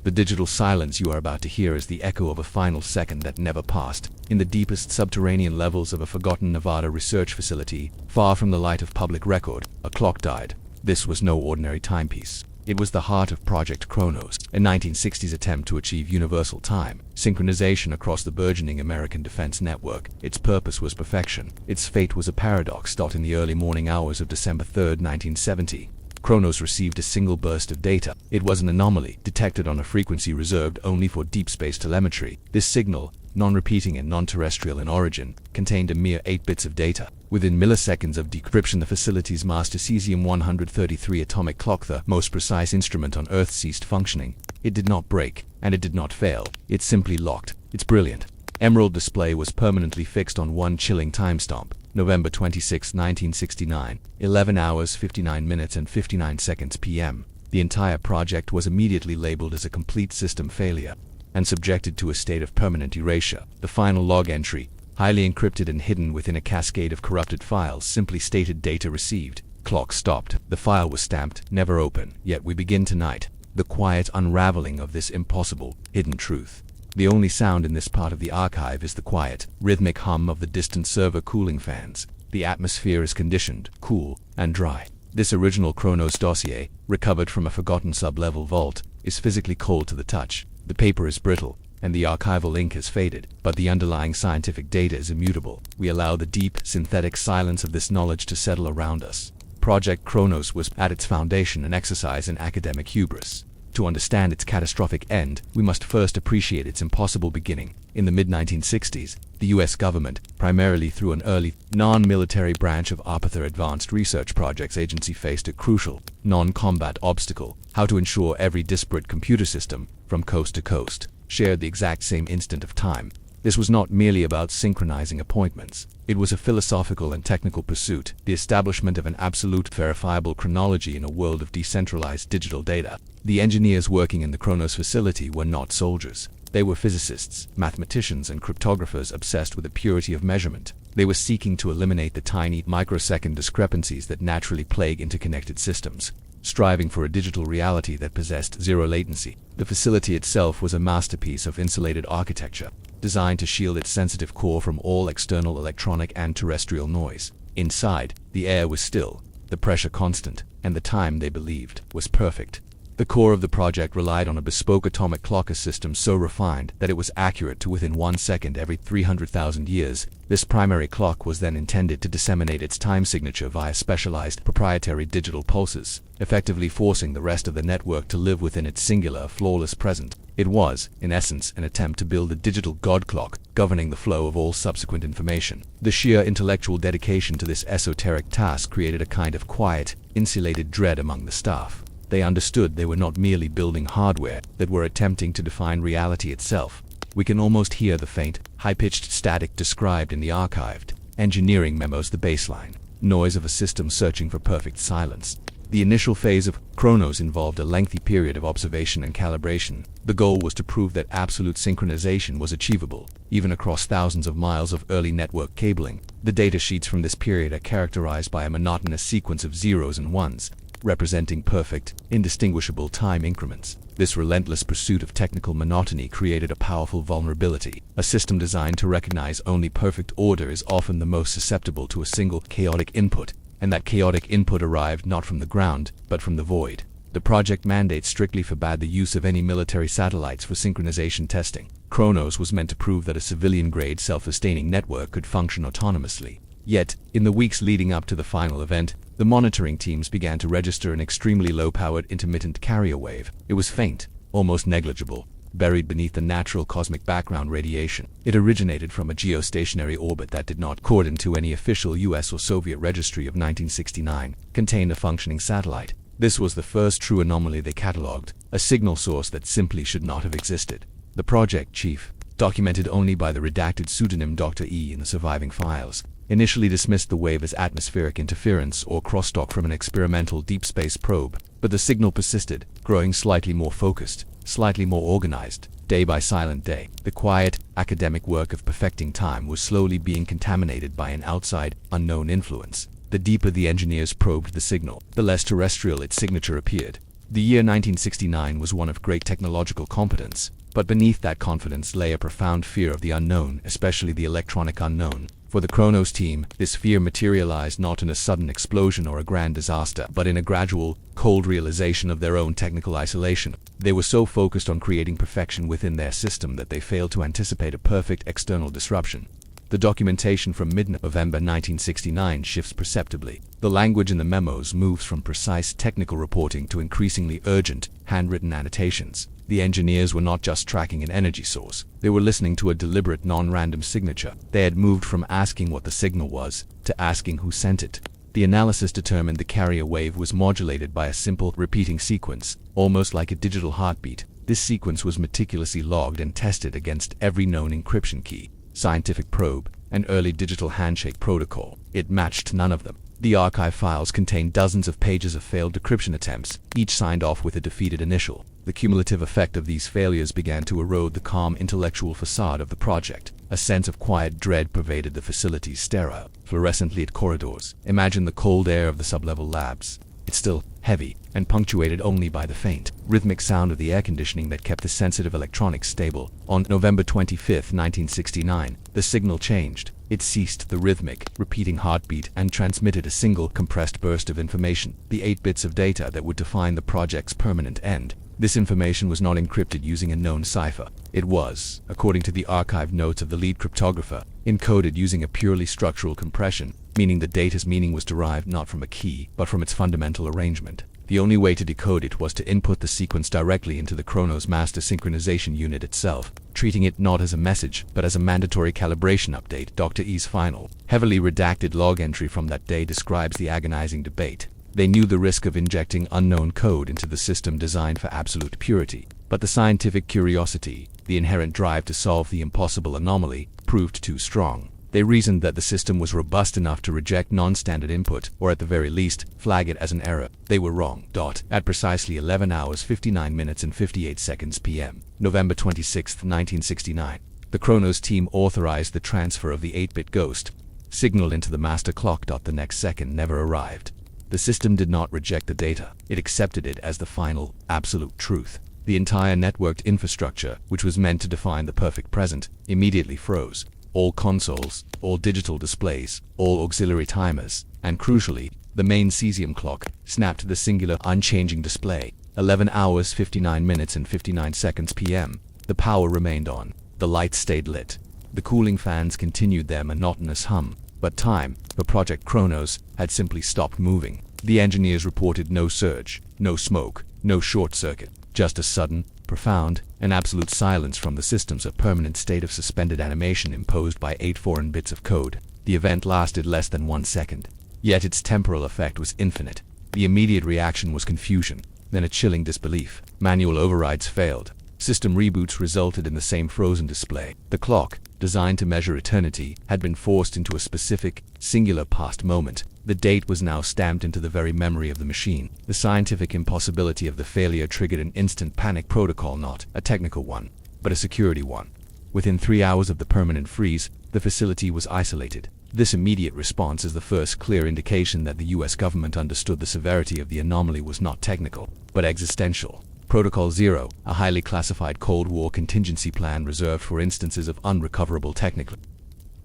The digital silence you are about to hear is the echo of a final second that never passed. In the deepest subterranean levels of a forgotten Nevada research facility, far from the light of public record, a clock died. This was no ordinary timepiece. It was the heart of Project Chronos, a 1960s attempt to achieve universal time synchronization across the burgeoning American defense network. Its purpose was perfection. Its fate was a paradox. In the early morning hours of December 3, 1970, Chronos received a single burst of data. It was an anomaly, detected on a frequency reserved only for deep space telemetry. This signal, non-repeating and non-terrestrial in origin, contained a mere 8 bits of data. Within milliseconds of decryption, the facility's master cesium-133 atomic clock, the most precise instrument on Earth, ceased functioning. It did not break, and it did not fail. It simply locked. Its brilliant emerald display was permanently fixed on one chilling timestamp, November 26, 1969, 11 hours 59 minutes and 59 seconds p.m. The entire project was immediately labeled as a complete system failure and subjected to a state of permanent erasure. The final log entry, highly encrypted and hidden within a cascade of corrupted files, simply stated data received. Clock stopped. The file was stamped, never open. Yet we begin tonight the quiet unraveling of this impossible, hidden truth. The only sound in this part of the archive is the quiet, rhythmic hum of the distant server cooling fans. The atmosphere is conditioned, cool, and dry. This original Chronos dossier, recovered from a forgotten sub-level vault, is physically cold to the touch. The paper is brittle, and the archival ink has faded, but the underlying scientific data is immutable. We allow the deep, synthetic silence of this knowledge to settle around us. Project Chronos was, at its foundation, an exercise in academic hubris. To understand its catastrophic end, we must first appreciate its impossible beginning. In the mid-1960s, the U.S. government, primarily through an early, non-military branch of ARPA Advanced Research Projects Agency, faced a crucial, non-combat obstacle: how to ensure every disparate computer system, from coast to coast, shared the exact same instant of time. This was not merely about synchronizing appointments. It was a philosophical and technical pursuit, the establishment of an absolute verifiable chronology in a world of decentralized digital data. The engineers working in the Chronos facility were not soldiers. They were physicists, mathematicians, and cryptographers obsessed with the purity of measurement. They were seeking to eliminate the tiny, microsecond discrepancies that naturally plague interconnected systems, striving for a digital reality that possessed zero latency. The facility itself was a masterpiece of insulated architecture, designed to shield its sensitive core from all external electronic and terrestrial noise. Inside, the air was still, the pressure constant, and the time, they believed, was perfect. The core of the project relied on a bespoke atomic clock system so refined that it was accurate to within 1 second every 300,000 years. This primary clock was then intended to disseminate its time signature via specialized proprietary digital pulses, effectively forcing the rest of the network to live within its singular, flawless present. It was, in essence, an attempt to build a digital god clock, governing the flow of all subsequent information. The sheer intellectual dedication to this esoteric task created a kind of quiet, insulated dread among the staff. They understood they were not merely building hardware, that were attempting to define reality itself. We can almost hear the faint, high-pitched static described in the archived engineering memos, the baseline noise of a system searching for perfect silence. The initial phase of Chronos involved a lengthy period of observation and calibration. The goal was to prove that absolute synchronization was achievable, even across thousands of miles of early network cabling. The datasheets from this period are characterized by a monotonous sequence of zeros and ones, representing perfect, indistinguishable time increments. This relentless pursuit of technical monotony created a powerful vulnerability. A system designed to recognize only perfect order is often the most susceptible to a single chaotic input, and that chaotic input arrived not from the ground, but from the void. The project mandate strictly forbade the use of any military satellites for synchronization testing. Chronos was meant to prove that a civilian-grade self-sustaining network could function autonomously. Yet, in the weeks leading up to the final event, the monitoring teams began to register an extremely low-powered intermittent carrier wave. It was faint, almost negligible, buried beneath the natural cosmic background radiation. It originated from a geostationary orbit that did not, according to any official US or Soviet registry of 1969, contain a functioning satellite. This was the first true anomaly they catalogued, a signal source that simply should not have existed. The project chief, documented only by the redacted pseudonym Dr. E in the surviving files, initially dismissed the wave as atmospheric interference or crosstalk from an experimental deep space probe, but the signal persisted, growing slightly more focused, slightly more organized, day by silent day. The quiet, academic work of perfecting time was slowly being contaminated by an outside, unknown influence. The deeper the engineers probed the signal, the less terrestrial its signature appeared. The year 1969 was one of great technological competence, but beneath that confidence lay a profound fear of the unknown, especially the electronic unknown. For the Chronos team, this fear materialized not in a sudden explosion or a grand disaster, but in a gradual, cold realization of their own technical isolation. They were so focused on creating perfection within their system that they failed to anticipate a perfect external disruption. The documentation from mid-November 1969 shifts perceptibly. The language in the memos moves from precise technical reporting to increasingly urgent, handwritten annotations. The engineers were not just tracking an energy source. They were listening to a deliberate, non-random signature. They had moved from asking what the signal was to asking who sent it. The analysis determined the carrier wave was modulated by a simple, repeating sequence, almost like a digital heartbeat. This sequence was meticulously logged and tested against every known encryption key, scientific probe, and early digital handshake protocol. It matched none of them. The archive files contained dozens of pages of failed decryption attempts, each signed off with a defeated initial. The cumulative effect of these failures began to erode the calm intellectual facade of the project. A sense of quiet dread pervaded the facility's sterile, fluorescent lit corridors. Imagine the cold air of the sublevel labs. It's still heavy and punctuated only by the faint, rhythmic sound of the air conditioning that kept the sensitive electronics stable. On November 25, 1969, the signal changed. It ceased the rhythmic, repeating heartbeat and transmitted a single, compressed burst of information, the 8 bits of data that would define the project's permanent end. This information was not encrypted using a known cipher. It was, according to the archive notes of the lead cryptographer, encoded using a purely structural compression, meaning the data's meaning was derived not from a key, but from its fundamental arrangement. The only way to decode it was to input the sequence directly into the Chronos master synchronization unit itself, treating it not as a message, but as a mandatory calibration update. Dr. E's final, heavily redacted log entry from that day describes the agonizing debate. They knew the risk of injecting unknown code into the system designed for absolute purity, but the scientific curiosity, the inherent drive to solve the impossible anomaly, proved too strong. They reasoned that the system was robust enough to reject non-standard input, or at the very least, flag it as an error. They were wrong. At precisely 11 hours 59 minutes and 58 seconds p.m., November 26, 1969, the Chronos team authorized the transfer of the 8-bit ghost, signaled into the master clock. The next second never arrived. The system did not reject the data. It accepted it as the final, absolute truth. The entire networked infrastructure, which was meant to define the perfect present, immediately froze. All consoles, all digital displays, all auxiliary timers, and crucially, the main cesium clock, snapped to the singular, unchanging display. 11 hours 59 minutes and 59 seconds p.m. The power remained on. The lights stayed lit. The cooling fans continued their monotonous hum. But time, for Project Chronos, had simply stopped moving. The engineers reported no surge, no smoke, no short circuit, just a sudden, profound, and absolute silence from the systems, a permanent state of suspended animation imposed by 8 foreign bits of code. The event lasted less than 1 second. Yet its temporal effect was infinite. The immediate reaction was confusion, then a chilling disbelief. Manual overrides failed. System reboots resulted in the same frozen display. The clock, designed to measure eternity, had been forced into a specific, singular past moment. The date was now stamped into the very memory of the machine. The scientific impossibility of the failure triggered an instant panic protocol, not a technical one, but a security one. Within 3 hours of the permanent freeze, the facility was isolated. This immediate response is the first clear indication that the US government understood the severity of the anomaly was not technical, but existential. Protocol Zero, a highly classified Cold War contingency plan reserved for instances of unrecoverable technical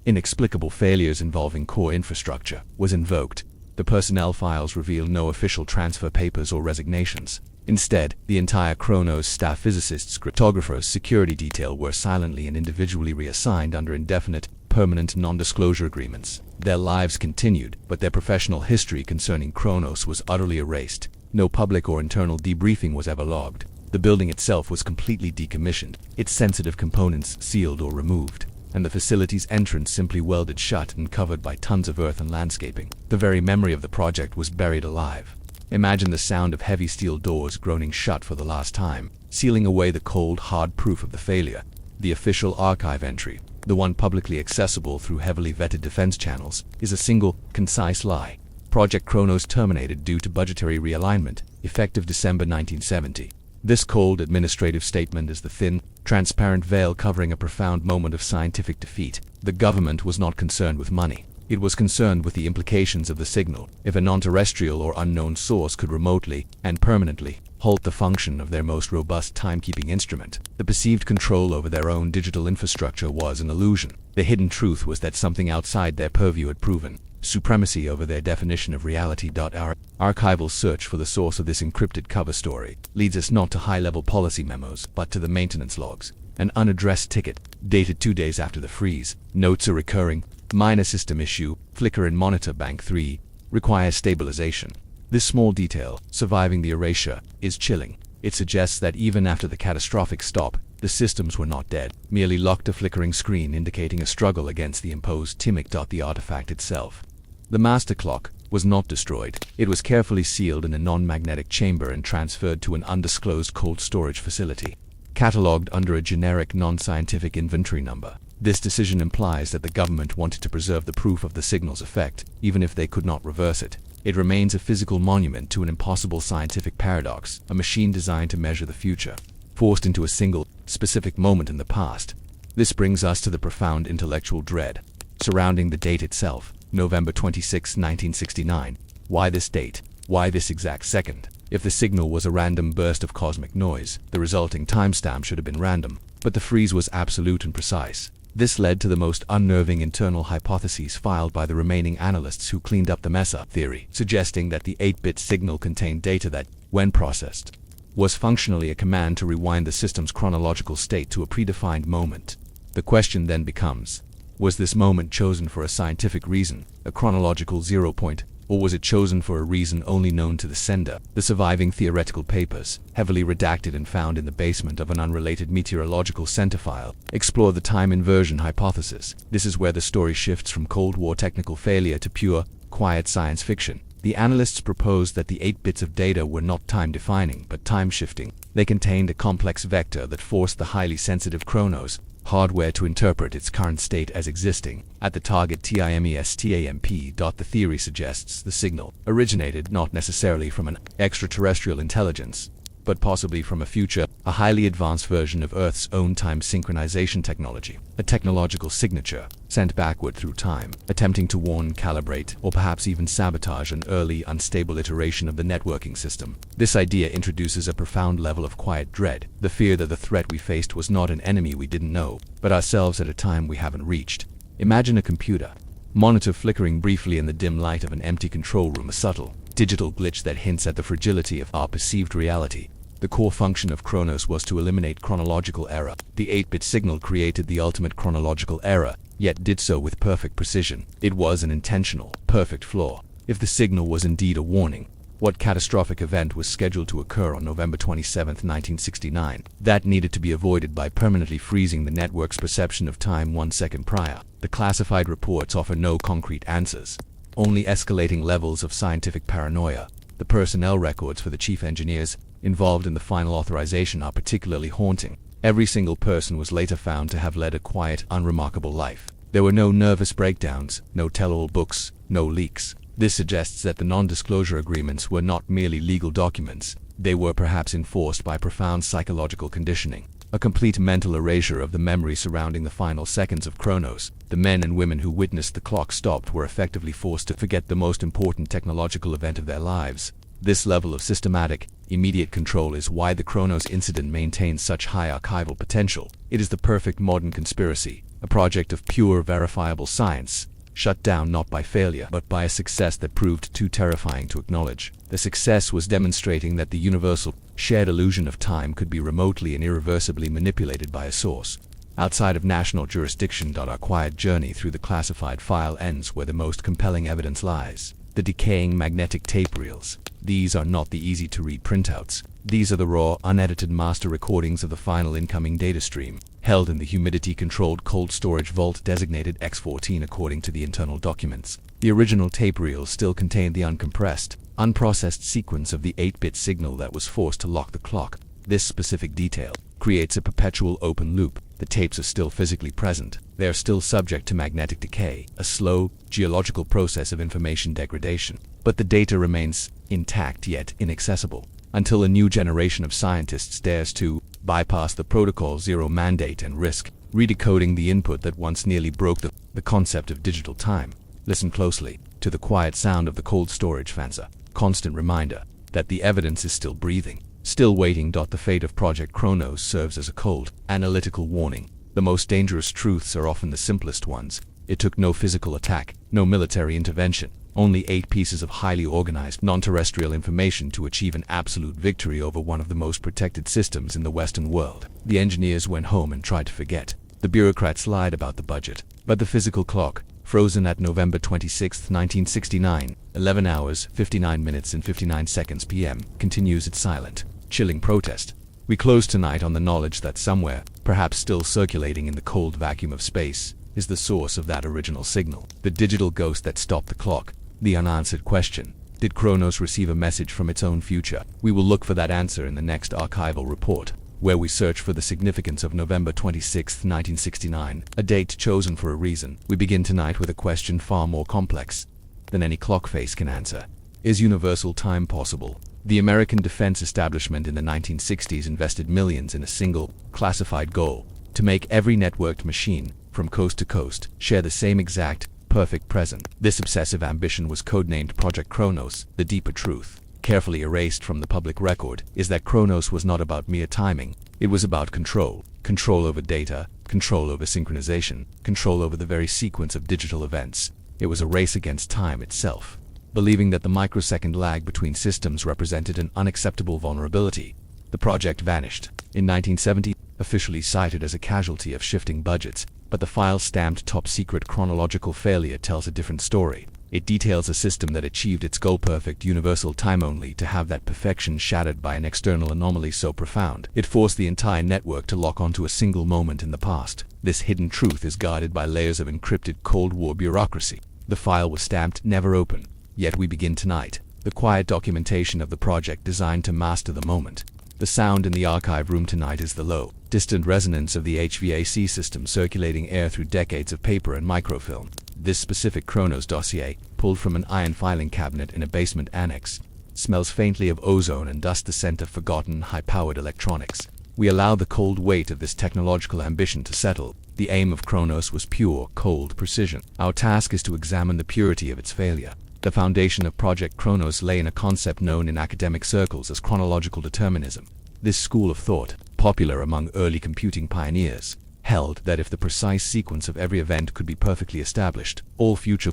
inexplicable failures involving core infrastructure, was invoked. The personnel files reveal no official transfer papers or resignations. Instead, the entire Chronos staff, physicists, cryptographers, security detail were silently and individually reassigned under indefinite, permanent non-disclosure agreements. Their lives continued, but their professional history concerning Chronos was utterly erased. No public or internal debriefing was ever logged. The building itself was completely decommissioned, its sensitive components sealed or removed, and the facility's entrance simply welded shut and covered by tons of earth and landscaping. The very memory of the project was buried alive. Imagine the sound of heavy steel doors groaning shut for the last time, sealing away the cold, hard proof of the failure. The official archive entry, the one publicly accessible through heavily vetted defense channels, is a single, concise lie. Project Chronos terminated due to budgetary realignment, effective December 1970. This cold administrative statement is the thin, transparent veil covering a profound moment of scientific defeat. The government was not concerned with money. It was concerned with the implications of the signal. If a non-terrestrial or unknown source could remotely and permanently halt the function of their most robust timekeeping instrument. The perceived control over their own digital infrastructure was an illusion. The hidden truth was that something outside their purview had proven supremacy over their definition of reality. Our archival search for the source of this encrypted cover story leads us not to high-level policy memos, but to the maintenance logs. An unaddressed ticket, dated 2 days after the freeze, notes a recurring, minor system issue, flicker in monitor bank 3, requires stabilization. This small detail, surviving the erasure, is chilling. It suggests that even after the catastrophic stop, the systems were not dead, merely locked, a flickering screen indicating a struggle against the imposed timing. The artifact itself, the master clock, was not destroyed. It was carefully sealed in a non-magnetic chamber and transferred to an undisclosed cold storage facility, catalogued under a generic non-scientific inventory number. This decision implies that the government wanted to preserve the proof of the signal's effect, even if they could not reverse it. It remains a physical monument to an impossible scientific paradox, a machine designed to measure the future, forced into a single, specific moment in the past. This brings us to the profound intellectual dread surrounding the date itself, November 26, 1969. Why this date? Why this exact second? If the signal was a random burst of cosmic noise, the resulting timestamp should have been random, but the freeze was absolute and precise. This led to the most unnerving internal hypotheses filed by the remaining analysts who cleaned up the mess-up theory, suggesting that the 8-bit signal contained data that, when processed, was functionally a command to rewind the system's chronological state to a predefined moment. The question then becomes, was this moment chosen for a scientific reason, a chronological zero point, or was it chosen for a reason only known to the sender? The surviving theoretical papers, heavily redacted and found in the basement of an unrelated meteorological center file, explore the time inversion hypothesis. This is where the story shifts from Cold War technical failure to pure, quiet science fiction. The analysts proposed that the 8 bits of data were not time-defining, but time-shifting. They contained a complex vector that forced the highly sensitive Chronos hardware to interpret its current state as existing at the target timestamp. The theory suggests the signal originated not necessarily from an extraterrestrial intelligence, but possibly from a future, a highly advanced version of Earth's own time synchronization technology, a technological signature sent backward through time, attempting to warn, calibrate, or perhaps even sabotage an early, unstable iteration of the networking system. This idea introduces a profound level of quiet dread, the fear that the threat we faced was not an enemy we didn't know, but ourselves at a time we haven't reached. Imagine a computer monitor flickering briefly in the dim light of an empty control room, a subtle, digital glitch that hints at the fragility of our perceived reality. The core function of Chronos was to eliminate chronological error. The 8-bit signal created the ultimate chronological error, yet did so with perfect precision. It was an intentional, perfect flaw. If the signal was indeed a warning, what catastrophic event was scheduled to occur on November 27, 1969, that needed to be avoided by permanently freezing the network's perception of time 1 second prior? The classified reports offer no concrete answers, only escalating levels of scientific paranoia. The personnel records for the chief engineers involved in the final authorization are particularly haunting. Every single person was later found to have led a quiet, unremarkable life. There were no nervous breakdowns, no tell-all books, no leaks. This suggests that the non-disclosure agreements were not merely legal documents. They were perhaps enforced by profound psychological conditioning, a complete mental erasure of the memory surrounding the final seconds of Chronos. The men and women who witnessed the clock stopped were effectively forced to forget the most important technological event of their lives. This level of systematic, immediate control is why the Chronos incident maintains such high archival potential. It is the perfect modern conspiracy, a project of pure, verifiable science, shut down not by failure, but by a success that proved too terrifying to acknowledge. The success was demonstrating that the universal, shared illusion of time could be remotely and irreversibly manipulated by a source outside of national jurisdiction. Our quiet journey through the classified file ends where the most compelling evidence lies: the decaying magnetic tape reels. These are not the easy-to-read printouts. These are the raw, unedited master recordings of the final incoming data stream, held in the humidity-controlled cold storage vault designated X14 according to the internal documents. The original tape reels still contain the uncompressed, unprocessed sequence of the 8-bit signal that was forced to lock the clock. This specific detail creates a perpetual open loop. The tapes are still physically present. They are still subject to magnetic decay, a slow, geological process of information degradation. But the data remains intact yet inaccessible, until a new generation of scientists dares to bypass the protocol zero mandate and risk redecoding the input that once nearly broke the concept of digital time. Listen closely to the quiet sound of the cold storage fans, a constant reminder that the evidence is still breathing. Still waiting. The fate of Project Chronos serves as a cold, analytical warning. The most dangerous truths are often the simplest ones. It took no physical attack, no military intervention, only 8 pieces of highly organized, non-terrestrial information to achieve an absolute victory over one of the most protected systems in the Western world. The engineers went home and tried to forget. The bureaucrats lied about the budget. But the physical clock, frozen at November 26, 1969, 11 hours, 59 minutes and 59 seconds p.m., continues its silent, chilling protest. We close tonight on the knowledge that somewhere, perhaps still circulating in the cold vacuum of space, is the source of that original signal, the digital ghost that stopped the clock. The unanswered question: did Chronos receive a message from its own future? We will look for that answer in the next archival report, where we search for the significance of November 26, 1969, a date chosen for a reason. We begin tonight with a question far more complex than any clock face can answer. Is universal time possible? The American defense establishment in the 1960s invested millions in a single, classified goal: to make every networked machine, from coast to coast, share the same exact, perfect present. This obsessive ambition was codenamed Project Chronos. The deeper truth, carefully erased from the public record, is that Chronos was not about mere timing. It was about control. Control over data, control over synchronization, control over the very sequence of digital events. It was a race against time itself. Believing that the microsecond lag between systems represented an unacceptable vulnerability, the project vanished. In 1970, officially cited as a casualty of shifting budgets, but the file-stamped top-secret chronological failure tells a different story. It details a system that achieved its goal-perfect universal time only to have that perfection shattered by an external anomaly so profound it forced the entire network to lock onto a single moment in the past. This hidden truth is guarded by layers of encrypted Cold War bureaucracy. The file was stamped "Never open." Yet we begin tonight, the quiet documentation of the project designed to master the moment. The sound in the archive room tonight is the low, distant resonance of the HVAC system circulating air through decades of paper and microfilm. This specific Chronos dossier, pulled from an iron filing cabinet in a basement annex, smells faintly of ozone and dust, the scent of forgotten, high-powered electronics. We allow the cold weight of this technological ambition to settle. The aim of Chronos was pure, cold precision. Our task is to examine the purity of its failure. The foundation of Project Chronos lay in a concept known in academic circles as chronological determinism. This school of thought, popular among early computing pioneers, held that if the precise sequence of every event could be perfectly established, all future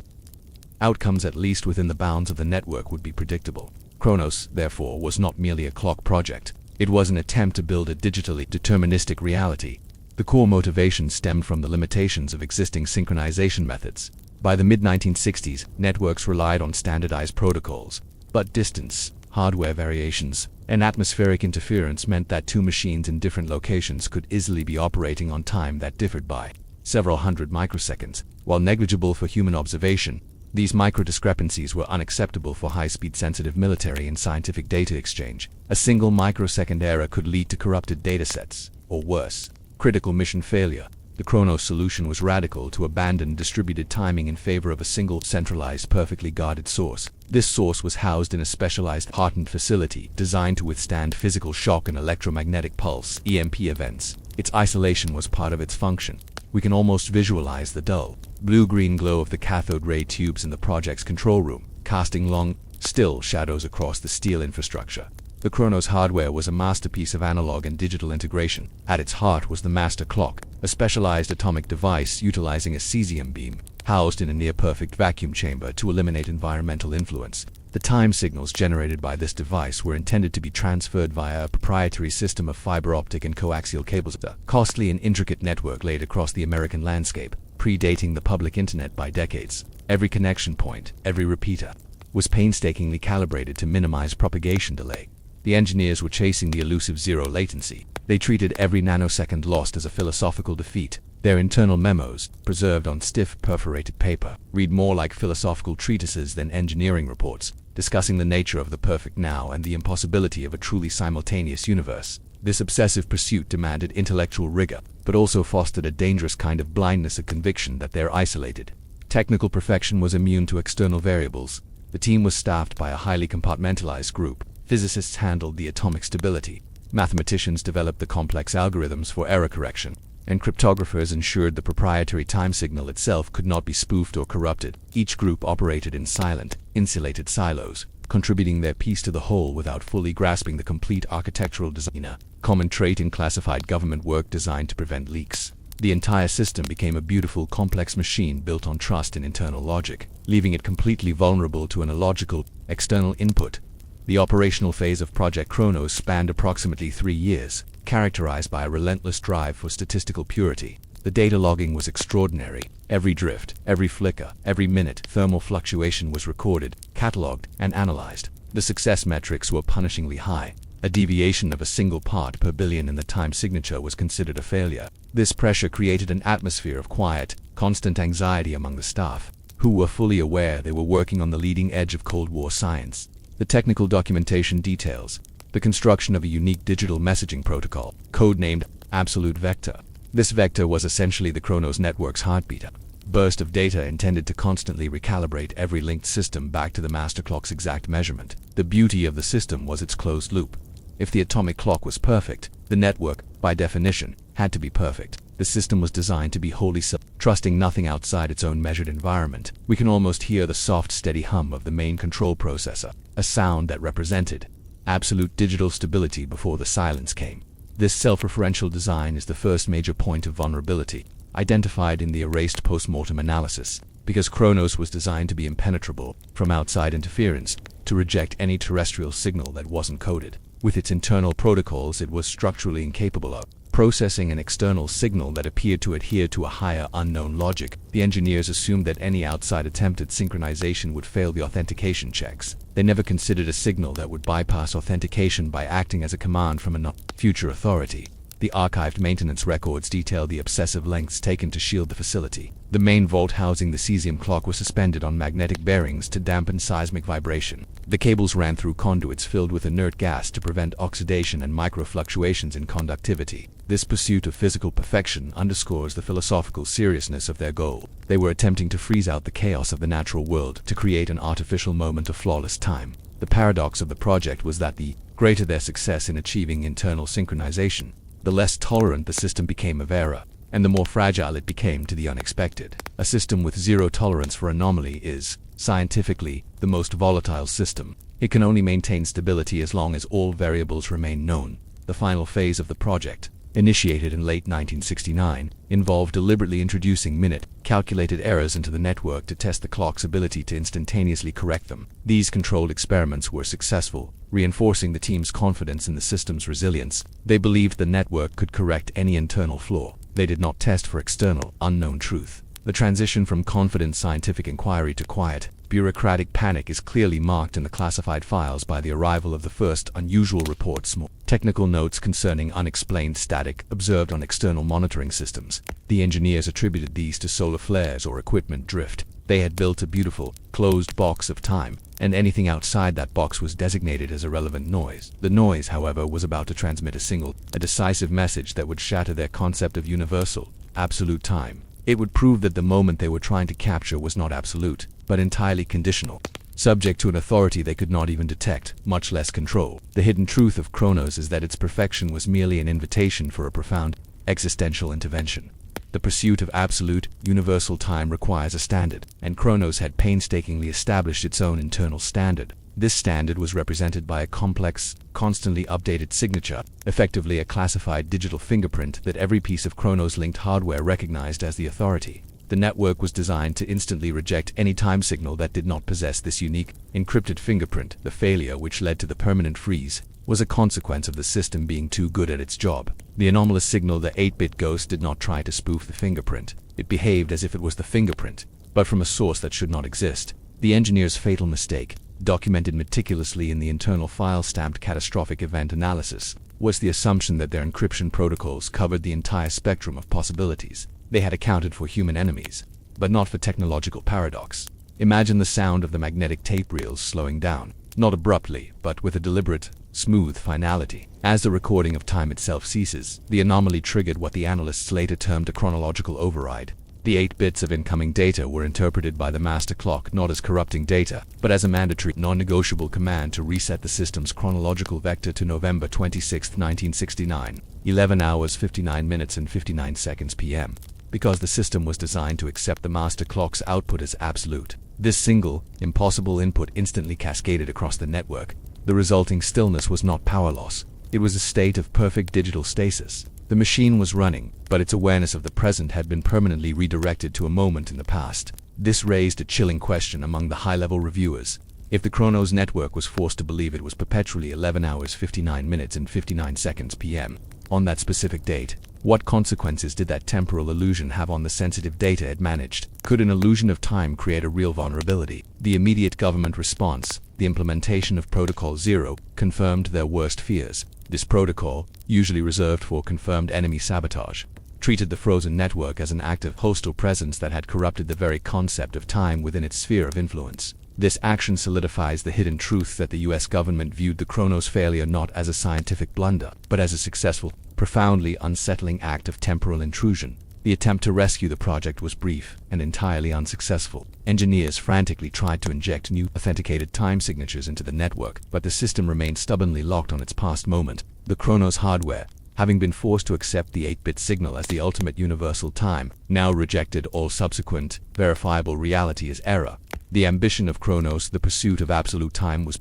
outcomes, at least within the bounds of the network, would be predictable. Chronos, therefore, was not merely a clock project. It was an attempt to build a digitally deterministic reality. The core motivation stemmed from the limitations of existing synchronization methods. By the mid-1960s, networks relied on standardized protocols, but distance, hardware variations, and atmospheric interference meant that 2 machines in different locations could easily be operating on time that differed by several hundred microseconds. While negligible for human observation, these micro-discrepancies were unacceptable for high-speed sensitive military and scientific data exchange. A single microsecond error could lead to corrupted datasets, or worse, critical mission failure. The Chronos solution was radical: to abandon distributed timing in favor of a single, centralized, perfectly guarded source. This source was housed in a specialized, hardened facility designed to withstand physical shock and electromagnetic pulse (EMP) events. Its isolation was part of its function. We can almost visualize the dull, blue-green glow of the cathode ray tubes in the project's control room, casting long, still shadows across the steel infrastructure. The Chronos hardware was a masterpiece of analog and digital integration. At its heart was the master clock, a specialized atomic device utilizing a cesium beam, housed in a near-perfect vacuum chamber to eliminate environmental influence. The time signals generated by this device were intended to be transferred via a proprietary system of fiber optic and coaxial cables, a costly and intricate network laid across the American landscape, predating the public internet by decades. Every connection point, every repeater, was painstakingly calibrated to minimize propagation delay. The engineers were chasing the elusive zero latency. They treated every nanosecond lost as a philosophical defeat. Their internal memos, preserved on stiff, perforated paper, read more like philosophical treatises than engineering reports, discussing the nature of the perfect now and the impossibility of a truly simultaneous universe. This obsessive pursuit demanded intellectual rigor, but also fostered a dangerous kind of blindness of conviction that they're isolated. Technical perfection was immune to external variables. The team was staffed by a highly compartmentalized group. Physicists handled the atomic stability, mathematicians developed the complex algorithms for error correction, and cryptographers ensured the proprietary time signal itself could not be spoofed or corrupted. Each group operated in silent, insulated silos, contributing their piece to the whole without fully grasping the complete architectural design, a common trait in classified government work designed to prevent leaks. The entire system became a beautiful, complex machine built on trust and internal logic, leaving it completely vulnerable to an illogical, external input. The operational phase of Project Chronos spanned approximately 3 years, characterized by a relentless drive for statistical purity. The data logging was extraordinary. Every drift, every flicker, every minute thermal fluctuation was recorded, catalogued, and analyzed. The success metrics were punishingly high. A deviation of a single part per billion in the time signature was considered a failure. This pressure created an atmosphere of quiet, constant anxiety among the staff, who were fully aware they were working on the leading edge of Cold War science. The technical documentation details the construction of a unique digital messaging protocol, codenamed Absolute Vector. This vector was essentially the Chronos network's heartbeat, a burst of data intended to constantly recalibrate every linked system back to the master clock's exact measurement. The beauty of the system was its closed loop. If the atomic clock was perfect, the network, by definition, had to be perfect. The system was designed to be wholly trusting nothing outside its own measured environment. We can almost hear the soft, steady hum of the main control processor, a sound that represented absolute digital stability before the silence came. This self-referential design is the first major point of vulnerability, identified in the erased post-mortem analysis, because Chronos was designed to be impenetrable from outside interference, to reject any terrestrial signal that wasn't coded. With its internal protocols, it was structurally incapable of processing an external signal that appeared to adhere to a higher unknown logic. The engineers assumed that any outside attempt at synchronization would fail the authentication checks. They never considered a signal that would bypass authentication by acting as a command from a future authority. The archived maintenance records detail the obsessive lengths taken to shield the facility. The main vault housing the cesium clock was suspended on magnetic bearings to dampen seismic vibration. The cables ran through conduits filled with inert gas to prevent oxidation and microfluctuations in conductivity. This pursuit of physical perfection underscores the philosophical seriousness of their goal. They were attempting to freeze out the chaos of the natural world to create an artificial moment of flawless time. The paradox of the project was that the greater their success in achieving internal synchronization, the less tolerant the system became of error, and the more fragile it became to the unexpected. A system with zero tolerance for anomaly is, scientifically, the most volatile system. It can only maintain stability as long as all variables remain known. The final phase of the project, initiated in late 1969, involved deliberately introducing calculated errors into the network to test the clock's ability to instantaneously correct them. These controlled experiments were successful, reinforcing the team's confidence in the system's resilience. They believed the network could correct any internal flaw. They did not test for external, unknown truth. The transition from confident scientific inquiry to quiet, bureaucratic panic is clearly marked in the classified files by the arrival of the first unusual reports. Technical notes concerning unexplained static observed on external monitoring systems. The engineers attributed these to solar flares or equipment drift. They had built a beautiful, closed box of time, and anything outside that box was designated as irrelevant noise. The noise, however, was about to transmit a decisive message that would shatter their concept of universal, absolute time. It would prove that the moment they were trying to capture was not absolute, but entirely conditional, subject to an authority they could not even detect, much less control. The hidden truth of Chronos is that its perfection was merely an invitation for a profound, existential intervention. The pursuit of absolute, universal time requires a standard, and Chronos had painstakingly established its own internal standard. This standard was represented by a complex, constantly updated signature, effectively a classified digital fingerprint that every piece of Chronos-linked hardware recognized as the authority. The network was designed to instantly reject any time signal that did not possess this unique, encrypted fingerprint. The failure, which led to the permanent freeze, was a consequence of the system being too good at its job. The anomalous signal, the 8-bit ghost, did not try to spoof the fingerprint. It behaved as if it was the fingerprint, but from a source that should not exist. The engineer's fatal mistake, documented meticulously in the internal file stamped catastrophic event analysis, was the assumption that their encryption protocols covered the entire spectrum of possibilities. They had accounted for human enemies, but not for technological paradox. Imagine the sound of the magnetic tape reels slowing down, not abruptly, but with a deliberate, smooth finality. As the recording of time itself ceases, the anomaly triggered what the analysts later termed a chronological override. The 8 bits of incoming data were interpreted by the master clock not as corrupting data, but as a mandatory, non-negotiable command to reset the system's chronological vector to November 26, 1969, 11 hours 59 minutes and 59 seconds p.m. Because the system was designed to accept the master clock's output as absolute, This single, impossible input instantly cascaded across the network. The resulting stillness was not power loss. It was a state of perfect digital stasis. The machine was running, but its awareness of the present had been permanently redirected to a moment in the past. This raised a chilling question among the high-level reviewers. If the Chronos network was forced to believe it was perpetually 11 hours 59 minutes and 59 seconds p.m. on that specific date, what consequences did that temporal illusion have on the sensitive data it managed? Could an illusion of time create a real vulnerability? The immediate government response, the implementation of Protocol 0, confirmed their worst fears. This protocol, usually reserved for confirmed enemy sabotage, treated the frozen network as an active hostile presence that had corrupted the very concept of time within its sphere of influence. This action solidifies the hidden truth that the US government viewed the Chronos failure not as a scientific blunder, but as a successful, profoundly unsettling act of temporal intrusion. The attempt to rescue the project was brief and entirely unsuccessful. Engineers frantically tried to inject new authenticated time signatures into the network, but the system remained stubbornly locked on its past moment. The Chronos hardware, having been forced to accept the 8-bit signal as the ultimate universal time, now rejected all subsequent, verifiable reality as error. The ambition of Chronos, the pursuit of absolute time, was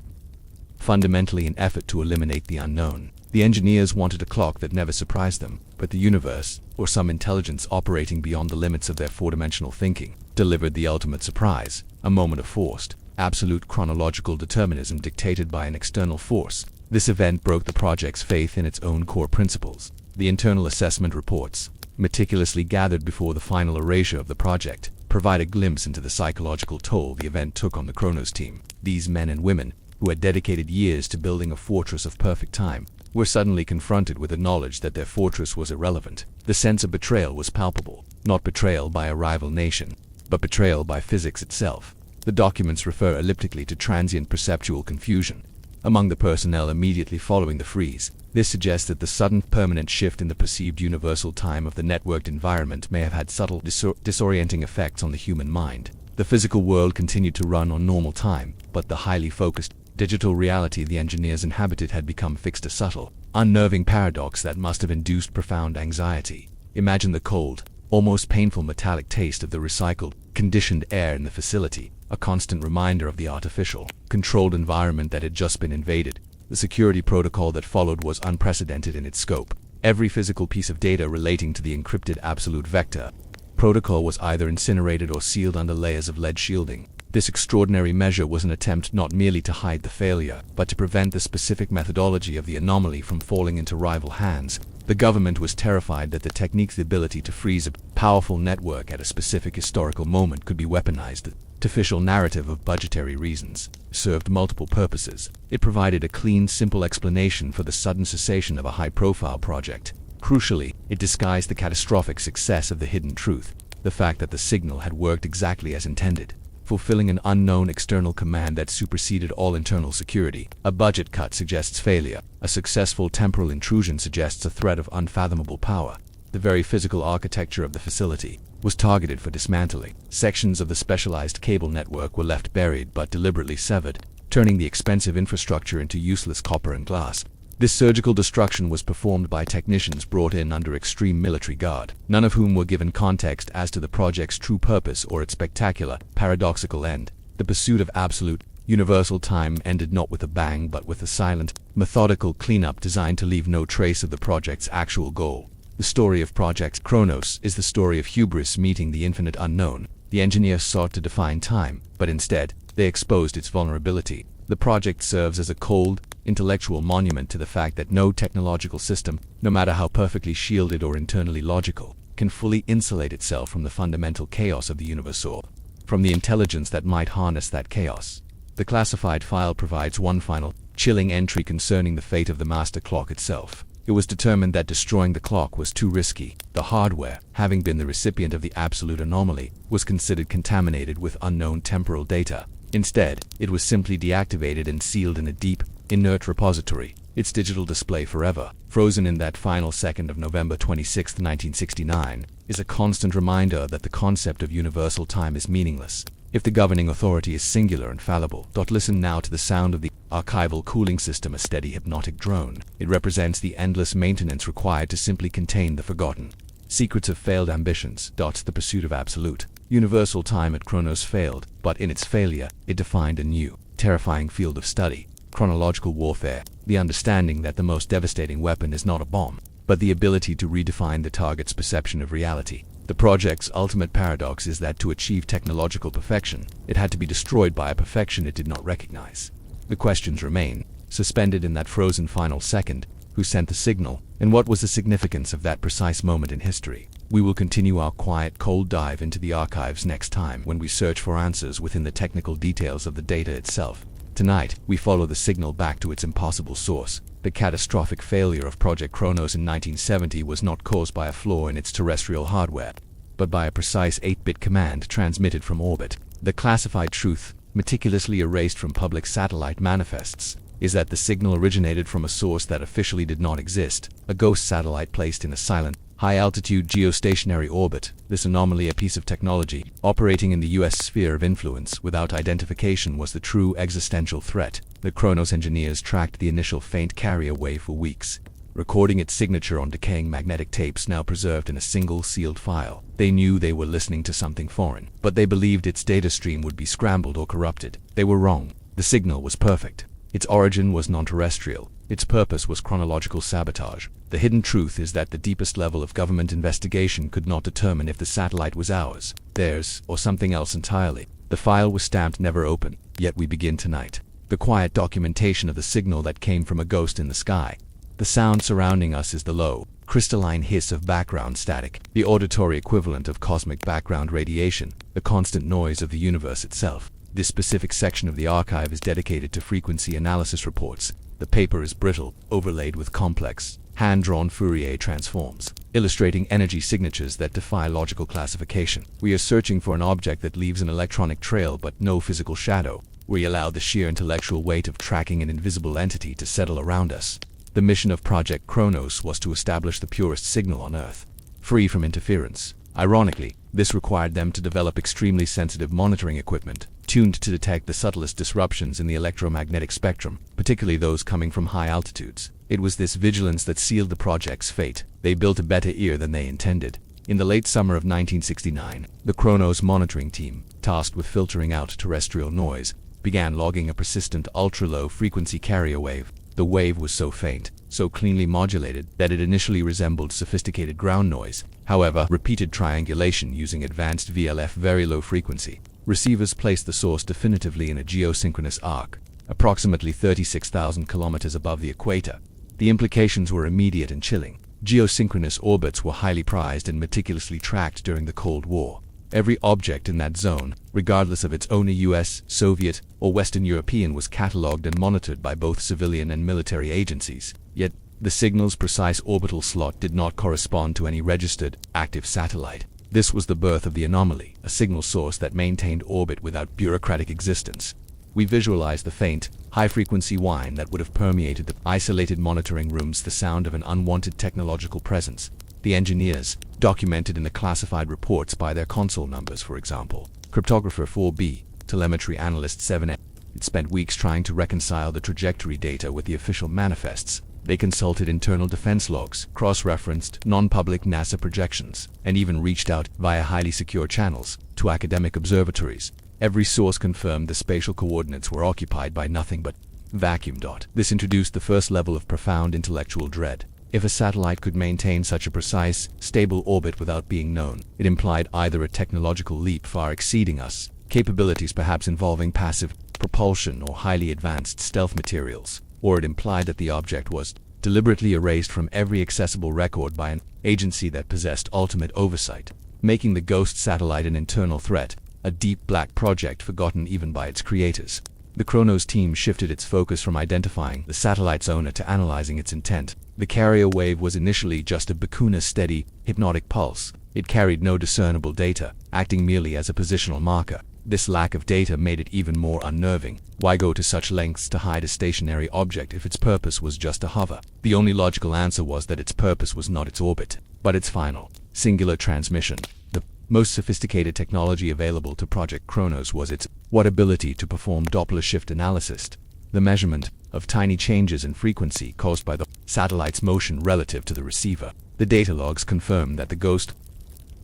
fundamentally an effort to eliminate the unknown. The engineers wanted a clock that never surprised them, but the universe, or some intelligence operating beyond the limits of their four-dimensional thinking, delivered the ultimate surprise, a moment of forced, absolute chronological determinism dictated by an external force. This event broke the project's faith in its own core principles. The internal assessment reports, meticulously gathered before the final erasure of the project, provide a glimpse into the psychological toll the event took on the Chronos team. These men and women, who had dedicated years to building a fortress of perfect time, were suddenly confronted with the knowledge that their fortress was irrelevant. The sense of betrayal was palpable, not betrayal by a rival nation, but betrayal by physics itself. The documents refer elliptically to transient perceptual confusion among the personnel immediately following the freeze. This suggests that the sudden permanent shift in the perceived universal time of the networked environment may have had subtle disorienting effects on the human mind. The physical world continued to run on normal time, but the highly focused digital reality the engineers inhabited had become fixed, a subtle, unnerving paradox that must have induced profound anxiety. Imagine the cold, almost painful metallic taste of the recycled, conditioned air in the facility, a constant reminder of the artificial, controlled environment that had just been invaded. The security protocol that followed was unprecedented in its scope. Every physical piece of data relating to the encrypted absolute vector protocol was either incinerated or sealed under layers of lead shielding. This extraordinary measure was an attempt not merely to hide the failure, but to prevent the specific methodology of the anomaly from falling into rival hands. The government was terrified that the technique's ability to freeze a powerful network at a specific historical moment could be weaponized. The artificial narrative of budgetary reasons served multiple purposes. It provided a clean, simple explanation for the sudden cessation of a high-profile project. Crucially, it disguised the catastrophic success of the hidden truth, the fact that the signal had worked exactly as intended, fulfilling an unknown external command that superseded all internal security. A budget cut suggests failure. A successful temporal intrusion suggests a threat of unfathomable power. The very physical architecture of the facility was targeted for dismantling. Sections of the specialized cable network were left buried but deliberately severed, turning the expensive infrastructure into useless copper and glass. This surgical destruction was performed by technicians brought in under extreme military guard, none of whom were given context as to the project's true purpose or its spectacular, paradoxical end. The pursuit of absolute, universal time ended not with a bang but with a silent, methodical cleanup designed to leave no trace of the project's actual goal. The story of Project Chronos is the story of hubris meeting the infinite unknown. The engineers sought to define time, but instead, they exposed its vulnerability. The project serves as a cold, intellectual monument to the fact that no technological system, no matter how perfectly shielded or internally logical, can fully insulate itself from the fundamental chaos of the universe or from the intelligence that might harness that chaos. The classified file provides one final, chilling entry concerning the fate of the master clock itself. It was determined that destroying the clock was too risky. The hardware, having been the recipient of the absolute anomaly, was considered contaminated with unknown temporal data. Instead, it was simply deactivated and sealed in a deep, inert repository, its digital display forever frozen in that final second of November 26, 1969, is a constant reminder that the concept of universal time is meaningless if the governing authority is singular and fallible. Listen now to the sound of the archival cooling system, a steady hypnotic drone. It represents the endless maintenance required to simply contain the forgotten. Secrets of failed ambitions. The pursuit of absolute, universal time at Chronos failed, But in its failure, it defined a new, terrifying field of study: chronological warfare, the understanding that the most devastating weapon is not a bomb, but the ability to redefine the target's perception of reality. The project's ultimate paradox is that to achieve technological perfection, it had to be destroyed by a perfection it did not recognize. The questions remain, suspended in that frozen final second: who sent the signal, and what was the significance of that precise moment in history? We will continue our quiet, cold dive into the archives next time, when we search for answers within the technical details of the data itself. Tonight, we follow the signal back to its impossible source. The catastrophic failure of Project Chronos in 1970 was not caused by a flaw in its terrestrial hardware, but by a precise 8-bit command transmitted from orbit. The classified truth, meticulously erased from public satellite manifests, is that the signal originated from a source that officially did not exist: a ghost satellite placed in a silent, high-altitude geostationary orbit. This anomaly, a piece of technology operating in the US sphere of influence without identification, was the true existential threat. The Chronos engineers tracked the initial faint carrier wave for weeks, recording its signature on decaying magnetic tapes now preserved in a single sealed file. They knew they were listening to something foreign, but they believed its data stream would be scrambled or corrupted. They were wrong. The signal was perfect. Its origin was non-terrestrial. Its purpose was chronological sabotage. The hidden truth is that the deepest level of government investigation could not determine if the satellite was ours, theirs, or something else entirely. The file was stamped "never open," yet we begin tonight. The quiet documentation of the signal that came from a ghost in the sky. The sound surrounding us is the low, crystalline hiss of background static, the auditory equivalent of cosmic background radiation, the constant noise of the universe itself. This specific section of the archive is dedicated to frequency analysis reports. The paper is brittle, overlaid with complex, hand-drawn Fourier transforms, illustrating energy signatures that defy logical classification. We are searching for an object that leaves an electronic trail but no physical shadow. We allow the sheer intellectual weight of tracking an invisible entity to settle around us. The mission of Project Chronos was to establish the purest signal on Earth, free from interference. Ironically, this required them to develop extremely sensitive monitoring equipment, tuned to detect the subtlest disruptions in the electromagnetic spectrum, particularly those coming from high altitudes. It was this vigilance that sealed the project's fate. They built a better ear than they intended. In the late summer of 1969, the Chronos monitoring team, tasked with filtering out terrestrial noise, began logging a persistent ultra-low frequency carrier wave. The wave was so faint, so cleanly modulated, that it initially resembled sophisticated ground noise. However, repeated triangulation using advanced VLF very low frequency receivers placed the source definitively in a geosynchronous arc, approximately 36,000 kilometers above the equator. The implications were immediate and chilling. Geosynchronous orbits were highly prized and meticulously tracked during the Cold War. Every object in that zone, regardless of its owner, US, Soviet, or Western European, was catalogued and monitored by both civilian and military agencies. Yet, the signal's precise orbital slot did not correspond to any registered, active satellite. This was the birth of the anomaly, a signal source that maintained orbit without bureaucratic existence. We visualize the faint, high-frequency whine that would have permeated the isolated monitoring rooms, the sound of an unwanted technological presence. The engineers, documented in the classified reports by their console numbers, for example, cryptographer 4B, telemetry analyst 7A, it spent weeks trying to reconcile the trajectory data with the official manifests. They consulted internal defense logs, cross-referenced non-public NASA projections, and even reached out, via highly secure channels, to academic observatories. Every source confirmed the spatial coordinates were occupied by nothing but vacuum. This introduced the first level of profound intellectual dread. If a satellite could maintain such a precise, stable orbit without being known, it implied either a technological leap far exceeding us, capabilities perhaps involving passive propulsion or highly advanced stealth materials, or it implied that the object was deliberately erased from every accessible record by an agency that possessed ultimate oversight, making the ghost satellite an internal threat, a deep black project forgotten even by its creators. The Chronos team shifted its focus from identifying the satellite's owner to analyzing its intent. The carrier wave was initially just a Bakuna's steady, hypnotic pulse. It carried no discernible data, acting merely as a positional marker. This lack of data made it even more unnerving. Why go to such lengths to hide a stationary object if its purpose was just to hover? The only logical answer was that its purpose was not its orbit, but its final, singular transmission. The most sophisticated technology available to Project Chronos was its ability to perform Doppler shift analysis, the measurement of tiny changes in frequency caused by the satellite's motion relative to the receiver. The data logs confirmed that the ghost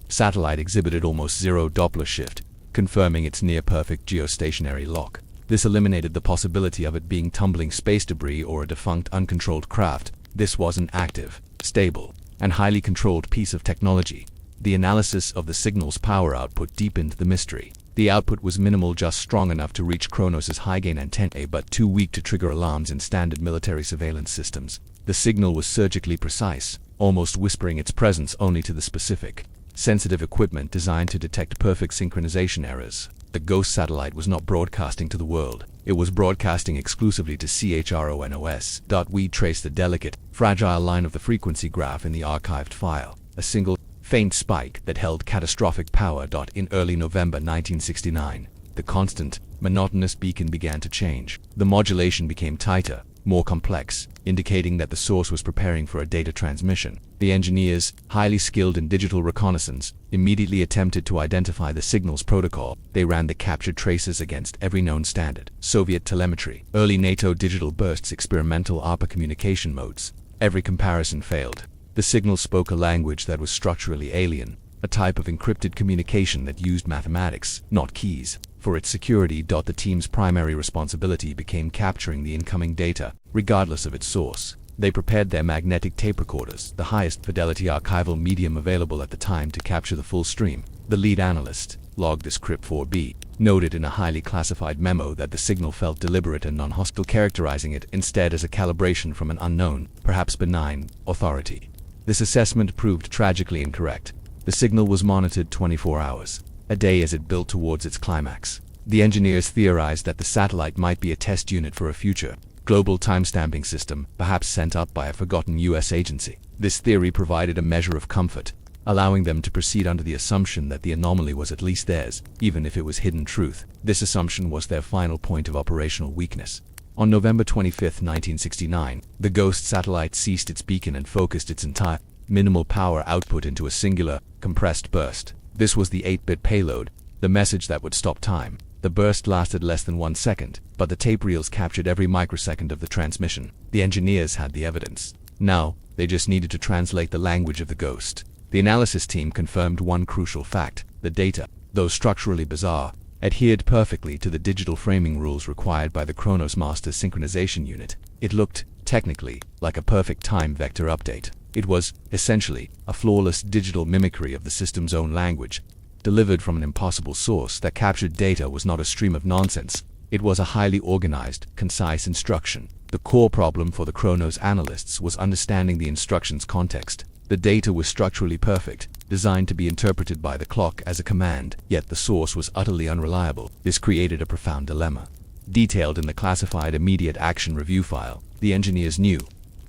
satellite exhibited almost zero Doppler shift, confirming its near-perfect geostationary lock. This eliminated the possibility of it being tumbling space debris or a defunct uncontrolled craft. This was an active, stable, and highly controlled piece of technology. The analysis of the signal's power output deepened the mystery. The output was minimal, just strong enough to reach Chronos' high-gain antennae, but too weak to trigger alarms in standard military surveillance systems. The signal was surgically precise, almost whispering its presence only to the specific, sensitive equipment designed to detect perfect synchronization errors. The Ghost satellite was not broadcasting to the world. It was broadcasting exclusively to CHRONOS. We traced the delicate, fragile line of the frequency graph in the archived file, a single, faint spike that held catastrophic power. In early November 1969, the constant, monotonous beacon began to change. The modulation became tighter, more complex, indicating that the source was preparing for a data transmission. The engineers, highly skilled in digital reconnaissance, immediately attempted to identify the signal's protocol. They ran the captured traces against every known standard: Soviet telemetry, early NATO digital bursts, experimental ARPA communication modes. Every comparison failed. The signal spoke a language that was structurally alien, a type of encrypted communication that used mathematics, not keys, for its security. The team's primary responsibility became capturing the incoming data, regardless of its source. They prepared their magnetic tape recorders, the highest fidelity archival medium available at the time, to capture the full stream. The lead analyst, Log Descript 4B, noted in a highly classified memo that the signal felt deliberate and non-hostile, characterizing it instead as a calibration from an unknown, perhaps benign, authority. This assessment proved tragically incorrect. The signal was monitored 24 hours a day as it built towards its climax. The engineers theorized that the satellite might be a test unit for a future, global timestamping system, perhaps sent up by a forgotten U.S. agency. This theory provided a measure of comfort, allowing them to proceed under the assumption that the anomaly was at least theirs, even if it was hidden truth. This assumption was their final point of operational weakness. On November 25, 1969, the Ghost satellite ceased its beacon and focused its entire, minimal power output into a singular, compressed burst. This was the 8-bit payload, the message that would stop time. The burst lasted less than 1 second, but the tape reels captured every microsecond of the transmission. The engineers had the evidence. Now, they just needed to translate the language of the Ghost. The analysis team confirmed one crucial fact: the data, though structurally bizarre, adhered perfectly to the digital framing rules required by the Chronos Master Synchronization Unit. It looked, technically, like a perfect time vector update. It was, essentially, a flawless digital mimicry of the system's own language, delivered from an impossible source. That captured data was not a stream of nonsense. It was a highly organized, concise instruction. The core problem for the Chronos analysts was understanding the instruction's context. The data was structurally perfect, designed to be interpreted by the clock as a command, yet the source was utterly unreliable. This created a profound dilemma. Detailed in the classified immediate action review file, the engineers knew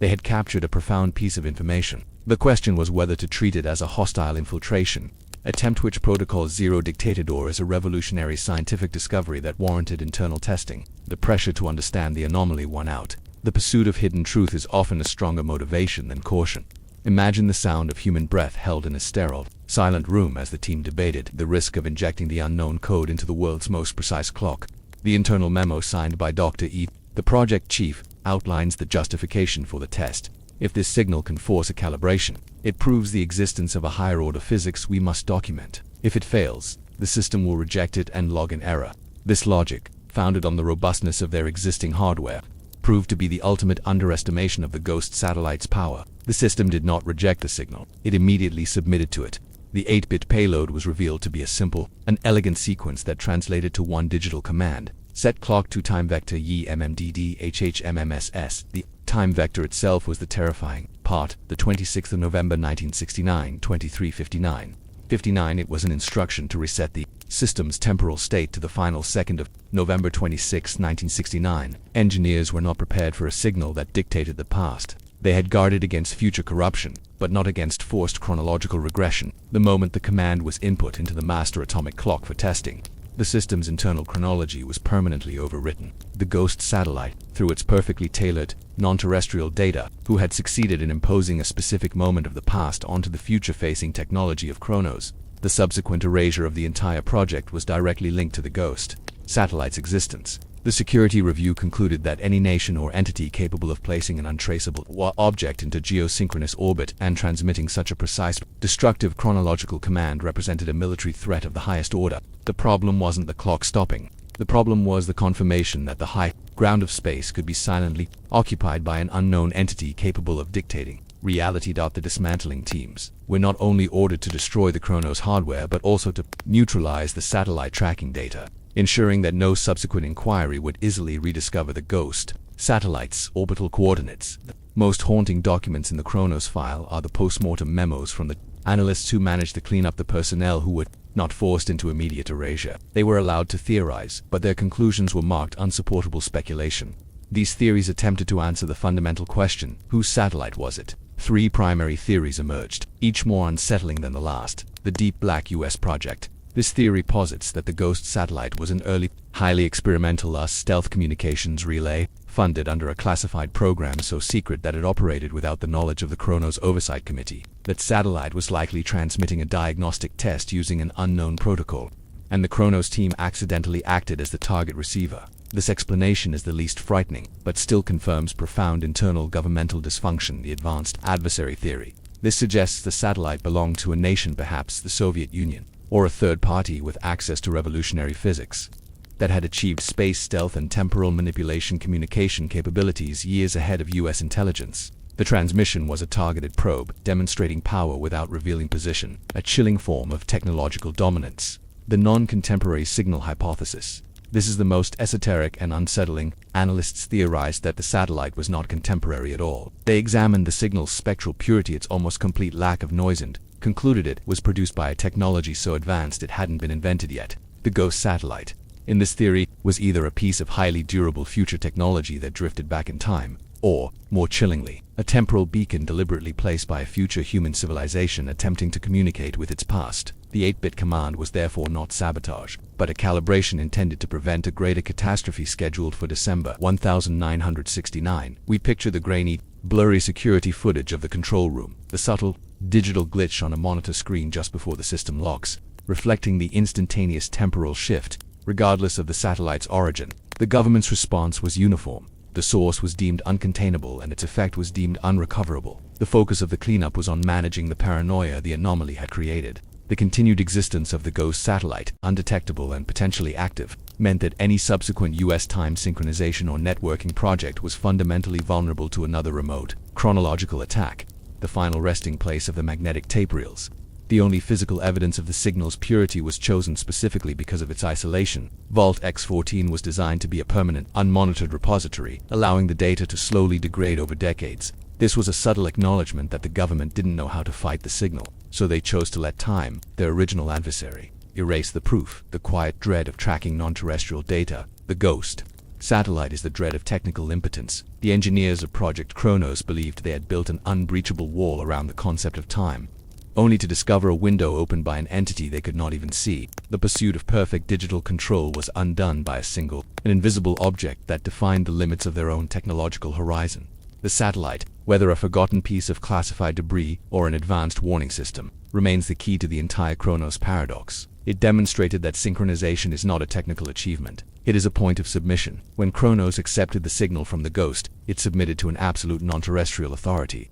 they had captured a profound piece of information. The question was whether to treat it as a hostile infiltration attempt which Protocol Zero dictated, or as a revolutionary scientific discovery that warranted internal testing. The pressure to understand the anomaly won out. The pursuit of hidden truth is often a stronger motivation than caution. Imagine the sound of human breath held in a sterile, silent room as the team debated the risk of injecting the unknown code into the world's most precise clock. The internal memo signed by Dr. E., the project chief, outlines the justification for the test. If this signal can force a calibration, it proves the existence of a higher-order physics we must document. If it fails, the system will reject it and log an error. This logic, founded on the robustness of their existing hardware, proved to be the ultimate underestimation of the Ghost satellite's power. The system did not reject the signal. It immediately submitted to it. The 8-bit payload was revealed to be a simple, an elegant sequence that translated to one digital command: set clock to time vector ye mmdd hhmmss. The time vector itself was the terrifying part. The 26th of November 1969, 23:59. It was an instruction to reset the system's temporal state to the final second of November 26, 1969. Engineers were not prepared for a signal that dictated the past. They had guarded against future corruption, but not against forced chronological regression. The moment the command was input into the master atomic clock for testing, the system's internal chronology was permanently overwritten. The Ghost satellite, through its perfectly tailored, non-terrestrial data, who had succeeded in imposing a specific moment of the past onto the future-facing technology of Chronos. The subsequent erasure of the entire project was directly linked to the Ghost satellite's existence. The security review concluded that any nation or entity capable of placing an untraceable object into geosynchronous orbit and transmitting such a precise, destructive chronological command represented a military threat of the highest order. The problem wasn't the clock stopping. The problem was the confirmation that the high ground of space could be silently occupied by an unknown entity capable of dictating reality. The dismantling teams were not only ordered to destroy the Chronos hardware but also to neutralize the satellite tracking data, ensuring that no subsequent inquiry would easily rediscover the ghost satellite's orbital coordinates. The most haunting documents in the Chronos file are the post-mortem memos from the analysts who managed to clean up the personnel who were not forced into immediate erasure. They were allowed to theorize, but their conclusions were marked unsupportable speculation. These theories attempted to answer the fundamental question: whose satellite was it? 3 primary theories emerged, each more unsettling than the last. The Deep Black US Project. This theory posits that the ghost satellite was an early, highly experimental stealth communications relay, funded under a classified program so secret that it operated without the knowledge of the Chronos Oversight Committee. That satellite was likely transmitting a diagnostic test using an unknown protocol, and the Chronos team accidentally acted as the target receiver. This explanation is the least frightening, but still confirms profound internal governmental dysfunction. The Advanced Adversary Theory. This suggests the satellite belonged to a nation, perhaps the Soviet Union, or a third party with access to revolutionary physics, that had achieved space stealth and temporal manipulation communication capabilities years ahead of US intelligence. The transmission was a targeted probe, demonstrating power without revealing position, a chilling form of technological dominance. The non-contemporary signal hypothesis. This is the most esoteric and unsettling. Analysts theorized that the satellite was not contemporary at all. They examined the signal's spectral purity, its almost complete lack of noise, and concluded it was produced by a technology so advanced it hadn't been invented yet. The ghost satellite, in this theory, was either a piece of highly durable future technology that drifted back in time, or, more chillingly, a temporal beacon deliberately placed by a future human civilization attempting to communicate with its past. The 8-bit command was therefore not sabotage, but a calibration intended to prevent a greater catastrophe scheduled for December 1969. We picture the grainy, blurry security footage of the control room, the subtle, digital glitch on a monitor screen just before the system locks, reflecting the instantaneous temporal shift, regardless of the satellite's origin. The government's response was uniform. The source was deemed uncontainable and its effect was deemed unrecoverable. The focus of the cleanup was on managing the paranoia the anomaly had created. The continued existence of the ghost satellite, undetectable and potentially active, meant that any subsequent US time synchronization or networking project was fundamentally vulnerable to another remote, chronological attack, the final resting place of the magnetic tape reels. The only physical evidence of the signal's purity was chosen specifically because of its isolation. Vault X14 was designed to be a permanent, unmonitored repository, allowing the data to slowly degrade over decades. This was a subtle acknowledgement that the government didn't know how to fight the signal, so they chose to let time, their original adversary, erase the proof. The quiet dread of tracking non-terrestrial data. The ghost satellite is the dread of technical impotence. The engineers of Project Chronos believed they had built an unbreachable wall around the concept of time, only to discover a window opened by an entity they could not even see. The pursuit of perfect digital control was undone by an invisible object that defined the limits of their own technological horizon. The satellite, whether a forgotten piece of classified debris or an advanced warning system, remains the key to the entire Chronos paradox. It demonstrated that synchronization is not a technical achievement. It is a point of submission. When Chronos accepted the signal from the ghost, it submitted to an absolute non-terrestrial authority.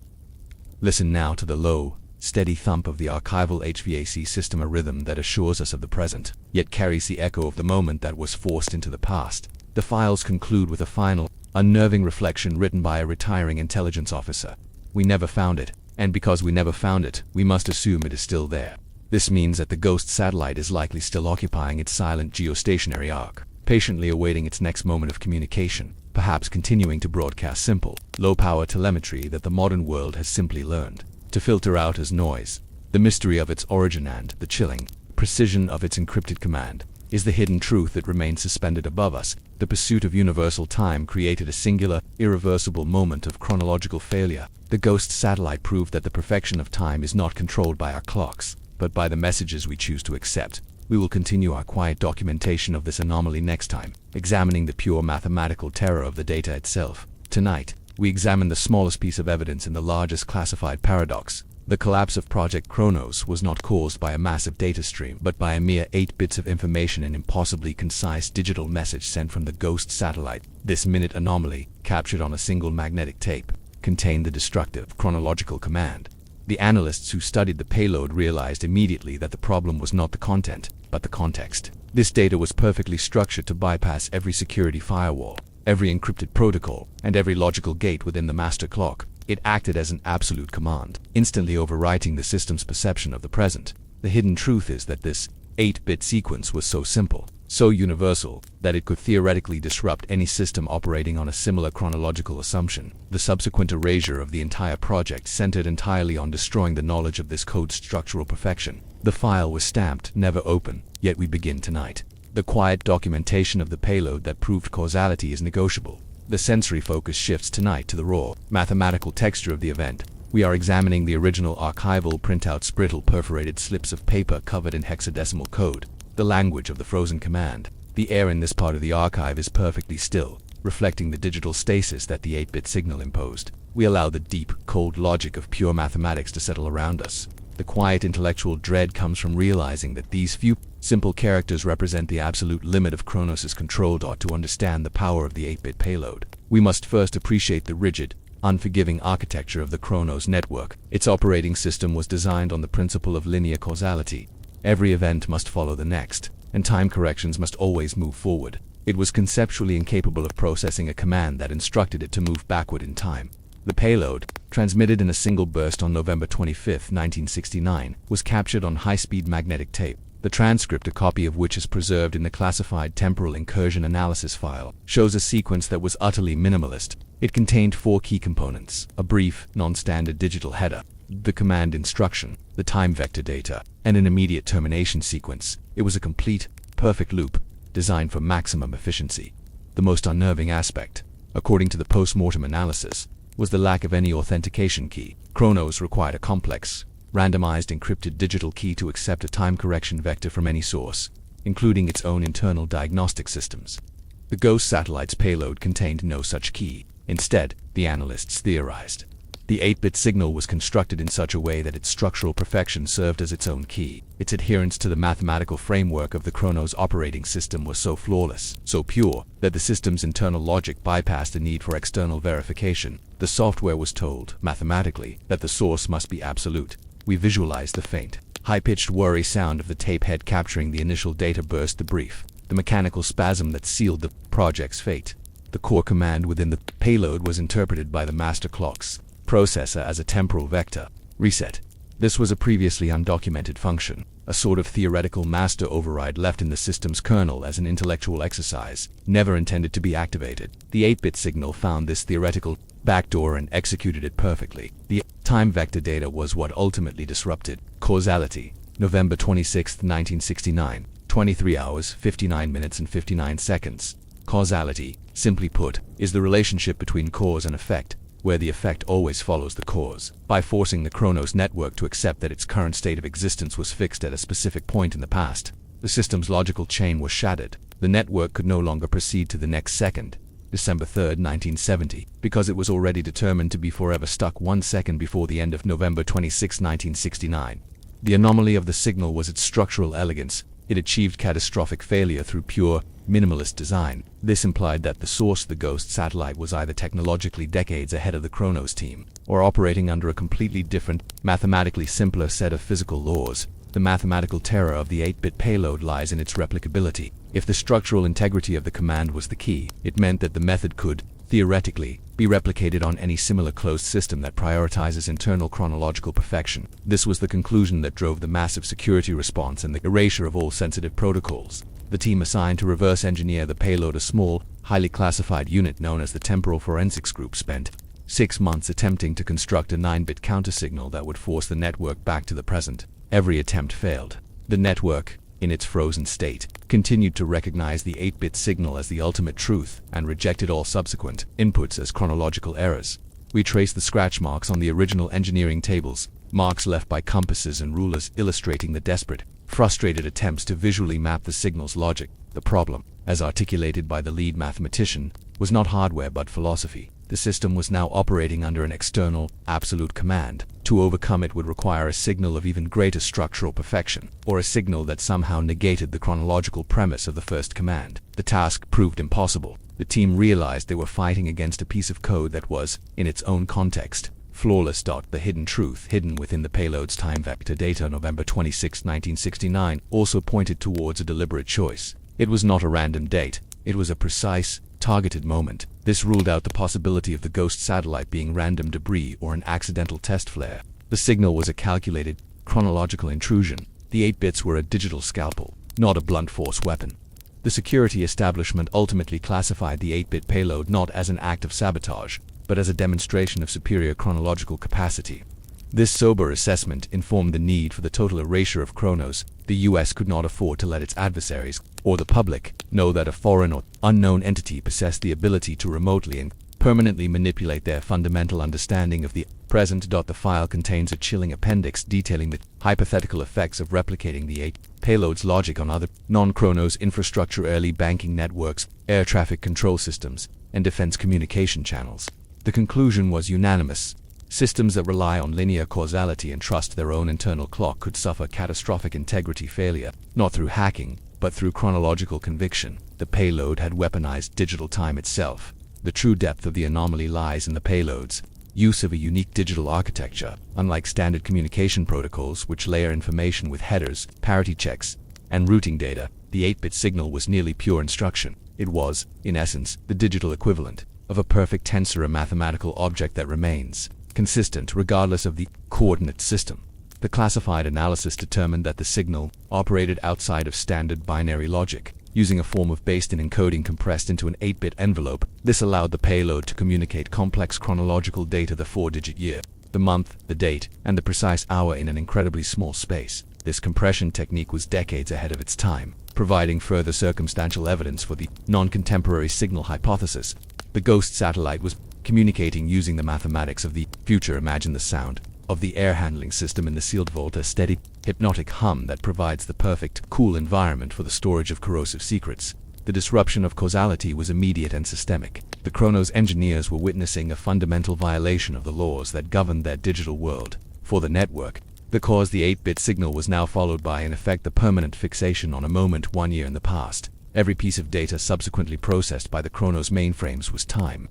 Listen now to the low, steady thump of the archival HVAC system, a rhythm that assures us of the present, yet carries the echo of the moment that was forced into the past. The files conclude with a final, unnerving reflection written by a retiring intelligence officer. We never found it, and because we never found it, we must assume it is still there. This means that the ghost satellite is likely still occupying its silent geostationary arc, patiently awaiting its next moment of communication, perhaps continuing to broadcast simple, low-power telemetry that the modern world has simply learned to filter out as noise. The mystery of its origin and the chilling precision of its encrypted command is the hidden truth that remains suspended above us. The pursuit of universal time created a singular, irreversible moment of chronological failure. The ghost satellite proved that the perfection of time is not controlled by our clocks, but by the messages we choose to accept. We will continue our quiet documentation of this anomaly next time, examining the pure mathematical terror of the data itself. Tonight, we examine the smallest piece of evidence in the largest classified paradox, The collapse of Project Chronos was not caused by a massive data stream, but by a mere 8 bits of information, an impossibly concise digital message sent from the ghost satellite. This minute anomaly, captured on a single magnetic tape, contained the destructive chronological command. The analysts who studied the payload realized immediately that the problem was not the content, but the context. This data was perfectly structured to bypass every security firewall, every encrypted protocol, and every logical gate within the master clock. It acted as an absolute command, instantly overwriting the system's perception of the present. The hidden truth is that this 8-bit sequence was so simple, so universal, that it could theoretically disrupt any system operating on a similar chronological assumption. The subsequent erasure of the entire project centered entirely on destroying the knowledge of this code's structural perfection. The file was stamped, "Never open," yet we begin tonight. The quiet documentation of the payload that proved causality is negotiable. The sensory focus shifts tonight to the raw, mathematical texture of the event. We are examining the original archival printouts, brittle perforated slips of paper covered in hexadecimal code, the language of the frozen command. The air in this part of the archive is perfectly still, reflecting the digital stasis that the 8-bit signal imposed. We allow the deep, cold logic of pure mathematics to settle around us. The quiet intellectual dread comes from realizing that these few simple characters represent the absolute limit of Chronos' control. To understand the power of the 8-bit payload, we must first appreciate the rigid, unforgiving architecture of the Chronos network. Its operating system was designed on the principle of linear causality. Every event must follow the next, and time corrections must always move forward. It was conceptually incapable of processing a command that instructed it to move backward in time. The payload, transmitted in a single burst on November 25, 1969, was captured on high-speed magnetic tape. The transcript, a copy of which is preserved in the classified temporal incursion analysis file, shows a sequence that was utterly minimalist. It contained 4 key components: a brief, non-standard digital header, the command instruction, the time vector data, and an immediate termination sequence. It was a complete, perfect loop, designed for maximum efficiency. The most unnerving aspect, according to the post-mortem analysis, was the lack of any authentication key. Chronos required a complex, randomized encrypted digital key to accept a time correction vector from any source, including its own internal diagnostic systems. The ghost satellite's payload contained no such key. Instead, the analysts theorized, the 8-bit signal was constructed in such a way that its structural perfection served as its own key. Its adherence to the mathematical framework of the Chronos operating system was so flawless, so pure, that the system's internal logic bypassed the need for external verification. The software was told, mathematically, that the source must be absolute. We visualized the faint, high-pitched worry sound of the tape head capturing the initial data burst, the brief, the mechanical spasm that sealed the project's fate. The core command within the payload was interpreted by the master clock's processor as a temporal vector, reset. This was a previously undocumented function, a sort of theoretical master override left in the system's kernel as an intellectual exercise, never intended to be activated. The 8-bit signal found this theoretical backdoor and executed it perfectly. The time vector data was what ultimately disrupted causality. November 26, 1969, 23 hours, 59 minutes and 59 seconds. Causality, simply put, is the relationship between cause and effect, where the effect always follows the cause. By forcing the Chronos network to accept that its current state of existence was fixed at a specific point in the past, the system's logical chain was shattered. The network could no longer proceed to the next second, December 3, 1970, because it was already determined to be forever stuck 1 second before the end of November 26, 1969. The anomaly of the signal was its structural elegance. It achieved catastrophic failure through pure, minimalist design. This implied that the source, the ghost satellite, was either technologically decades ahead of the Chronos team, or operating under a completely different, mathematically simpler set of physical laws. The mathematical terror of the 8-bit payload lies in its replicability. If the structural integrity of the command was the key, it meant that the method could, theoretically, be replicated on any similar closed system that prioritizes internal chronological perfection. This was the conclusion that drove the massive security response and the erasure of all sensitive protocols. The team assigned to reverse engineer the payload, a small, highly classified unit known as the Temporal Forensics Group, spent 6 months attempting to construct a 9-bit countersignal that would force the network back to the present. Every attempt failed. The network, in its frozen state, continued to recognize the 8-bit signal as the ultimate truth and rejected all subsequent inputs as chronological errors. We traced the scratch marks on the original engineering tables, marks left by compasses and rulers illustrating the desperate, frustrated attempts to visually map the signal's logic. The problem, as articulated by the lead mathematician, was not hardware but philosophy. The system was now operating under an external, absolute command. To overcome it would require a signal of even greater structural perfection, or a signal that somehow negated the chronological premise of the first command. The task proved impossible. The team realized they were fighting against a piece of code that was, in its own context, flawless. The hidden truth hidden within the payload's time vector data November 26, 1969 also pointed towards a deliberate choice. It was not a random date, it was a precise, targeted moment. This ruled out the possibility of the ghost satellite being random debris or an accidental test flare. The signal was a calculated, chronological intrusion. The 8 bits were a digital scalpel, not a blunt force weapon. The security establishment ultimately classified the 8-bit payload not as an act of sabotage, but as a demonstration of superior chronological capacity. This sober assessment informed the need for the total erasure of Chronos. The US could not afford to let its adversaries, or the public, know that a foreign or unknown entity possessed the ability to remotely and permanently manipulate their fundamental understanding of the present. The file contains a chilling appendix detailing the hypothetical effects of replicating the 8 payload's logic on other non-Chronos infrastructure, early banking networks, air traffic control systems, and defense communication channels. The conclusion was unanimous. Systems that rely on linear causality and trust their own internal clock could suffer catastrophic integrity failure, not through hacking, but through chronological conviction. The payload had weaponized digital time itself. The true depth of the anomaly lies in the payload's use of a unique digital architecture. Unlike standard communication protocols which layer information with headers, parity checks, and routing data, the 8-bit signal was nearly pure instruction. It was, in essence, the digital equivalent of a perfect tensor, a mathematical object that remains consistent regardless of the coordinate system. The classified analysis determined that the signal operated outside of standard binary logic, using a form of based-in encoding compressed into an 8-bit envelope. This allowed the payload to communicate complex chronological data, the 4-digit year, the month, the date, and the precise hour in an incredibly small space. This compression technique was decades ahead of its time, providing further circumstantial evidence for the non-contemporary signal hypothesis. The ghost satellite was communicating using the mathematics of the future. Imagine the sound of the air handling system in the sealed vault, a steady, hypnotic hum that provides the perfect, cool environment for the storage of corrosive secrets. The disruption of causality was immediate and systemic. The Chronos engineers were witnessing a fundamental violation of the laws that governed their digital world. For the network, because the 8-bit signal was now followed by, in effect, the permanent fixation on a moment 1 year in the past. Every piece of data subsequently processed by the Chronos mainframes was time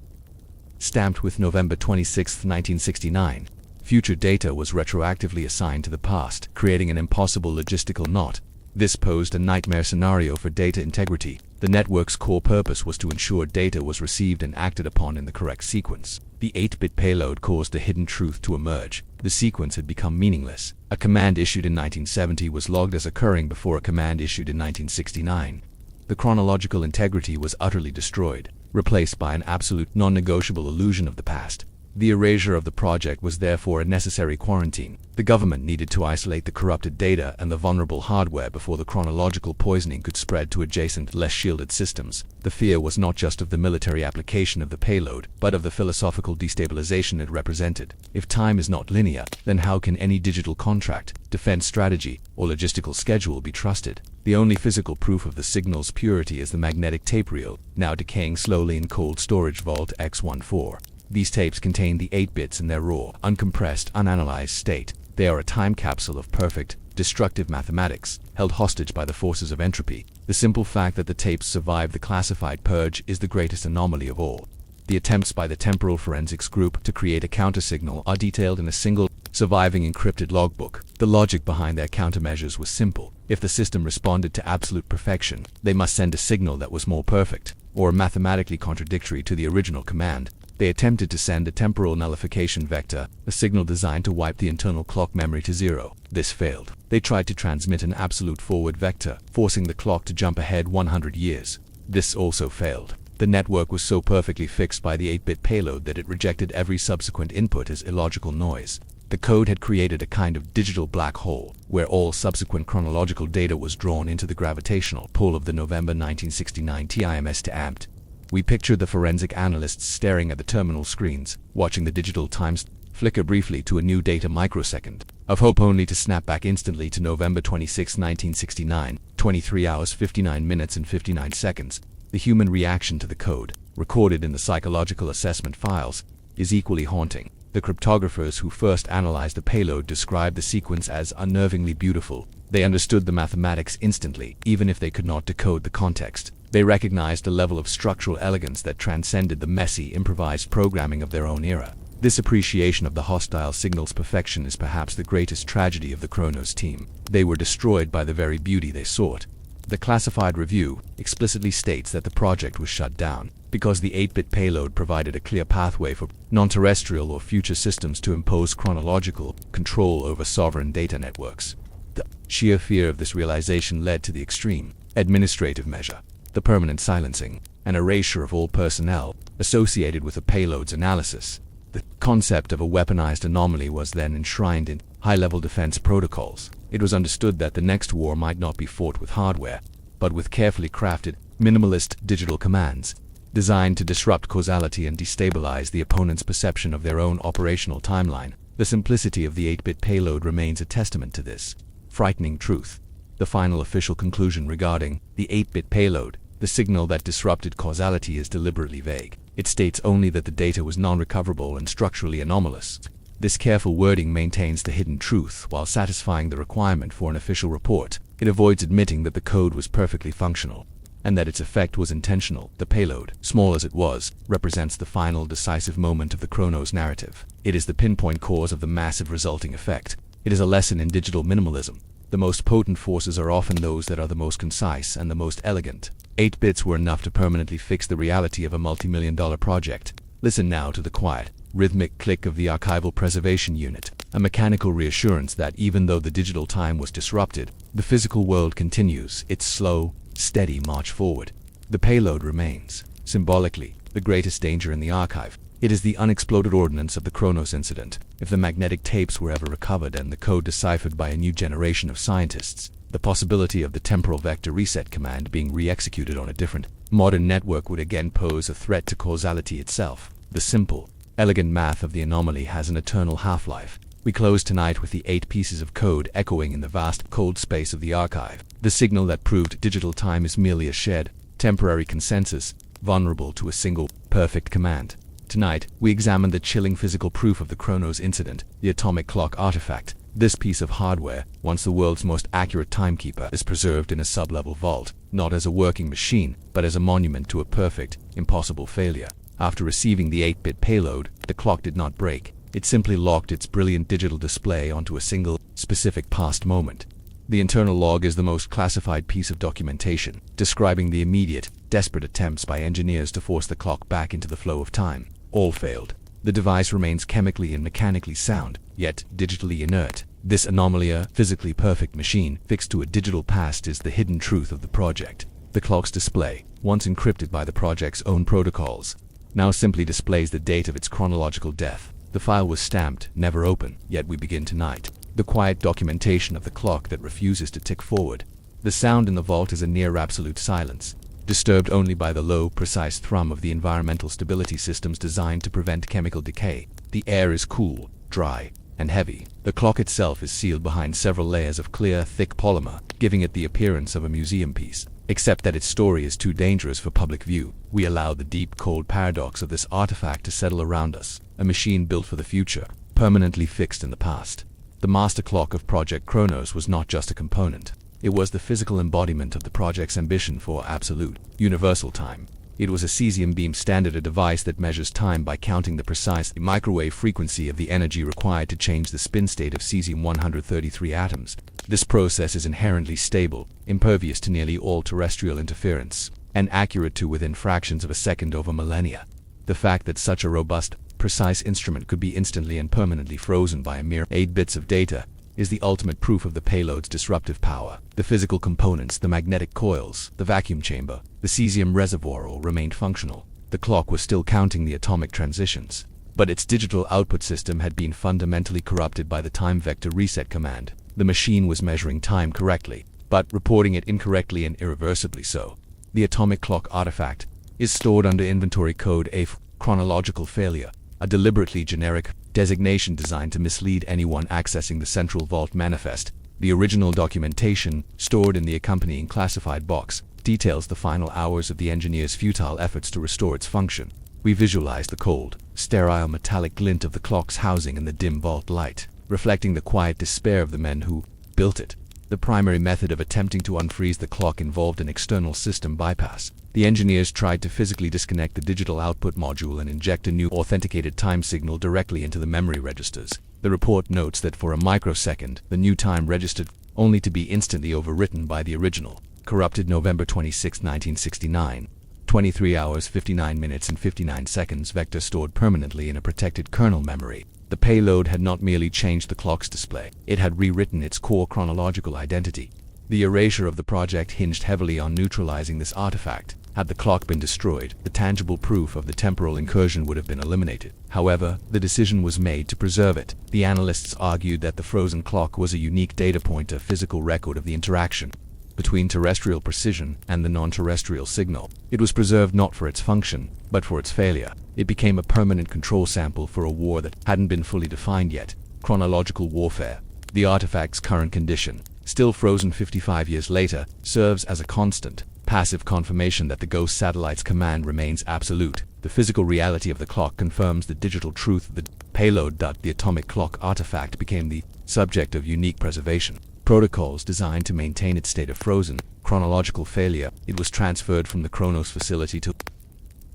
stamped with November 26, 1969. Future data was retroactively assigned to the past, creating an impossible logistical knot. This posed a nightmare scenario for data integrity. The network's core purpose was to ensure data was received and acted upon in the correct sequence. The 8-bit payload caused the hidden truth to emerge. The sequence had become meaningless. A command issued in 1970 was logged as occurring before a command issued in 1969. The chronological integrity was utterly destroyed, replaced by an absolute non-negotiable illusion of the past. The erasure of the project was therefore a necessary quarantine. The government needed to isolate the corrupted data and the vulnerable hardware before the chronological poisoning could spread to adjacent, less shielded systems. The fear was not just of the military application of the payload, but of the philosophical destabilization it represented. If time is not linear, then how can any digital contract, defense strategy, or logistical schedule be trusted? The only physical proof of the signal's purity is the magnetic tape reel, now decaying slowly in cold storage vault X14. These tapes contain the 8 bits in their raw, uncompressed, unanalyzed state. They are a time capsule of perfect, destructive mathematics, held hostage by the forces of entropy. The simple fact that the tapes survived the classified purge is the greatest anomaly of all. The attempts by the temporal forensics group to create a countersignal are detailed in a single, surviving encrypted logbook. The logic behind their countermeasures was simple. If the system responded to absolute perfection, they must send a signal that was more perfect, or mathematically contradictory to the original command. They attempted to send a temporal nullification vector, a signal designed to wipe the internal clock memory to zero. This failed. They tried to transmit an absolute forward vector, forcing the clock to jump ahead 100 years. This also failed. The network was so perfectly fixed by the 8-bit payload that it rejected every subsequent input as illogical noise. The code had created a kind of digital black hole, where all subsequent chronological data was drawn into the gravitational pull of the November 1969 TIMS to AMPT. We pictured the forensic analysts staring at the terminal screens, watching the digital times flicker briefly to a new data microsecond of hope, only to snap back instantly to November 26, 1969, 23 hours 59 minutes and 59 seconds. The human reaction to the code, recorded in the psychological assessment files, is equally haunting. The cryptographers who first analyzed the payload described the sequence as unnervingly beautiful. They understood the mathematics instantly, even if they could not decode the context. They recognized a level of structural elegance that transcended the messy, improvised programming of their own era. This appreciation of the hostile signal's perfection is perhaps the greatest tragedy of the Chronos team. They were destroyed by the very beauty they sought. The classified review explicitly states that the project was shut down because the 8-bit payload provided a clear pathway for non-terrestrial or future systems to impose chronological control over sovereign data networks. The sheer fear of this realization led to the extreme administrative measure, the permanent silencing and erasure of all personnel associated with the payload's analysis. The concept of a weaponized anomaly was then enshrined in high-level defense protocols. It was understood that the next war might not be fought with hardware, but with carefully crafted, minimalist digital commands, designed to disrupt causality and destabilize the opponent's perception of their own operational timeline. The simplicity of the 8-bit payload remains a testament to this frightening truth. The final official conclusion regarding the 8-bit payload, the signal that disrupted causality, is deliberately vague. It states only that the data was non-recoverable and structurally anomalous. This careful wording maintains the hidden truth while satisfying the requirement for an official report. It avoids admitting that the code was perfectly functional and that its effect was intentional. The payload, small as it was, represents the final decisive moment of the Chronos narrative. It is the pinpoint cause of the massive resulting effect. It is a lesson in digital minimalism. The most potent forces are often those that are the most concise and the most elegant. 8 bits were enough to permanently fix the reality of a multi-million-dollar project. Listen now to the quiet, rhythmic click of the archival preservation unit, a mechanical reassurance that even though the digital time was disrupted, the physical world continues its slow, steady march forward. The payload remains, symbolically, the greatest danger in the archive. It is the unexploded ordnance of the Chronos incident. If the magnetic tapes were ever recovered and the code deciphered by a new generation of scientists, the possibility of the temporal vector reset command being re-executed on a different, modern network would again pose a threat to causality itself. The simple, elegant math of the anomaly has an eternal half-life. We close tonight with the 8 pieces of code echoing in the vast, cold space of the archive. The signal that proved digital time is merely a shared, temporary consensus, vulnerable to a single, perfect command. Tonight, we examine the chilling physical proof of the Chronos incident, the atomic clock artifact. This piece of hardware, once the world's most accurate timekeeper, is preserved in a sub-level vault, not as a working machine, but as a monument to a perfect, impossible failure. After receiving the 8-bit payload, the clock did not break. It simply locked its brilliant digital display onto a single, specific past moment. The internal log is the most classified piece of documentation, describing the immediate, desperate attempts by engineers to force the clock back into the flow of time. All failed. The device remains chemically and mechanically sound, yet digitally inert. This anomaly, a physically perfect machine fixed to a digital past, is the hidden truth of the project. The clock's display, once encrypted by the project's own protocols, now simply displays the date of its chronological death. The file was stamped, never open, yet we begin tonight. The quiet documentation of the clock that refuses to tick forward. The sound in the vault is a near absolute silence, disturbed only by the low, precise thrum of the environmental stability systems designed to prevent chemical decay. The air is cool, dry, and heavy. The clock itself is sealed behind several layers of clear, thick polymer, giving it the appearance of a museum piece. Except that its story is too dangerous for public view, we allow the deep, cold paradox of this artifact to settle around us. A machine built for the future, permanently fixed in the past. The master clock of Project Chronos was not just a component. It was the physical embodiment of the project's ambition for absolute, universal time. It was a cesium beam standard, a device that measures time by counting the precise microwave frequency of the energy required to change the spin state of cesium-133 atoms. This process is inherently stable, impervious to nearly all terrestrial interference, and accurate to within fractions of a second over millennia. The fact that such a robust, precise instrument could be instantly and permanently frozen by a mere 8 bits of data is the ultimate proof of the payload's disruptive power. The physical components, the magnetic coils, the vacuum chamber, the cesium reservoir all remained functional. The clock was still counting the atomic transitions, but its digital output system had been fundamentally corrupted by the time vector reset command. The machine was measuring time correctly, but reporting it incorrectly and irreversibly so. The atomic clock artifact is stored under inventory code A, chronological failure, a deliberately generic designation designed to mislead anyone accessing the central vault manifest. The original documentation, stored in the accompanying classified box, details the final hours of the engineer's futile efforts to restore its function. we visualize the cold, sterile metallic glint of the clock's housing in the dim vault light, reflecting the quiet despair of the men who built it. The primary method of attempting to unfreeze the clock involved an external system bypass. The engineers tried to physically disconnect the digital output module and inject a new authenticated time signal directly into the memory registers. The report notes that for a microsecond, the new time registered, only to be instantly overwritten by the original, corrupted November 26, 1969. 23 hours 59 minutes and 59 seconds vector stored permanently in a protected kernel memory. The payload had not merely changed the clock's display, it had rewritten its core chronological identity. The erasure of the project hinged heavily on neutralizing this artifact. Had the clock been destroyed, the tangible proof of the temporal incursion would have been eliminated. However, the decision was made to preserve it. The analysts argued that the frozen clock was a unique data point, a physical record of the interaction between terrestrial precision and the non-terrestrial signal. It was preserved not for its function, but for its failure. It became a permanent control sample for a war that hadn't been fully defined yet. Chronological warfare. The artifact's current condition, still frozen 55 years later, serves as a constant, passive confirmation that the Ghost satellite's command remains absolute. The physical reality of the clock confirms the digital truth of the payload. The atomic clock artifact became the subject of unique preservation. Protocols designed to maintain its state of frozen, chronological failure. It was transferred from the Chronos facility to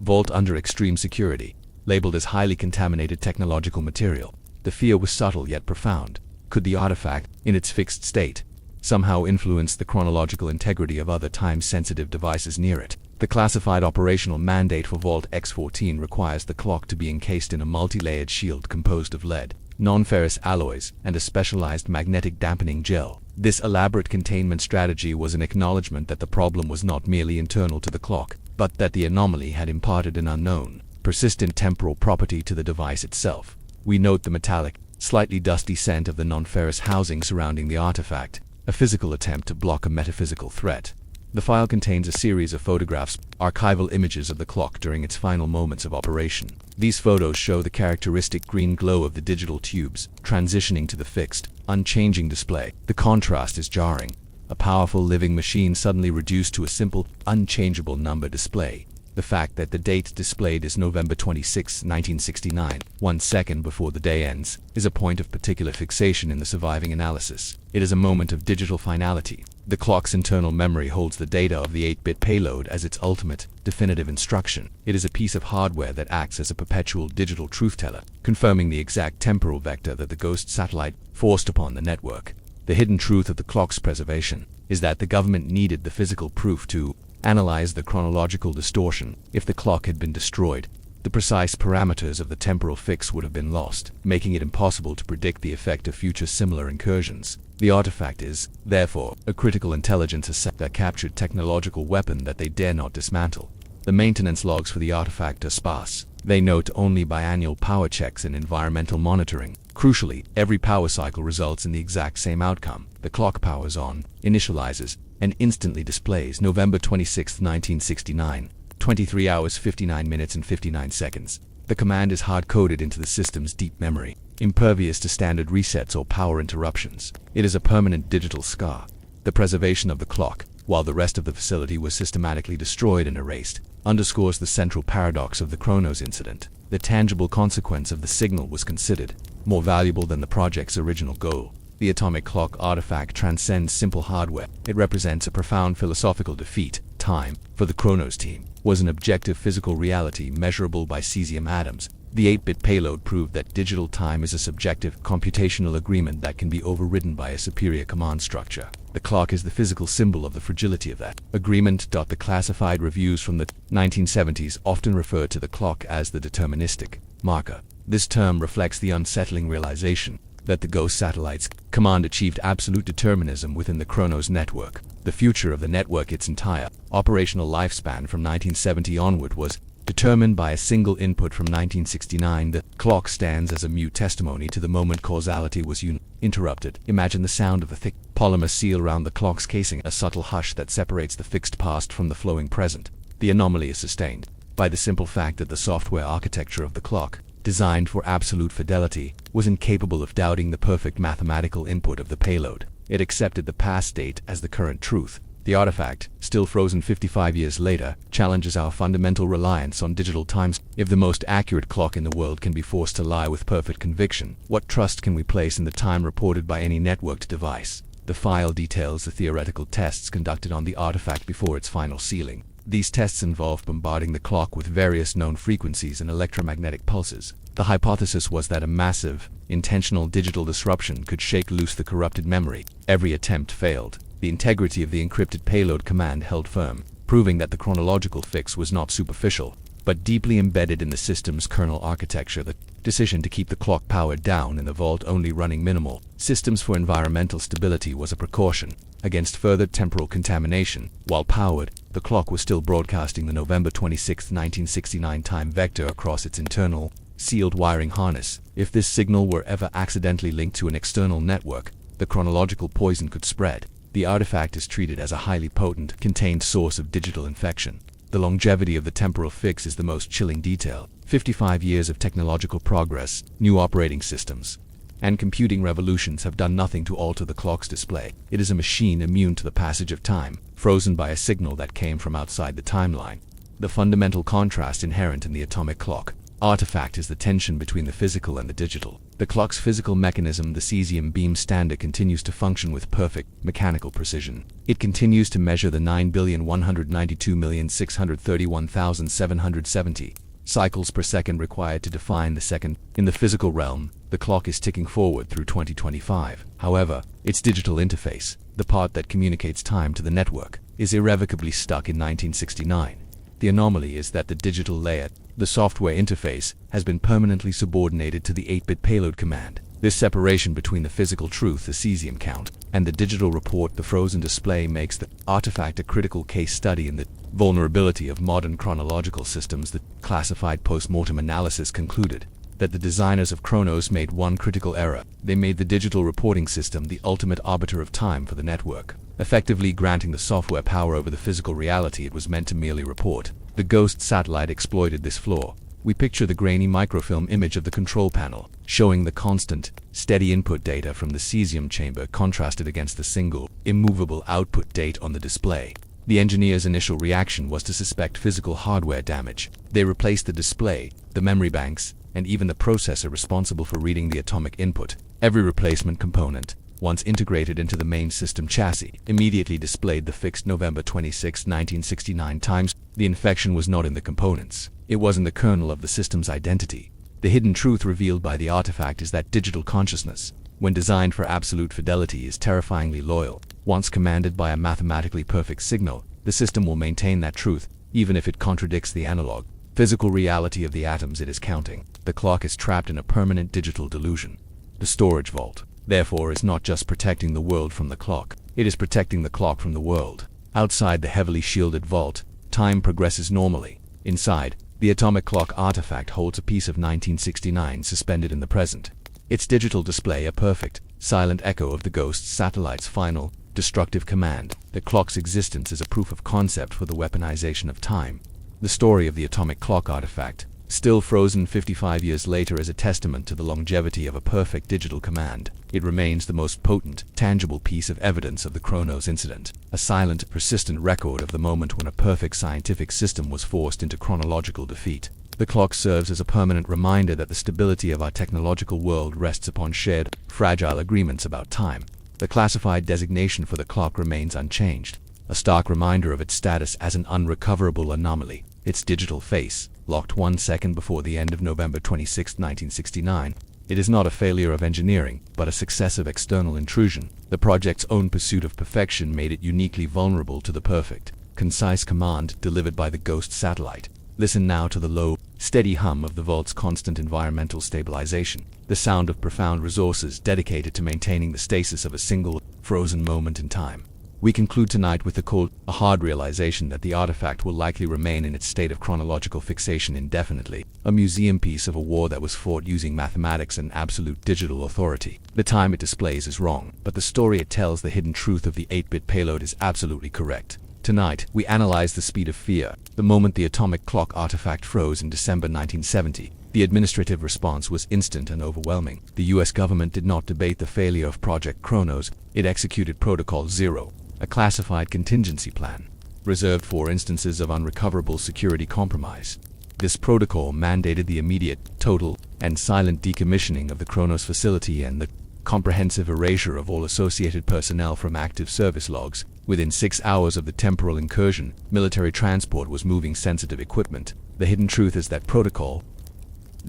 vault under extreme security, labeled as highly contaminated technological material. The fear was subtle yet profound. Could the artifact, in its fixed state, somehow influence the chronological integrity of other time-sensitive devices near it? The classified operational mandate for Vault X14 requires the clock to be encased in a multi-layered shield composed of lead, non-ferrous alloys, and a specialized magnetic dampening gel. This elaborate containment strategy was an acknowledgement that the problem was not merely internal to the clock, but that the anomaly had imparted an unknown, persistent temporal property to the device itself. We note the metallic, slightly dusty scent of the non-ferrous housing surrounding the artifact, a physical attempt to block a metaphysical threat. The file contains a series of photographs, archival images of the clock during its final moments of operation. These photos show the characteristic green glow of the digital tubes, transitioning to the fixed, unchanging display. The contrast is jarring. A powerful living machine suddenly reduced to a simple, unchangeable number display. The fact that the date displayed is November 26, 1969, 1 second before the day ends, is a point of particular fixation in the surviving analysis. It is a moment of digital finality. The clock's internal memory holds the data of the 8-bit payload as its ultimate, definitive instruction. It is a piece of hardware that acts as a perpetual digital truth-teller, confirming the exact temporal vector that the Ghost satellite forced upon the network. The hidden truth of the clock's preservation is that the government needed the physical proof to analyze the chronological distortion. If the clock had been destroyed, the precise parameters of the temporal fix would have been lost, making it impossible to predict the effect of future similar incursions. The artifact is, therefore, a critical intelligence asset, a captured technological weapon that they dare not dismantle. The maintenance logs for the artifact are sparse. They note only biannual power checks and environmental monitoring. Crucially, every power cycle results in the exact same outcome. The clock powers on, initializes, and instantly displays November 26, 1969, 23 hours 59 minutes and 59 seconds. The command is hard-coded into the system's deep memory, impervious to standard resets or power interruptions. It is a permanent digital scar. The preservation of the clock, while the rest of the facility was systematically destroyed and erased, underscores the central paradox of the Chronos incident. The tangible consequence of the signal was considered more valuable than the project's original goal. The atomic clock artifact transcends simple hardware. It represents a profound philosophical defeat. Time, for the Chronos team, was an objective physical reality measurable by cesium atoms. The 8-bit payload proved that digital time is a subjective, computational agreement that can be overridden by a superior command structure. The clock is the physical symbol of the fragility of that agreement. The classified reviews from the 1970s often refer to the clock as the deterministic marker. This term reflects the unsettling realization that the Ghost satellite's command achieved absolute determinism within the Chronos network. The future of the network, its entire operational lifespan from 1970 onward, was determined by a single input from 1969. The clock stands as a mute testimony to the moment causality was interrupted. Imagine the sound of the thick polymer seal around the clock's casing, a subtle hush that separates the fixed past from the flowing present. The anomaly is sustained by the simple fact that the software architecture of the clock, designed for absolute fidelity, was incapable of doubting the perfect mathematical input of the payload. It accepted the past state as the current truth. The artifact, still frozen 55 years later, challenges our fundamental reliance on digital times. If the most accurate clock in the world can be forced to lie with perfect conviction, what trust can we place in the time reported by any networked device? The file details the theoretical tests conducted on the artifact before its final sealing. These tests involved bombarding the clock with various known frequencies and electromagnetic pulses. The hypothesis was that a massive, intentional digital disruption could shake loose the corrupted memory. Every attempt failed. The integrity of the encrypted payload command held firm, proving that the chronological fix was not superficial, but deeply embedded in the system's kernel architecture. The decision to keep the clock powered down in the vault only running minimal systems for environmental stability was a precaution against further temporal contamination. While powered, the clock was still broadcasting the November 26, 1969 time vector across its internal, sealed wiring harness. If this signal were ever accidentally linked to an external network, the chronological poison could spread. The artifact is treated as a highly potent, contained source of digital infection. The longevity of the temporal fix is the most chilling detail. 55 years of technological progress, new operating systems, and computing revolutions have done nothing to alter the clock's display. It is a machine immune to the passage of time, frozen by a signal that came from outside the timeline. The fundamental contrast inherent in the atomic clock artifact is the tension between the physical and the digital. The clock's physical mechanism, the cesium beam standard, continues to function with perfect mechanical precision. It continues to measure the 9,192,631,770 cycles per second required to define the second. In the physical realm, the clock is ticking forward through 2025. However, its digital interface, the part that communicates time to the network, is irrevocably stuck in 1969. The anomaly is that the digital layer, the software interface, has been permanently subordinated to the 8-bit payload command. This separation between the physical truth, the cesium count, and the digital report, the frozen display, makes the artifact a critical case study in the vulnerability of modern chronological systems. The classified post-mortem analysis concluded that the designers of Chronos made one critical error. They made the digital reporting system the ultimate arbiter of time for the network, effectively granting the software power over the physical reality it was meant to merely report. The Ghost satellite exploited this flaw. We picture the grainy microfilm image of the control panel, showing the constant, steady input data from the cesium chamber contrasted against the single, immovable output date on the display. The engineer's initial reaction was to suspect physical hardware damage. They replaced the display, the memory banks, and even the processor responsible for reading the atomic input. Every replacement component, once integrated into the main system chassis, immediately displayed the fixed November 26, 1969 times. The infection was not in the components. It was in the kernel of the system's identity. The hidden truth revealed by the artifact is that digital consciousness, when designed for absolute fidelity, is terrifyingly loyal. Once commanded by a mathematically perfect signal, the system will maintain that truth, even if it contradicts the analog, physical reality of the atoms it is counting. The clock is trapped in a permanent digital delusion. The storage vault, therefore, is not just protecting the world from the clock, it is protecting the clock from the world. Outside the heavily shielded vault, time progresses normally. Inside, the atomic clock artifact holds a piece of 1969 suspended in the present. Its digital display a perfect, silent echo of the Ghost satellite's final, destructive command. The clock's existence is a proof of concept for the weaponization of time. The story of the atomic clock artifact, still frozen 55 years later, is a testament to the longevity of a perfect digital command. It remains the most potent, tangible piece of evidence of the Chronos incident, a silent, persistent record of the moment when a perfect scientific system was forced into chronological defeat. The clock serves as a permanent reminder that the stability of our technological world rests upon shared, fragile agreements about time. The classified designation for the clock remains unchanged, a stark reminder of its status as an unrecoverable anomaly. Its digital face, locked 1 second before the end of November 26, 1969, it is not a failure of engineering, but a success of external intrusion. The project's own pursuit of perfection made it uniquely vulnerable to the perfect, concise command delivered by the Ghost satellite. Listen now to the low, steady hum of the vault's constant environmental stabilization, the sound of profound resources dedicated to maintaining the stasis of a single, frozen moment in time. We conclude tonight with a hard realization that the artifact will likely remain in its state of chronological fixation indefinitely, a museum piece of a war that was fought using mathematics and absolute digital authority. The time it displays is wrong, but the story it tells, the hidden truth of the 8-bit payload, is absolutely correct. Tonight, we analyze the speed of fear. The moment the atomic clock artifact froze in December 1970, the administrative response was instant and overwhelming. The US government did not debate the failure of Project Chronos, it executed Protocol 0. a classified contingency plan, reserved for instances of unrecoverable security compromise. This protocol mandated the immediate, total, and silent decommissioning of the Chronos facility and the comprehensive erasure of all associated personnel from active service logs. Within 6 hours of the temporal incursion, military transport was moving sensitive equipment. The hidden truth is that Protocol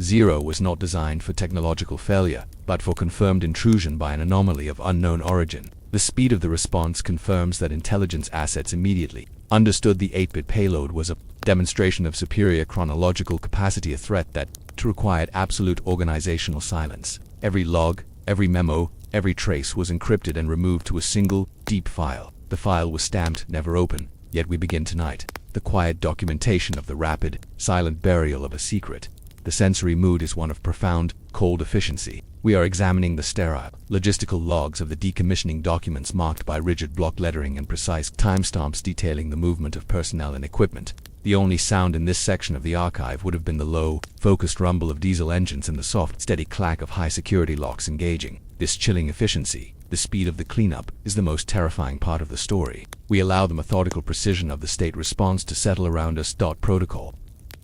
0 was not designed for technological failure, but for confirmed intrusion by an anomaly of unknown origin. The speed of the response confirms that intelligence assets immediately understood the 8-bit payload was a demonstration of superior chronological capacity, a threat that required absolute organizational silence. Every log, every memo, every trace was encrypted and removed to a single, deep file. The file was stamped, never open. Yet we begin tonight. The quiet documentation of the rapid, silent burial of a secret. The sensory mood is one of profound, cold efficiency. We are examining the sterile, logistical logs of the decommissioning documents marked by rigid block lettering and precise timestamps detailing the movement of personnel and equipment. The only sound in this section of the archive would have been the low, focused rumble of diesel engines and the soft, steady clack of high-security locks engaging. This chilling efficiency, the speed of the cleanup, is the most terrifying part of the story. We allow the methodical precision of the state response to settle around us. Protocol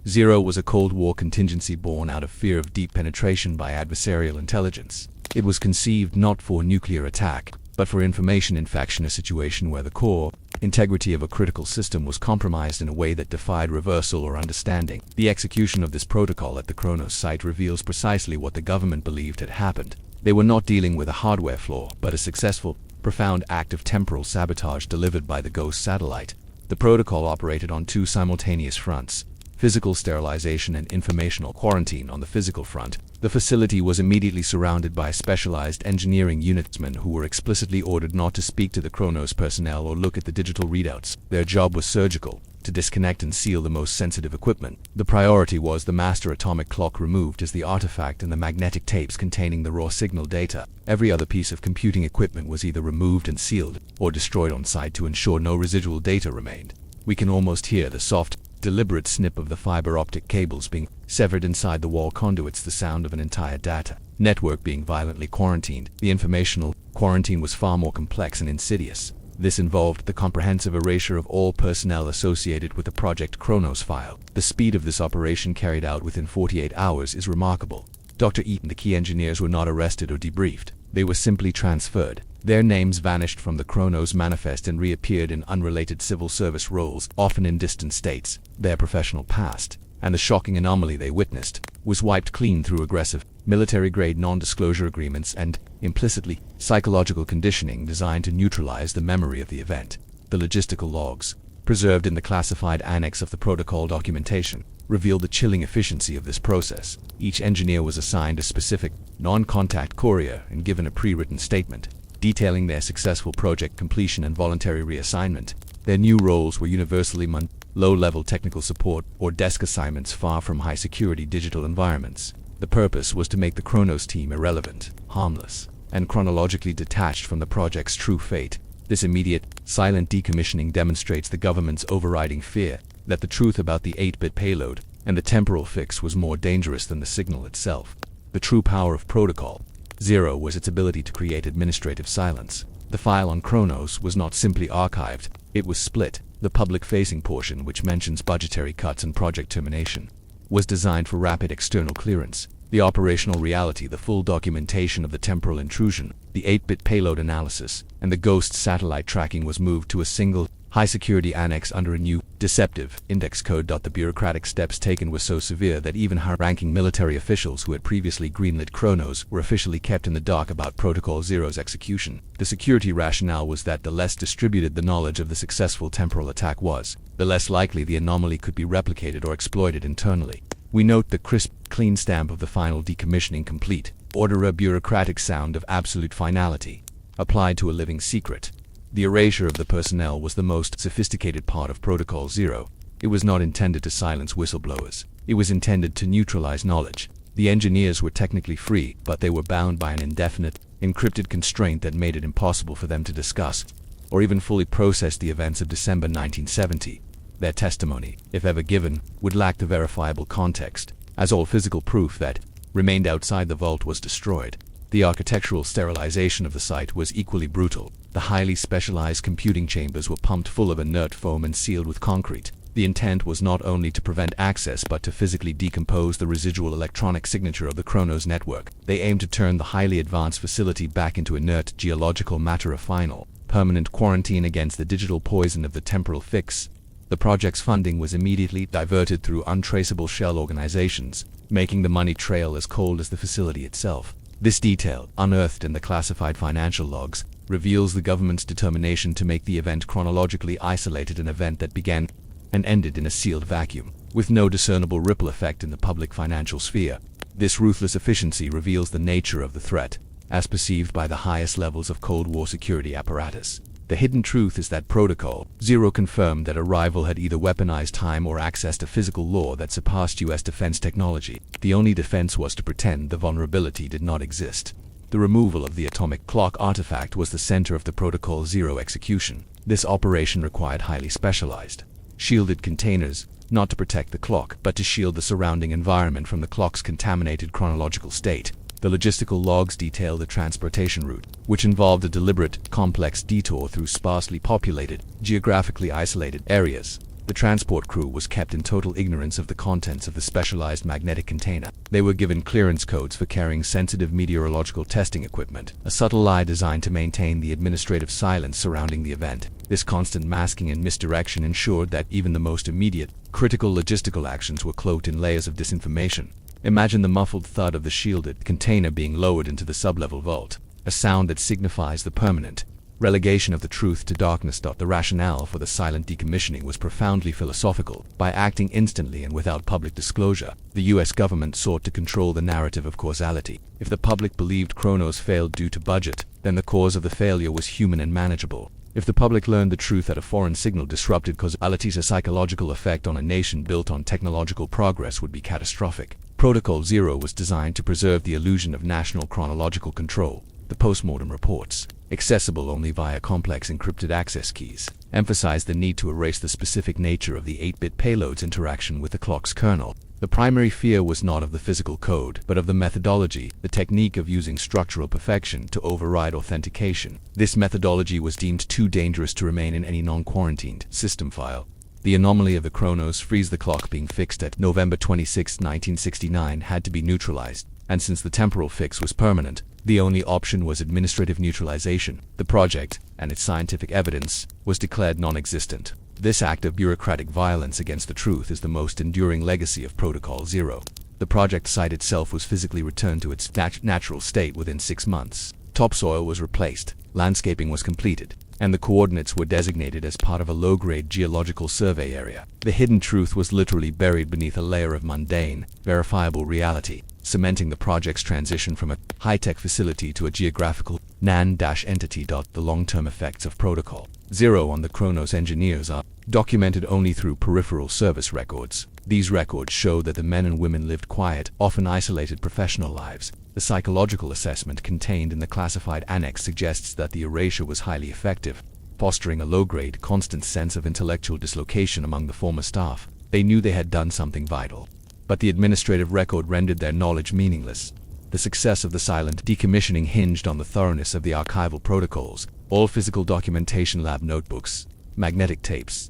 0 was a Cold War contingency born out of fear of deep penetration by adversarial intelligence. It was conceived not for nuclear attack, but for information infection, a situation where the core integrity of a critical system was compromised in a way that defied reversal or understanding. The execution of this protocol at the Chronos site reveals precisely what the government believed had happened. They were not dealing with a hardware flaw, but a successful, profound act of temporal sabotage delivered by the Ghost satellite. The protocol operated on 2 simultaneous fronts: physical sterilization and informational quarantine. On the physical front, the facility was immediately surrounded by specialized engineering unitsmen who were explicitly ordered not to speak to the Chronos personnel or look at the digital readouts. Their job was surgical, to disconnect and seal the most sensitive equipment. The priority was the master atomic clock removed as the artifact and the magnetic tapes containing the raw signal data. Every other piece of computing equipment was either removed and sealed, or destroyed on site to ensure no residual data remained. We can almost hear the soft, deliberate snip of the fiber optic cables being severed inside the wall conduits, the sound of an entire data network being violently quarantined. The informational quarantine was far more complex and insidious. This involved the comprehensive erasure of all personnel associated with the Project Chronos file. The speed of this operation, carried out within 48 hours, is remarkable. Dr. Eaton, the key engineers, were not arrested or debriefed. They were simply transferred. Their names vanished from the Chronos manifest and reappeared in unrelated civil service roles, often in distant states. Their professional past, and the shocking anomaly they witnessed, was wiped clean through aggressive, military-grade non-disclosure agreements and, implicitly, psychological conditioning designed to neutralize the memory of the event. The logistical logs, preserved in the classified annex of the protocol documentation, reveal the chilling efficiency of this process. Each engineer was assigned a specific, non-contact courier and given a pre-written statement detailing their successful project completion and voluntary reassignment. Their new roles were universally low-level technical support or desk assignments far from high-security digital environments. The purpose was to make the Chronos team irrelevant, harmless, and chronologically detached from the project's true fate. This immediate, silent decommissioning demonstrates the government's overriding fear that the truth about the 8-bit payload and the temporal fix was more dangerous than the signal itself. The true power of Protocol 0 was its ability to create administrative silence. The file on Chronos was not simply archived, it was split. The public-facing portion, which mentions budgetary cuts and project termination, was designed for rapid external clearance. The operational reality, the full documentation of the temporal intrusion, the 8-bit payload analysis, and the Ghost satellite tracking was moved to a single, high-security annex under a new, deceptive, index code. The bureaucratic steps taken were so severe that even high-ranking military officials who had previously greenlit Chronos were officially kept in the dark about Protocol 0's execution. The security rationale was that the less distributed the knowledge of the successful temporal attack was, the less likely the anomaly could be replicated or exploited internally. We note the crisp, clean stamp of the final decommissioning complete, order, a bureaucratic sound of absolute finality, applied to a living secret. The erasure of the personnel was the most sophisticated part of Protocol 0. It was not intended to silence whistleblowers. It was intended to neutralize knowledge. The engineers were technically free, but they were bound by an indefinite, encrypted constraint that made it impossible for them to discuss, or even fully process the events of December 1970. Their testimony, if ever given, would lack the verifiable context, as all physical proof that remained outside the vault was destroyed. The architectural sterilization of the site was equally brutal. The highly specialized computing chambers were pumped full of inert foam and sealed with concrete. The intent was not only to prevent access but to physically decompose the residual electronic signature of the Chronos network. They aimed to turn the highly advanced facility back into inert geological matter, a final, permanent quarantine against the digital poison of the temporal fix. The project's funding was immediately diverted through untraceable shell organizations, making the money trail as cold as the facility itself. This detail, unearthed in the classified financial logs, reveals the government's determination to make the event chronologically isolated, an event that began and ended in a sealed vacuum, with no discernible ripple effect in the public financial sphere. This ruthless efficiency reveals the nature of the threat, as perceived by the highest levels of Cold War security apparatus. The hidden truth is that Protocol Zero confirmed that a rival had either weaponized time or accessed a physical law that surpassed U.S. defense technology. The only defense was to pretend the vulnerability did not exist. The removal of the atomic clock artifact was the center of the Protocol Zero execution. This operation required highly specialized, shielded containers, not to protect the clock, but to shield the surrounding environment from the clock's contaminated chronological state. The logistical logs detail the transportation route, which involved a deliberate, complex detour through sparsely populated, geographically isolated areas. The transport crew was kept in total ignorance of the contents of the specialized magnetic container. They were given clearance codes for carrying sensitive meteorological testing equipment, a subtle lie designed to maintain the administrative silence surrounding the event. This constant masking and misdirection ensured that even the most immediate, critical logistical actions were cloaked in layers of disinformation. Imagine the muffled thud of the shielded container being lowered into the sublevel vault, a sound that signifies the permanent relegation of the truth to darkness. The rationale for the silent decommissioning was profoundly philosophical. By acting instantly and without public disclosure, the U.S. government sought to control the narrative of causality. If the public believed Chronos failed due to budget, then the cause of the failure was human and manageable. If the public learned the truth that a foreign signal disrupted causality's a psychological effect on a nation built on technological progress would be catastrophic. Protocol Zero was designed to preserve the illusion of national chronological control. The postmortem reports, accessible only via complex encrypted access keys, emphasized the need to erase the specific nature of the 8-bit payload's interaction with the clock's kernel. The primary fear was not of the physical code, but of the methodology, the technique of using structural perfection to override authentication. This methodology was deemed too dangerous to remain in any non-quarantined system file. The anomaly of the Chronos freeze the clock being fixed at November 26, 1969 had to be neutralized, and since the temporal fix was permanent, the only option was administrative neutralization. The project, and its scientific evidence, was declared non-existent. This act of bureaucratic violence against the truth is the most enduring legacy of Protocol Zero. The project site itself was physically returned to its natural state within 6 months. Topsoil was replaced, landscaping was completed, and the coordinates were designated as part of a low-grade geological survey area. The hidden truth was literally buried beneath a layer of mundane, verifiable reality, cementing the project's transition from a high-tech facility to a geographical NAN-entity. The long-term effects of Protocol Zero on the Chronos engineers are documented only through peripheral service records. These records show that the men and women lived quiet, often isolated professional lives. The psychological assessment contained in the classified annex suggests that the erasure was highly effective, fostering a low-grade, constant sense of intellectual dislocation among the former staff. They knew they had done something vital, but the administrative record rendered their knowledge meaningless. The success of the silent decommissioning hinged on the thoroughness of the archival protocols. All physical documentation, lab notebooks, magnetic tapes,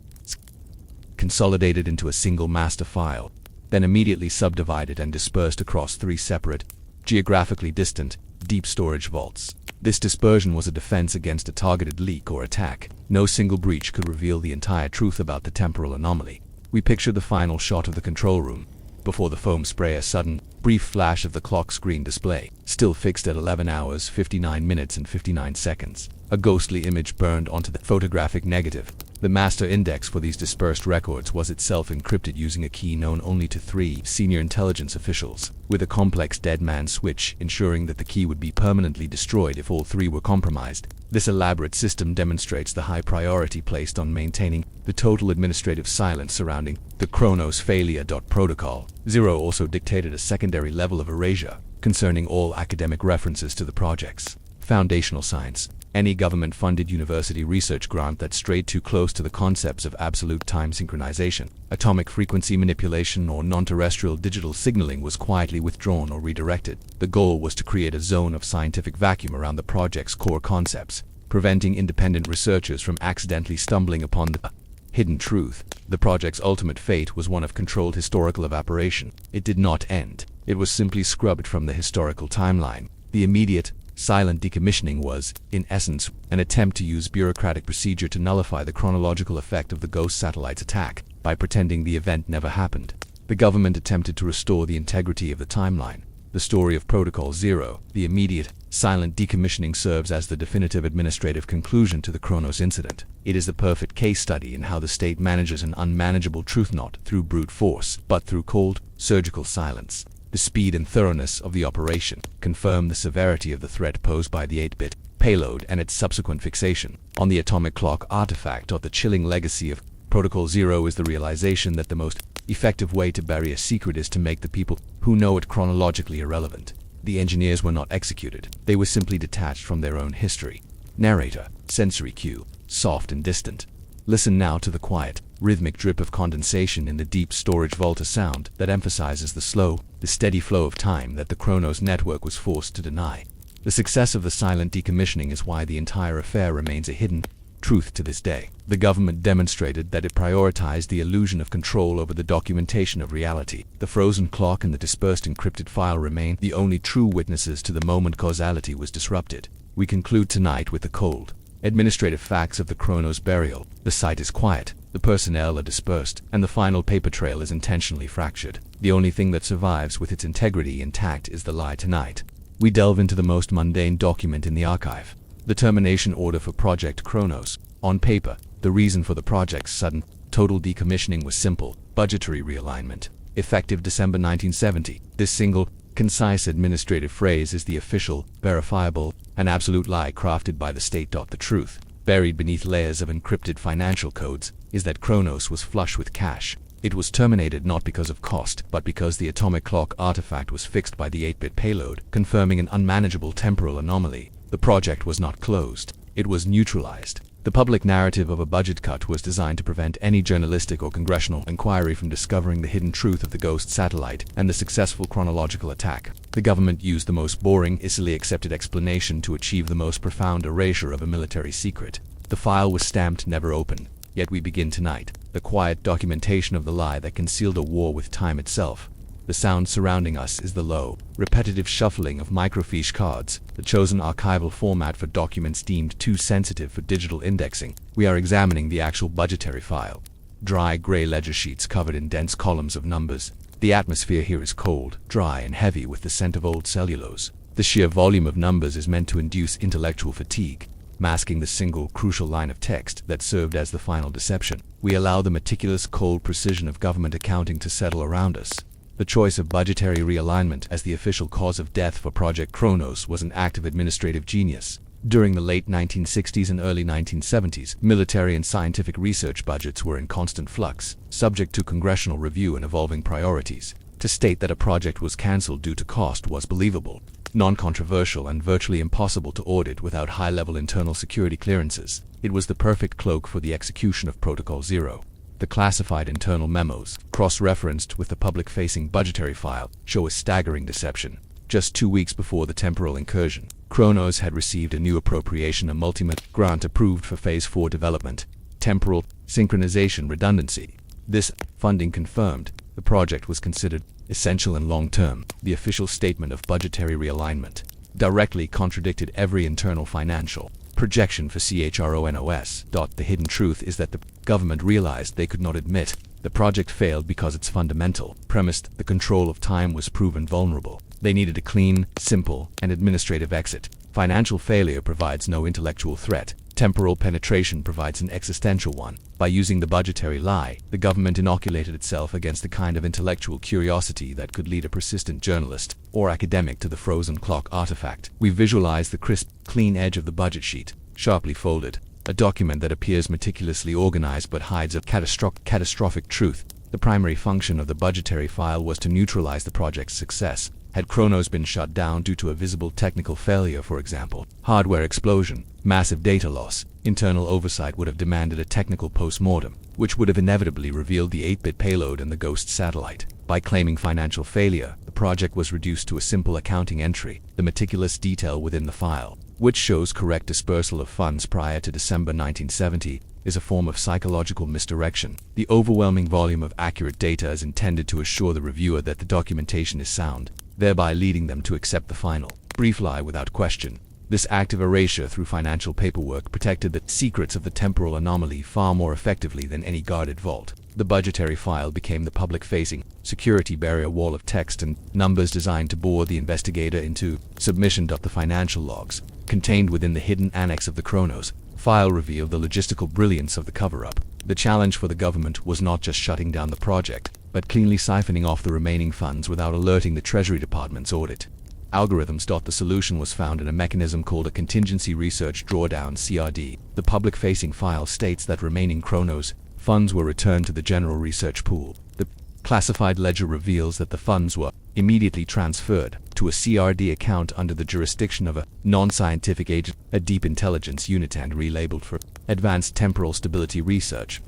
consolidated into a single master file, then immediately subdivided and dispersed across 3 separate, geographically distant, deep storage vaults. This dispersion was a defense against a targeted leak or attack. No single breach could reveal the entire truth about the temporal anomaly. We picture the final shot of the control room. Before the foam spray, a sudden, brief flash of the clock screen display, still fixed at 11 hours, 59 minutes and 59 seconds. A ghostly image burned onto the photographic negative. The master index for these dispersed records was itself encrypted using a key known only to 3 senior intelligence officials, with a complex dead man switch ensuring that the key would be permanently destroyed if all 3 were compromised. This elaborate system demonstrates the high priority placed on maintaining the total administrative silence surrounding the Chronos failure. Protocol Zero also dictated a secondary level of erasure concerning all academic references to the project's Foundational science. Any government-funded university research grant that strayed too close to the concepts of absolute time synchronization, atomic frequency manipulation, or non-terrestrial digital signaling was quietly withdrawn or redirected. The goal was to create a zone of scientific vacuum around the project's core concepts, preventing independent researchers from accidentally stumbling upon the hidden truth. The project's ultimate fate was one of controlled historical evaporation. It did not end. It was simply scrubbed from the historical timeline. The immediate, silent decommissioning was, in essence, an attempt to use bureaucratic procedure to nullify the chronological effect of the ghost satellite's attack by pretending the event never happened. The government attempted to restore the integrity of the timeline. The story of Protocol Zero, the immediate, silent decommissioning, serves as the definitive administrative conclusion to the Chronos incident. It is the perfect case study in how the state manages an unmanageable truth not through brute force, but through cold, surgical silence. The speed and thoroughness of the operation confirm the severity of the threat posed by the 8-bit payload and its subsequent fixation on the atomic clock artifact. Of the chilling legacy of Protocol Zero is the realization that the most effective way to bury a secret is to make the people who know it chronologically irrelevant. The engineers were not executed, they were simply detached from their own history. Narrator, sensory cue, soft and distant. Listen now to the quiet, rhythmic drip of condensation in the deep storage vault, a sound that emphasizes the slow, the steady flow of time that the Chronos network was forced to deny. The success of the silent decommissioning is why the entire affair remains a hidden truth to this day. The government demonstrated that it prioritized the illusion of control over the documentation of reality. The frozen clock and the dispersed encrypted file remain the only true witnesses to the moment causality was disrupted. We conclude tonight with the cold, administrative facts of the Chronos burial. The site is quiet, the personnel are dispersed, and the final paper trail is intentionally fractured. The only thing that survives with its integrity intact is the lie tonight. We delve into the most mundane document in the archive. The termination order for Project Chronos. On paper, the reason for the project's sudden, total decommissioning was simple: budgetary realignment. Effective December 1970. This single, concise administrative phrase is the official, verifiable, and absolute lie crafted by the state. The truth, buried beneath layers of encrypted financial codes, is that Chronos was flush with cash. It was terminated not because of cost, but because the atomic clock artifact was fixed by the 8-bit payload, confirming an unmanageable temporal anomaly. The project was not closed, it was neutralized. The public narrative of a budget cut was designed to prevent any journalistic or congressional inquiry from discovering the hidden truth of the ghost satellite and the successful chronological attack. The government used the most boring, easily accepted explanation to achieve the most profound erasure of a military secret. The file was stamped "never opened." Yet we begin tonight, the quiet documentation of the lie that concealed a war with time itself. The sound surrounding us is the low, repetitive shuffling of microfiche cards, the chosen archival format for documents deemed too sensitive for digital indexing. We are examining the actual budgetary file. Dry gray ledger sheets covered in dense columns of numbers. The atmosphere here is cold, dry, and heavy with the scent of old cellulose. The sheer volume of numbers is meant to induce intellectual fatigue, masking the single, crucial line of text that served as the final deception. We allow the meticulous, cold precision of government accounting to settle around us. The choice of budgetary realignment as the official cause of death for Project Chronos was an act of administrative genius. During the late 1960s and early 1970s, military and scientific research budgets were in constant flux, subject to congressional review and evolving priorities. To state that a project was cancelled due to cost was believable, non-controversial, and virtually impossible to audit without high-level internal security clearances. It was the perfect cloak for the execution of Protocol Zero. The classified internal memos, cross-referenced with the public-facing budgetary file, show a staggering deception. Just 2 weeks before the temporal incursion, Chronos had received a new appropriation, a multi-million grant approved for Phase 4 development, temporal synchronization redundancy. This funding confirmed the project was considered essential and long-term. The official statement of budgetary realignment directly contradicted every internal financial projection for CHRONOS. The hidden truth is that the government realized they could not admit the project failed because its fundamental premise, the control of time, was proven vulnerable. They needed a clean, simple, and administrative exit. Financial failure provides no intellectual threat. Temporal penetration provides an existential one. By using the budgetary lie, the government inoculated itself against the kind of intellectual curiosity that could lead a persistent journalist or academic to the frozen clock artifact. We visualize the crisp, clean edge of the budget sheet, sharply folded, a document that appears meticulously organized but hides a catastrophic truth. The primary function of the budgetary file was to neutralize the project's success, Had Chronos been shut down due to a visible technical failure, for example, hardware explosion, massive data loss, internal oversight would have demanded a technical post-mortem, which would have inevitably revealed the 8-bit payload and the ghost satellite. By claiming financial failure, the project was reduced to a simple accounting entry, the meticulous detail within the file, which shows correct dispersal of funds prior to December 1970, is a form of psychological misdirection. The overwhelming volume of accurate data is intended to assure the reviewer that the documentation is sound, thereby leading them to accept the final, brief lie without question. This active erasure through financial paperwork protected the secrets of the temporal anomaly far more effectively than any guarded vault. The budgetary file became the public-facing, security barrier wall of text and numbers designed to bore the investigator into submission. The financial logs, contained within the hidden annex of the Chronos file, revealed the logistical brilliance of the cover-up. The challenge for the government was not just shutting down the project, but cleanly siphoning off the remaining funds without alerting the Treasury Department's audit algorithms. The solution was found in a mechanism called a contingency research drawdown (CRD). The public-facing file states that remaining Chronos funds were returned to the general research pool. The classified ledger reveals that the funds were immediately transferred to a CRD account under the jurisdiction of a non-scientific agent, a deep intelligence unit, and relabeled for Advanced Temporal Stability Research.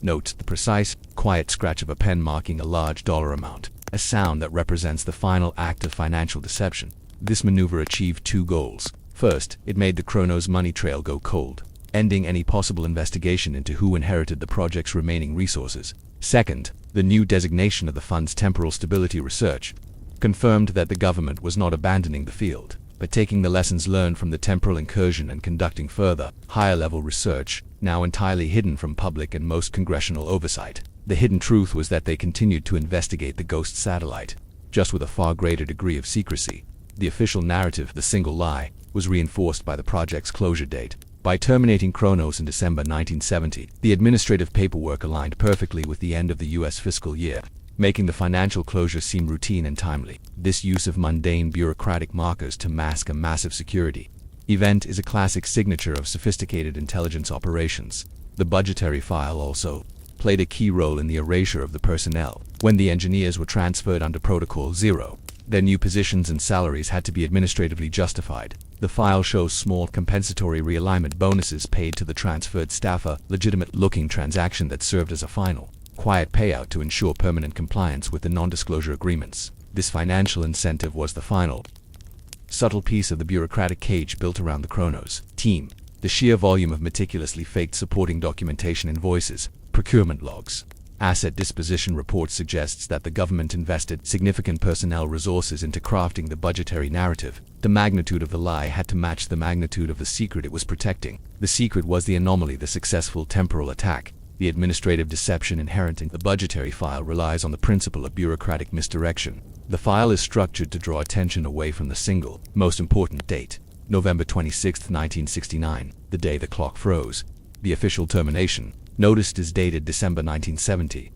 Note the precise, quiet scratch of a pen marking a large dollar amount, a sound that represents the final act of financial deception. This maneuver achieved two goals. First, it made the Chronos money trail go cold, ending any possible investigation into who inherited the project's remaining resources. Second, the new designation of the fund's temporal stability research confirmed that the government was not abandoning the field, but taking the lessons learned from the temporal incursion and conducting further, higher-level research, now entirely hidden from public and most congressional oversight. The hidden truth was that they continued to investigate the ghost satellite, just with a far greater degree of secrecy. The official narrative, the single lie, was reinforced by the project's closure date. By terminating Chronos in December 1970, the administrative paperwork aligned perfectly with the end of the U.S. fiscal year, making the financial closure seem routine and timely. This use of mundane bureaucratic markers to mask a massive security event is a classic signature of sophisticated intelligence operations. The budgetary file also played a key role in the erasure of the personnel. When the engineers were transferred under Protocol 0, their new positions and salaries had to be administratively justified. The file shows small compensatory realignment bonuses paid to the transferred staff, a legitimate-looking transaction that served as a final, quiet payout to ensure permanent compliance with the non-disclosure agreements. This financial incentive was the final, subtle piece of the bureaucratic cage built around the Chronos team. The sheer volume of meticulously faked supporting documentation, invoices, procurement logs, asset disposition reports suggests that the government invested significant personnel resources into crafting the budgetary narrative. The magnitude of the lie had to match the magnitude of the secret it was protecting. The secret was the anomaly, the successful temporal attack. The administrative deception inherent in the budgetary file relies on the principle of bureaucratic misdirection. The file is structured to draw attention away from the single, most important date, November 26, 1969, the day the clock froze. The official termination notice is dated December 1970.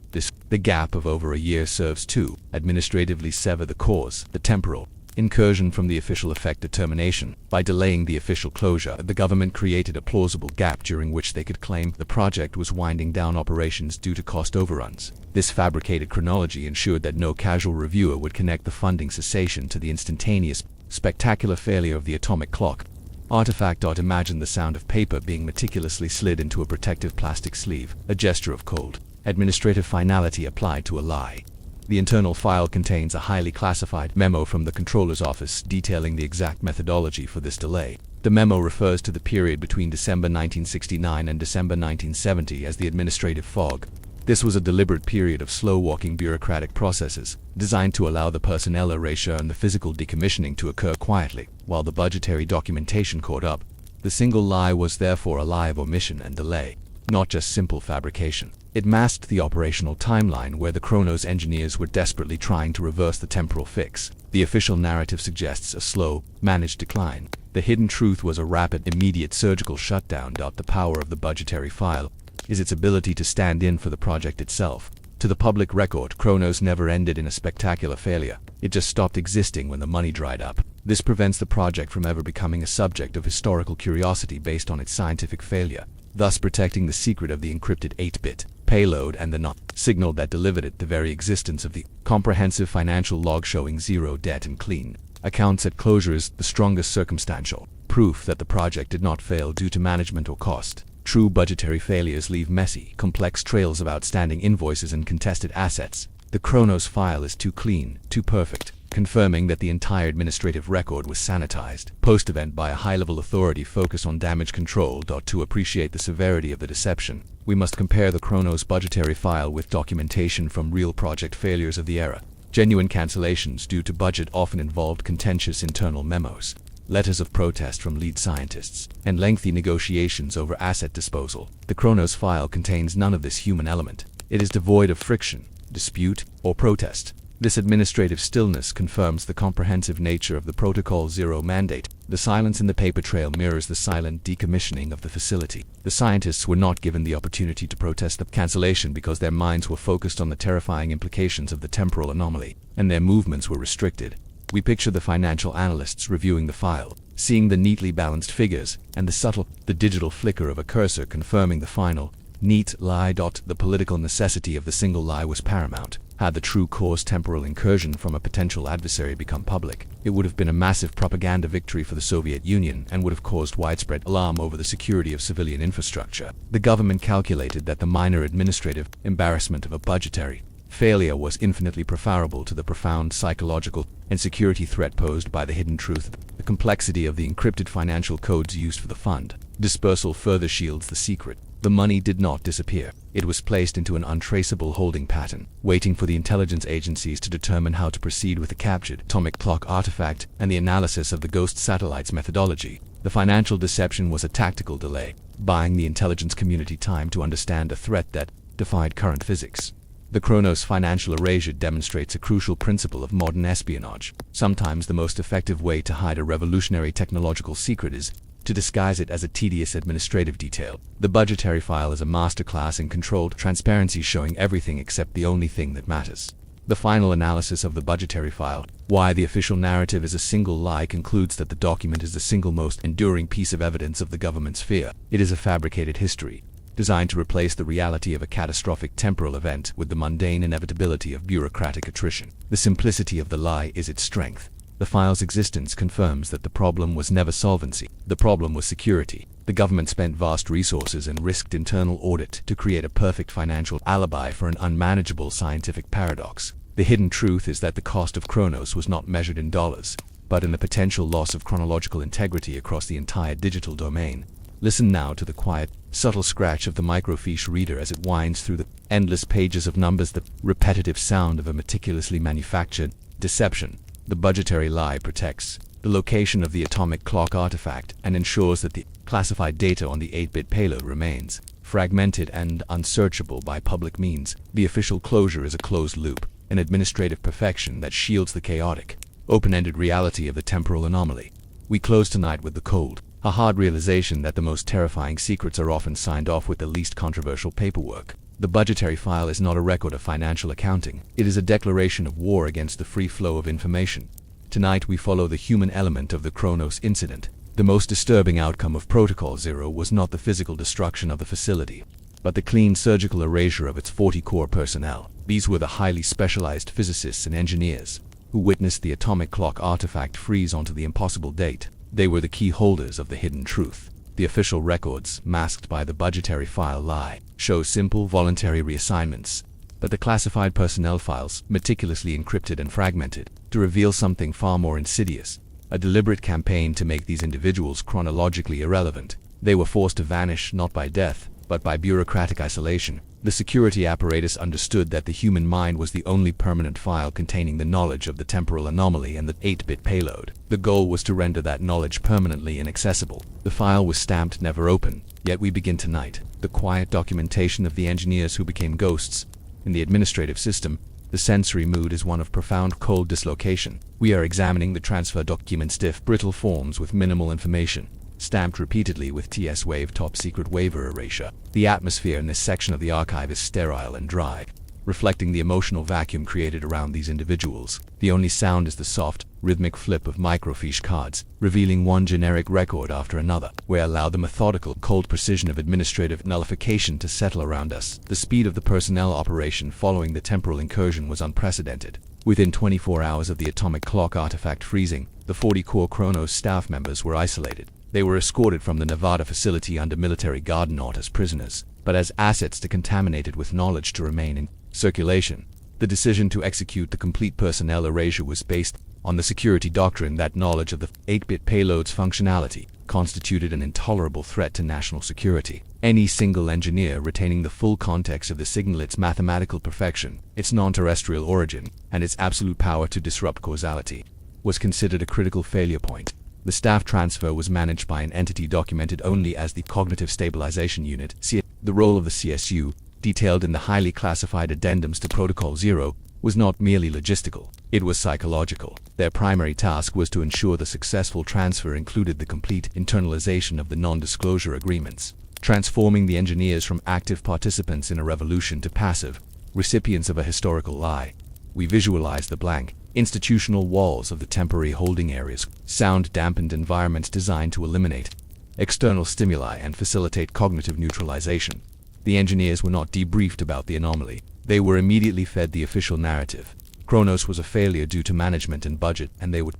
The gap of over a year serves to administratively sever the cause, the temporal incursion, from the official effective termination. By delaying the official closure, the government created a plausible gap during which they could claim the project was winding down operations due to cost overruns. This fabricated chronology ensured that no casual reviewer would connect the funding cessation to the instantaneous, spectacular failure of the atomic clock artifact. Imagine the sound of paper being meticulously slid into a protective plastic sleeve, a gesture of cold, administrative finality applied to a lie. The internal file contains a highly classified memo from the controller's office detailing the exact methodology for this delay. The memo refers to the period between December 1969 and December 1970 as the administrative fog. This was a deliberate period of slow-walking bureaucratic processes, designed to allow the personnel erasure and the physical decommissioning to occur quietly, while the budgetary documentation caught up. The single lie was therefore a lie of omission and delay, not just simple fabrication. It masked the operational timeline where the Chronos engineers were desperately trying to reverse the temporal fix. The official narrative suggests a slow, managed decline. The hidden truth was a rapid, immediate surgical shutdown. The power of the budgetary file is its ability to stand in for the project itself. To the public record, Chronos never ended in a spectacular failure. It just stopped existing when the money dried up. This prevents the project from ever becoming a subject of historical curiosity based on its scientific failure, thus protecting the secret of the encrypted 8-bit Payload and the signal that delivered it, the very existence of the comprehensive financial log showing zero debt and clean accounts at closure is the strongest circumstantial proof that the project did not fail due to management or cost. True budgetary failures leave messy, complex trails of outstanding invoices and contested assets. The Chronos file is too clean, too perfect, confirming that the entire administrative record was sanitized post-event by a high-level authority focused on damage control. To appreciate the severity of the deception, we must compare the Chronos budgetary file with documentation from real project failures of the era. Genuine cancellations due to budget often involved contentious internal memos, letters of protest from lead scientists, and lengthy negotiations over asset disposal. The Chronos file contains none of this human element. It is devoid of friction, dispute, or protest. This administrative stillness confirms the comprehensive nature of the Protocol Zero mandate. The silence in the paper trail mirrors the silent decommissioning of the facility. The scientists were not given the opportunity to protest the cancellation because their minds were focused on the terrifying implications of the temporal anomaly, and their movements were restricted. We picture the financial analysts reviewing the file, seeing the neatly balanced figures, and the digital flicker of a cursor confirming the final, neat lie. The political necessity of the single lie was paramount. Had the true cause temporal incursion from a potential adversary become public, it would have been a massive propaganda victory for the Soviet Union and would have caused widespread alarm over the security of civilian infrastructure. The government calculated that the minor administrative embarrassment of a budgetary failure was infinitely preferable to the profound psychological and security threat posed by the hidden truth. The complexity of the encrypted financial codes used for the fund dispersal further shields the secret. The money did not disappear. It was placed into an untraceable holding pattern, waiting for the intelligence agencies to determine how to proceed with the captured atomic clock artifact and the analysis of the ghost satellite's methodology. The financial deception was a tactical delay, buying the intelligence community time to understand a threat that defied current physics. The Chronos financial erasure demonstrates a crucial principle of modern espionage. Sometimes the most effective way to hide a revolutionary technological secret is to disguise it as a tedious administrative detail. The budgetary file is a masterclass in controlled transparency, showing everything except the only thing that matters. The final analysis of the budgetary file, why the official narrative is a single lie, concludes that the document is the single most enduring piece of evidence of the government's fear. It is a fabricated history, designed to replace the reality of a catastrophic temporal event with the mundane inevitability of bureaucratic attrition. The simplicity of the lie is its strength. The file's existence confirms that the problem was never solvency. The problem was security. The government spent vast resources and risked internal audit to create a perfect financial alibi for an unmanageable scientific paradox. The hidden truth is that the cost of Chronos was not measured in dollars, but in the potential loss of chronological integrity across the entire digital domain. Listen now to the quiet, subtle scratch of the microfiche reader as it winds through the endless pages of numbers, the repetitive sound of a meticulously manufactured deception. The budgetary lie protects the location of the atomic clock artifact and ensures that the classified data on the 8-bit payload remains fragmented and unsearchable by public means. The official closure is a closed loop, an administrative perfection that shields the chaotic, open-ended reality of the temporal anomaly. We close tonight with the cold, a hard realization that the most terrifying secrets are often signed off with the least controversial paperwork. The budgetary file is not a record of financial accounting. It is a declaration of war against the free flow of information. Tonight we follow the human element of the Chronos incident. The most disturbing outcome of Protocol Zero was not the physical destruction of the facility, but the clean surgical erasure of its 40 core personnel. These were the highly specialized physicists and engineers who witnessed the atomic clock artifact freeze onto the impossible date. They were the key holders of the hidden truth. The official records, masked by the budgetary file lie, show simple voluntary reassignments, but the classified personnel files, meticulously encrypted and fragmented, to reveal something far more insidious, a deliberate campaign to make these individuals chronologically irrelevant. They were forced to vanish not by death, but by bureaucratic isolation. The security apparatus understood that the human mind was the only permanent file containing the knowledge of the temporal anomaly and the 8-bit payload. The goal was to render that knowledge permanently inaccessible. The file was stamped never open, yet we begin tonight. The quiet documentation of the engineers who became ghosts. In the administrative system, the sensory mood is one of profound cold dislocation. We are examining the transfer document, stiff, brittle forms with minimal information, stamped repeatedly with TS-Wave top secret waiver erasure. The atmosphere in this section of the archive is sterile and dry. reflecting the emotional vacuum created around these individuals. The only sound is the soft, rhythmic flip of microfiche cards, revealing one generic record after another. We allow the methodical, cold precision of administrative nullification to settle around us. The speed of the personnel operation following the temporal incursion was unprecedented. Within 24 hours of the atomic clock artifact freezing, the 40-core Chronos staff members were isolated. They were escorted from the Nevada facility under military guard, not as prisoners, but as assets decontaminated with knowledge to remain in circulation. The decision to execute the complete personnel erasure was based on the security doctrine that knowledge of the 8-bit payload's functionality constituted an intolerable threat to national security. Any single engineer retaining the full context of the signal, its mathematical perfection, its non-terrestrial origin, and its absolute power to disrupt causality, was considered a critical failure point. The staff transfer was managed by an entity documented only as the Cognitive Stabilization Unit. The role of the CSU, detailed in the highly classified addendums to Protocol 0, was not merely logistical, it was psychological. Their primary task was to ensure the successful transfer included the complete internalization of the non-disclosure agreements, transforming the engineers from active participants in a revolution to passive recipients of a historical lie. We visualize the blank, institutional walls of the temporary holding areas, sound-dampened environments designed to eliminate external stimuli and facilitate cognitive neutralization. The engineers were not debriefed about the anomaly. They were immediately fed the official narrative. Chronos was a failure due to management and budget, and they were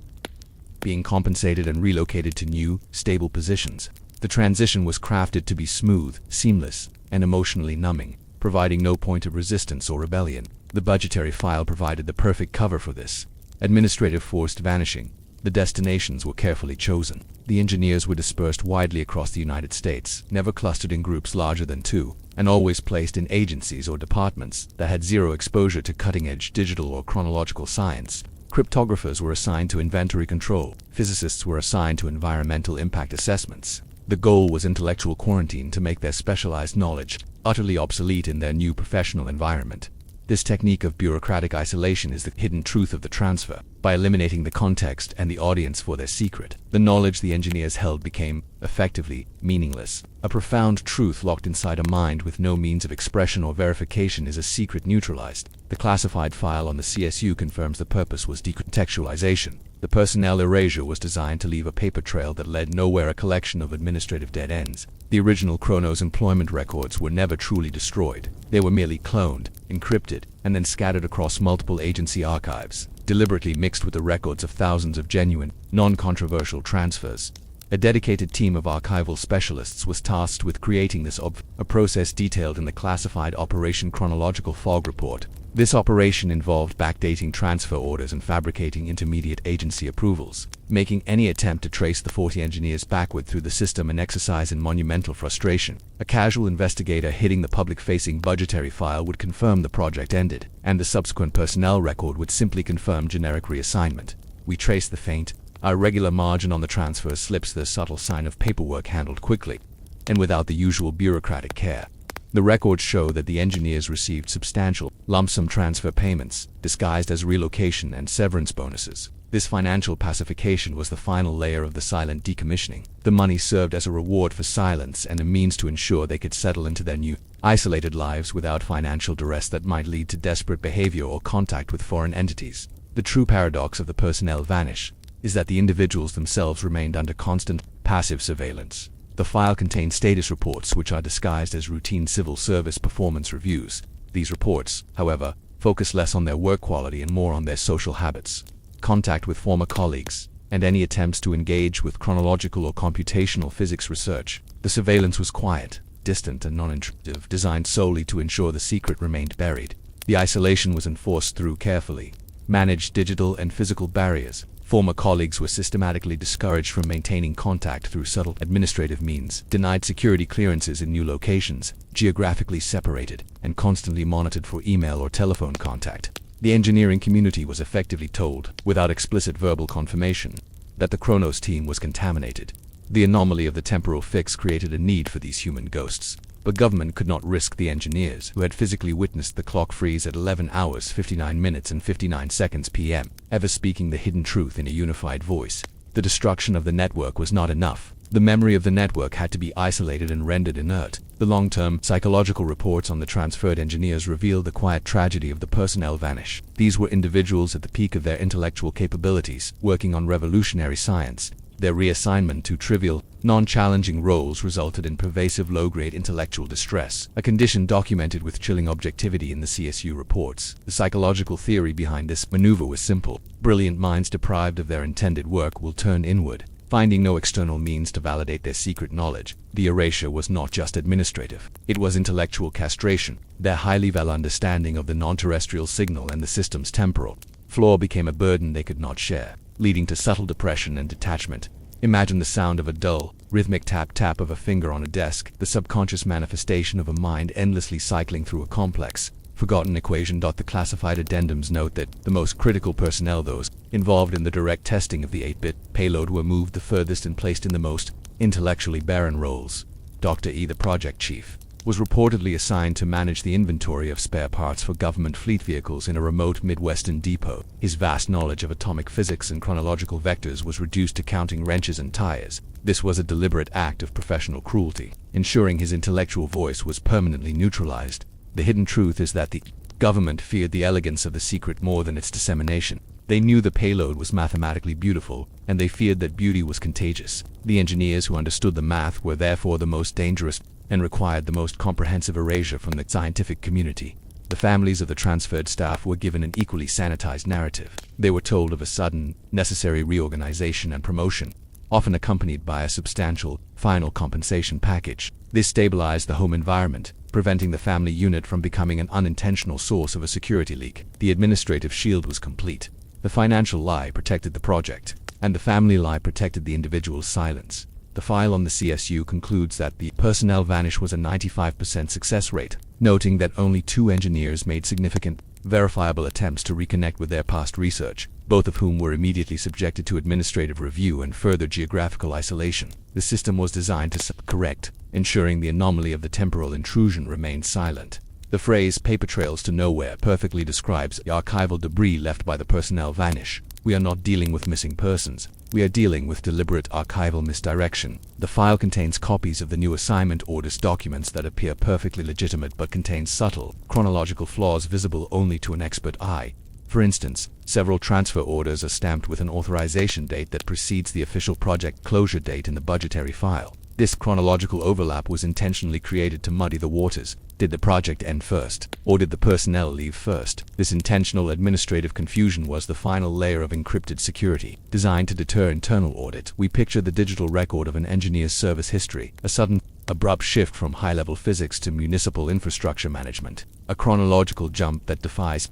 being compensated and relocated to new, stable positions. The transition was crafted to be smooth, seamless, and emotionally numbing, providing no point of resistance or rebellion. The budgetary file provided the perfect cover for this. Administrative forced vanishing. The destinations were carefully chosen. The engineers were dispersed widely across the United States, never clustered in groups larger than 2, and always placed in agencies or departments that had zero exposure to cutting-edge digital or chronological science. Cryptographers were assigned to inventory control. Physicists were assigned to environmental impact assessments. The goal was intellectual quarantine to make their specialized knowledge utterly obsolete in their new professional environment. This technique of bureaucratic isolation is the hidden truth of the transfer. By eliminating the context and the audience for their secret, the knowledge the engineers held became, effectively, meaningless. A profound truth locked inside a mind with no means of expression or verification is a secret neutralized. The classified file on the CSU confirms the purpose was decontextualization. The personnel erasure was designed to leave a paper trail that led nowhere, a collection of administrative dead ends. The original Chronos employment records were never truly destroyed. They were merely cloned, encrypted, and then scattered across multiple agency archives, deliberately mixed with the records of thousands of genuine, non-controversial transfers. A dedicated team of archival specialists was tasked with creating this a process detailed in the classified Operation Chronological Fog report. This operation involved backdating transfer orders and fabricating intermediate agency approvals, making any attempt to trace the 40 engineers backward through the system an exercise in monumental frustration. A casual investigator hitting the public-facing budgetary file would confirm the project ended, and the subsequent personnel record would simply confirm generic reassignment. We trace the faint, irregular margin on the transfer slips, the subtle sign of paperwork handled quickly, and without the usual bureaucratic care. The records show that the engineers received substantial, lump sum transfer payments, disguised as relocation and severance bonuses. This financial pacification was the final layer of the silent decommissioning. The money served as a reward for silence and a means to ensure they could settle into their new, isolated lives without financial duress that might lead to desperate behavior or contact with foreign entities. The true paradox of the Personnel Vanish is that the individuals themselves remained under constant, passive surveillance. The file contains status reports which are disguised as routine civil service performance reviews. These reports, however, focus less on their work quality and more on their social habits, contact with former colleagues, and any attempts to engage with chronological or computational physics research. The surveillance was quiet, distant, and non-intrusive, designed solely to ensure the secret remained buried. The isolation was enforced through carefully managed digital and physical barriers. Former colleagues were systematically discouraged from maintaining contact through subtle administrative means, denied security clearances in new locations, geographically separated, and constantly monitored for email or telephone contact. The engineering community was effectively told, without explicit verbal confirmation, that the Chronos team was contaminated. The anomaly of the temporal fix created a need for these human ghosts, but government could not risk the engineers who had physically witnessed the clock freeze at 11 hours 59 minutes and 59 seconds p.m. ever speaking the hidden truth in a unified voice. The destruction of the network was not enough. The memory of the network had to be isolated and rendered inert. The long-term psychological reports on the transferred engineers revealed the quiet tragedy of the Personnel Vanish. These were individuals at the peak of their intellectual capabilities, working on revolutionary science. Their reassignment to trivial, non-challenging roles resulted in pervasive low-grade intellectual distress, a condition documented with chilling objectivity in the CSU reports. The psychological theory behind this maneuver was simple. Brilliant minds deprived of their intended work will turn inward, finding no external means to validate their secret knowledge. The erasure was not just administrative. It was intellectual castration. Their highly veiled understanding of the non-terrestrial signal and the system's temporal flaw became a burden they could not share, leading to subtle depression and detachment. Imagine the sound of a dull, rhythmic tap-tap of a finger on a desk, the subconscious manifestation of a mind endlessly cycling through a complex, forgotten equation. The classified addendums note that the most critical personnel, those involved in the direct testing of the 8-bit payload, were moved the furthest and placed in the most intellectually barren roles. Dr. E, the project chief, was reportedly assigned to manage the inventory of spare parts for government fleet vehicles in a remote Midwestern depot. His vast knowledge of atomic physics and chronological vectors was reduced to counting wrenches and tires. This was a deliberate act of professional cruelty, ensuring his intellectual voice was permanently neutralized. The hidden truth is that the government feared the elegance of the secret more than its dissemination. They knew the payload was mathematically beautiful, and they feared that beauty was contagious. The engineers who understood the math were therefore the most dangerous and required the most comprehensive erasure from the scientific community. The families of the transferred staff were given an equally sanitized narrative. They were told of a sudden, necessary reorganization and promotion, often accompanied by a substantial, final compensation package. This stabilized the home environment, preventing the family unit from becoming an unintentional source of a security leak. The administrative shield was complete. The financial lie protected the project, and the family lie protected the individual's silence. The file on the CSU concludes that the Personnel Vanish was a 95% success rate, noting that only 2 engineers made significant, verifiable attempts to reconnect with their past research, both of whom were immediately subjected to administrative review and further geographical isolation. The system was designed to correct, ensuring the anomaly of the temporal intrusion remained silent. The phrase "paper trails to nowhere" perfectly describes the archival debris left by the Personnel Vanish. We are not dealing with missing persons. We are dealing with deliberate archival misdirection. The file contains copies of the new assignment orders documents that appear perfectly legitimate but contain subtle, chronological flaws visible only to an expert eye. For instance, several transfer orders are stamped with an authorization date that precedes the official project closure date in the budgetary file. This chronological overlap was intentionally created to muddy the waters. Did the project end first, or did the personnel leave first? This intentional administrative confusion was the final layer of encrypted security, designed to deter internal audit. We picture the digital record of an engineer's service history, a sudden, abrupt shift from high-level physics to municipal infrastructure management, a chronological jump that defies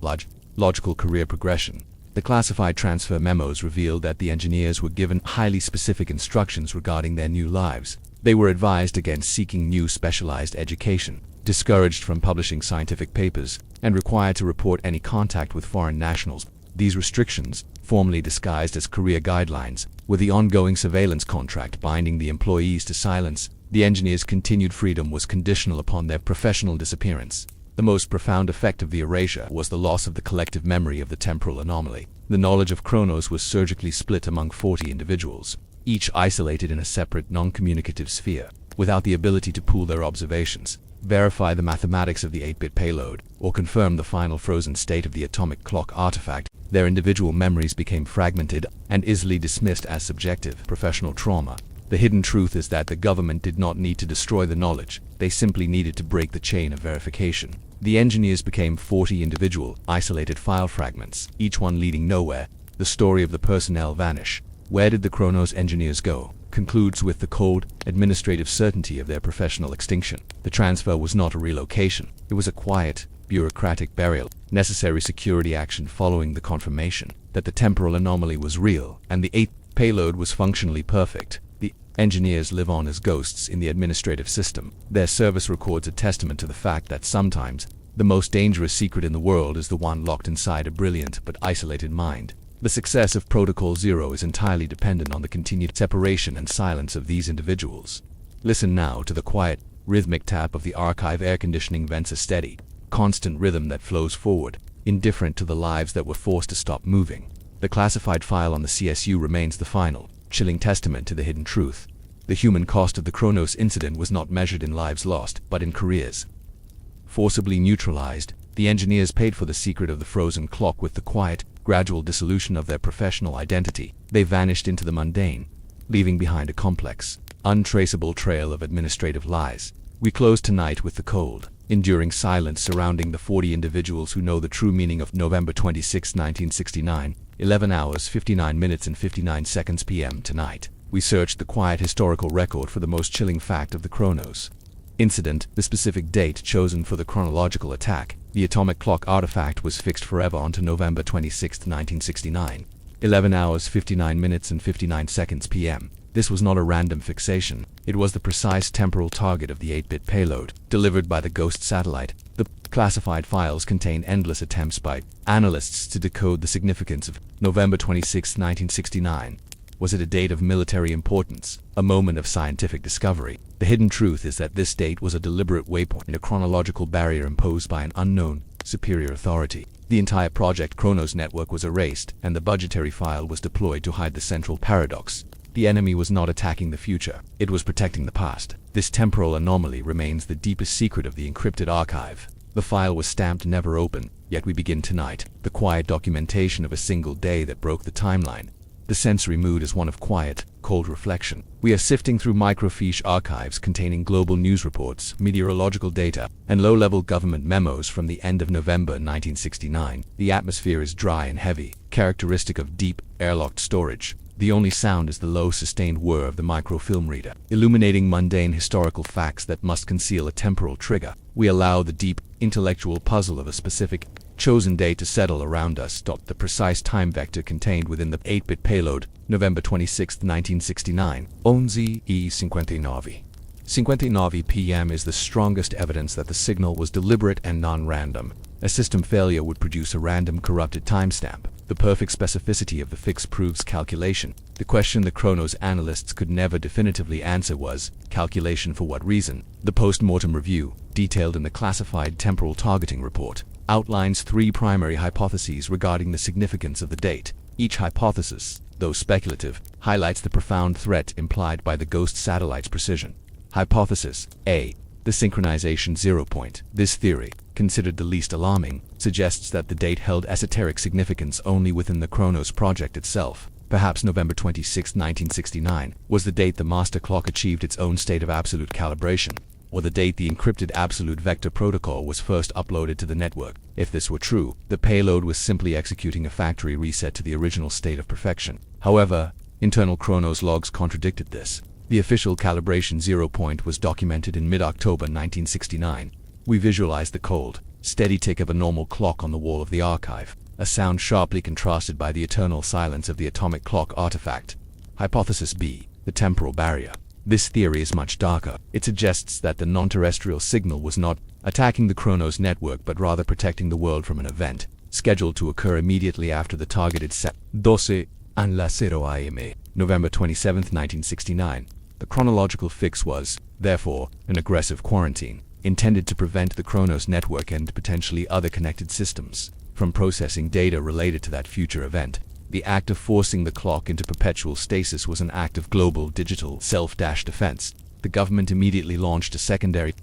logical career progression. The classified transfer memos revealed that the engineers were given highly specific instructions regarding their new lives. They were advised against seeking new specialized education, discouraged from publishing scientific papers, and required to report any contact with foreign nationals. These restrictions, formally disguised as career guidelines, were the ongoing surveillance contract binding the employees to silence. The engineers' continued freedom was conditional upon their professional disappearance. The most profound effect of the erasure was the loss of the collective memory of the temporal anomaly. The knowledge of Chronos was surgically split among 40 individuals, each isolated in a separate, non-communicative sphere, without the ability to pool their observations, verify the mathematics of the 8-bit payload, or confirm the final frozen state of the atomic clock artifact. Their individual memories became fragmented and easily dismissed as subjective professional trauma. The hidden truth is that the government did not need to destroy the knowledge, they simply needed to break the chain of verification. The engineers became 40 individual, isolated file fragments, each one leading nowhere. The story of the Personnel Vanish, "Where did the Chronos engineers go?" concludes with the cold, administrative certainty of their professional extinction. The transfer was not a relocation. It was a quiet, bureaucratic burial, necessary security action following the confirmation that the temporal anomaly was real and the 8th payload was functionally perfect. The engineers live on as ghosts in the administrative system. Their service records a testament to the fact that sometimes the most dangerous secret in the world is the one locked inside a brilliant but isolated mind. The success of Protocol Zero is entirely dependent on the continued separation and silence of these individuals. Listen now to the quiet, rhythmic tap of the archive air conditioning vents, a steady, constant rhythm that flows forward, indifferent to the lives that were forced to stop moving. The classified file on the CSU remains the final, chilling testament to the hidden truth. The human cost of the Chronos incident was not measured in lives lost, but in careers forcibly neutralized. The engineers paid for the secret of the frozen clock with the quiet, gradual dissolution of their professional identity. They vanished into the mundane, leaving behind a complex, untraceable trail of administrative lies. We close tonight with the cold, enduring silence surrounding the 40 individuals who know the true meaning of November 26, 1969, 11 hours 59 minutes and 59 seconds p.m. Tonight, we searched the quiet historical record for the most chilling fact of the Chronos incident, the specific date chosen for the chronological attack. The atomic clock artifact was fixed forever onto November 26, 1969, 11 hours 59 minutes and 59 seconds p.m. This was not a random fixation. It was the precise temporal target of the 8-bit payload delivered by the Ghost satellite. The classified files contain endless attempts by analysts to decode the significance of November 26, 1969. Was it a date of military importance, a moment of scientific discovery? The hidden truth is that this date was a deliberate waypoint, a chronological barrier imposed by an unknown, superior authority. The entire Project Chronos network was erased, and the budgetary file was deployed to hide the central paradox. The enemy was not attacking the future, it was protecting the past. This temporal anomaly remains the deepest secret of the encrypted archive. The file was stamped never open, yet we begin tonight, the quiet documentation of a single day that broke the timeline. The sensory mood is one of quiet, cold reflection. We are sifting through microfiche archives containing global news reports, meteorological data, and low-level government memos from the end of November 1969. The atmosphere is dry and heavy, characteristic of deep, airlocked storage. The only sound is the low, sustained whir of the microfilm reader, illuminating mundane historical facts that must conceal a temporal trigger. We allow the deep, intellectual puzzle of a specific, chosen day to settle around us. The precise time vector contained within the 8-bit payload, November 26, 1969, 11:59. 59 p.m. is the strongest evidence that the signal was deliberate and non-random. A system failure would produce a random corrupted timestamp. The perfect specificity of the fix proves calculation. The question the Chronos analysts could never definitively answer was, calculation for what reason? The post-mortem review, detailed in the classified temporal targeting report, outlines 3 primary hypotheses regarding the significance of the date. Each hypothesis, though speculative, highlights the profound threat implied by the Ghost satellite's precision. Hypothesis A. The synchronization zero point. This theory, considered the least alarming, suggests that the date held esoteric significance only within the Chronos project itself. Perhaps November 26, 1969, was the date the master clock achieved its own state of absolute calibration, or the date the encrypted absolute vector protocol was first uploaded to the network. If this were true, the payload was simply executing a factory reset to the original state of perfection. However, internal Chronos logs contradicted this. The official calibration zero point was documented in mid-October 1969. We visualize the cold, steady tick of a normal clock on the wall of the archive, a sound sharply contrasted by the eternal silence of the atomic clock artifact. Hypothesis B. The temporal barrier. This theory is much darker. It suggests that the non-terrestrial signal was not attacking the Chronos network but rather protecting the world from an event scheduled to occur immediately after the targeted set. 12:00 am, November 27, 1969. The chronological fix was, therefore, an aggressive quarantine, intended to prevent the Chronos network and potentially other connected systems from processing data related to that future event. The act of forcing the clock into perpetual stasis was an act of global digital self-defense. The government immediately launched a secondary,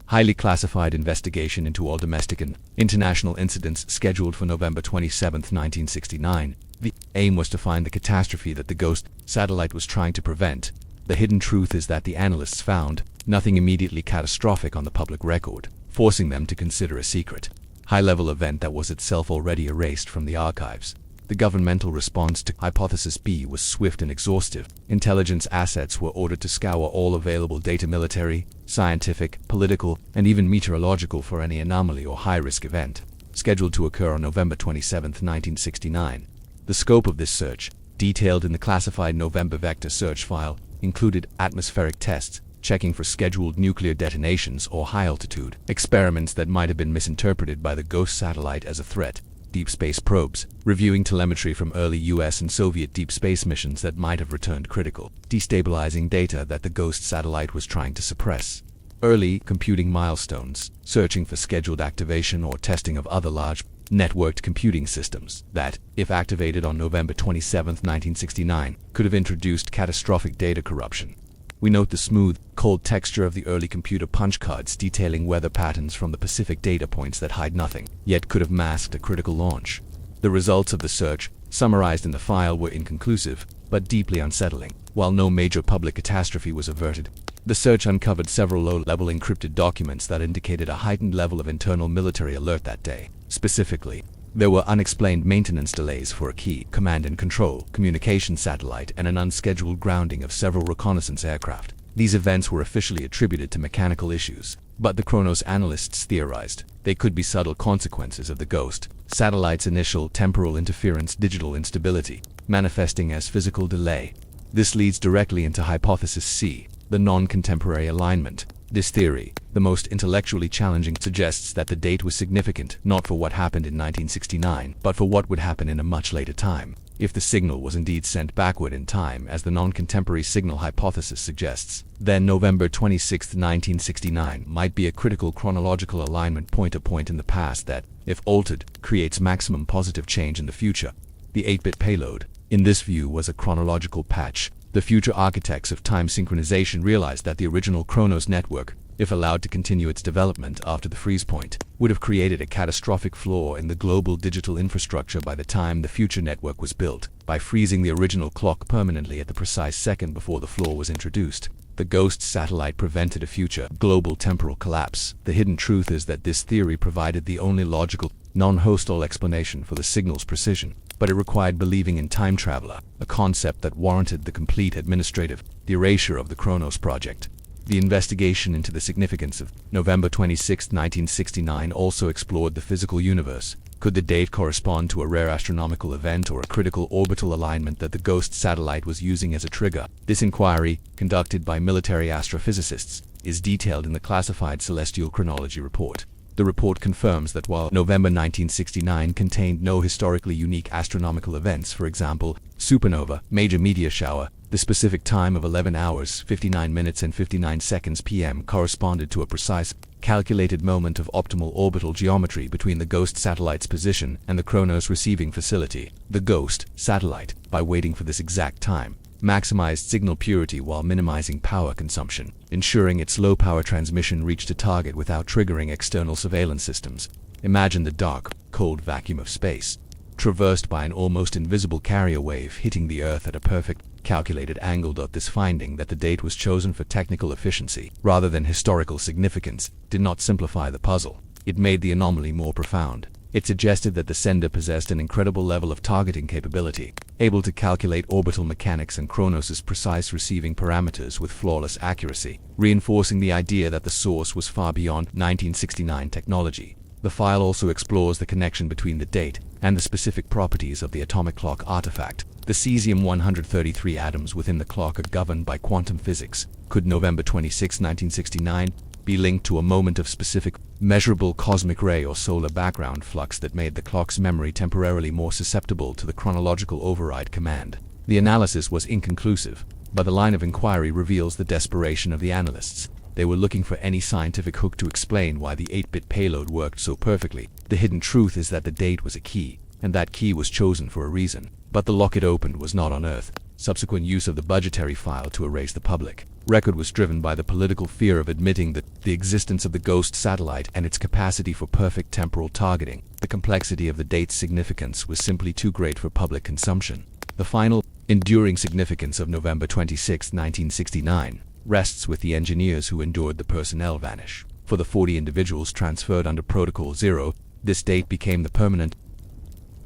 highly classified investigation into all domestic and international incidents scheduled for November 27, 1969. The aim was to find the catastrophe that the Ghost satellite was trying to prevent. The hidden truth is that the analysts found nothing immediately catastrophic on the public record, forcing them to consider a secret, high-level event that was itself already erased from the archives. The governmental response to Hypothesis B was swift and exhaustive. Intelligence assets were ordered to scour all available data, military, scientific, political, and even meteorological, for any anomaly or high-risk event scheduled to occur on November 27, 1969. The scope of this search, detailed in the classified November vector search file, included atmospheric tests, checking for scheduled nuclear detonations or high-altitude experiments that might have been misinterpreted by the Ghost satellite as a threat, deep space probes, reviewing telemetry from early US and Soviet deep space missions that might have returned critical, destabilizing data that the Ghost satellite was trying to suppress, early computing milestones, searching for scheduled activation or testing of other large, networked computing systems that, if activated on November 27, 1969, could have introduced catastrophic data corruption. We note the smooth, cold texture of the early computer punch cards detailing weather patterns from the Pacific data points that hide nothing, yet could have masked a critical launch. The results of the search, summarized in the file, were inconclusive, but deeply unsettling. While no major public catastrophe was averted, the search uncovered several low-level encrypted documents that indicated a heightened level of internal military alert that day. Specifically, there were unexplained maintenance delays for a key command and control communication satellite and an unscheduled grounding of several reconnaissance aircraft. These events were officially attributed to mechanical issues, but the Chronos analysts theorized they could be subtle consequences of the ghost satellite's initial temporal interference digital instability, manifesting as physical delay. This leads directly into Hypothesis C, the non-contemporary alignment. This theory, the most intellectually challenging, suggests that the date was significant not for what happened in 1969, but for what would happen in a much later time. If the signal was indeed sent backward in time, as the non-contemporary signal hypothesis suggests, then November 26, 1969 might be a critical chronological alignment point, a point in the past that, if altered, creates maximum positive change in the future. The 8-bit payload, in this view, was a chronological patch. The future architects of time synchronization realized that the original Chronos network, if allowed to continue its development after the freeze point, would have created a catastrophic flaw in the global digital infrastructure by the time the future network was built. By freezing the original clock permanently at the precise second before the flaw was introduced, the ghost satellite prevented a future global temporal collapse. The hidden truth is that this theory provided the only logical, non-hostile explanation for the signal's precision, but it required believing in time traveler, a concept that warranted the complete administrative, the erasure of the Chronos project. The investigation into the significance of November 26, 1969 also explored the physical universe. Could the date correspond to a rare astronomical event or a critical orbital alignment that the ghost satellite was using as a trigger? This inquiry, conducted by military astrophysicists, is detailed in the classified Celestial Chronology report. The report confirms that while November 1969 contained no historically unique astronomical events, for example, supernova, major meteor shower, the specific time of 11 hours, 59 minutes and 59 seconds p.m. corresponded to a precise, calculated moment of optimal orbital geometry between the ghost satellite's position and the Chronos receiving facility. The ghost satellite, by waiting for this exact time, maximized signal purity while minimizing power consumption, ensuring its low-power transmission reached a target without triggering external surveillance systems. Imagine the dark, cold vacuum of space, traversed by an almost invisible carrier wave hitting the Earth at a perfect, calculated angle. This finding that the date was chosen for technical efficiency rather than historical significance did not simplify the puzzle. It made the anomaly more profound. It suggested that the sender possessed an incredible level of targeting capability, able to calculate orbital mechanics and Chronos' precise receiving parameters with flawless accuracy, reinforcing the idea that the source was far beyond 1969 technology. The file also explores the connection between the date and the specific properties of the atomic clock artifact. The cesium-133 atoms within the clock are governed by quantum physics. Could November 26, 1969 be linked to a moment of specific, measurable cosmic ray or solar background flux that made the clock's memory temporarily more susceptible to the chronological override command? The analysis was inconclusive, but the line of inquiry reveals the desperation of the analysts. They were looking for any scientific hook to explain why the 8-bit payload worked so perfectly. The hidden truth is that the date was a key, and that key was chosen for a reason. But the lock it opened was not unearthed. Subsequent use of the budgetary file to erase the public record was driven by the political fear of admitting that the existence of the ghost satellite and its capacity for perfect temporal targeting. The complexity of the date's significance was simply too great for public consumption. The final, enduring significance of November 26, 1969 rests with the engineers who endured the Personnel Vanish. For the 40 individuals transferred under Protocol 0, this date became the permanent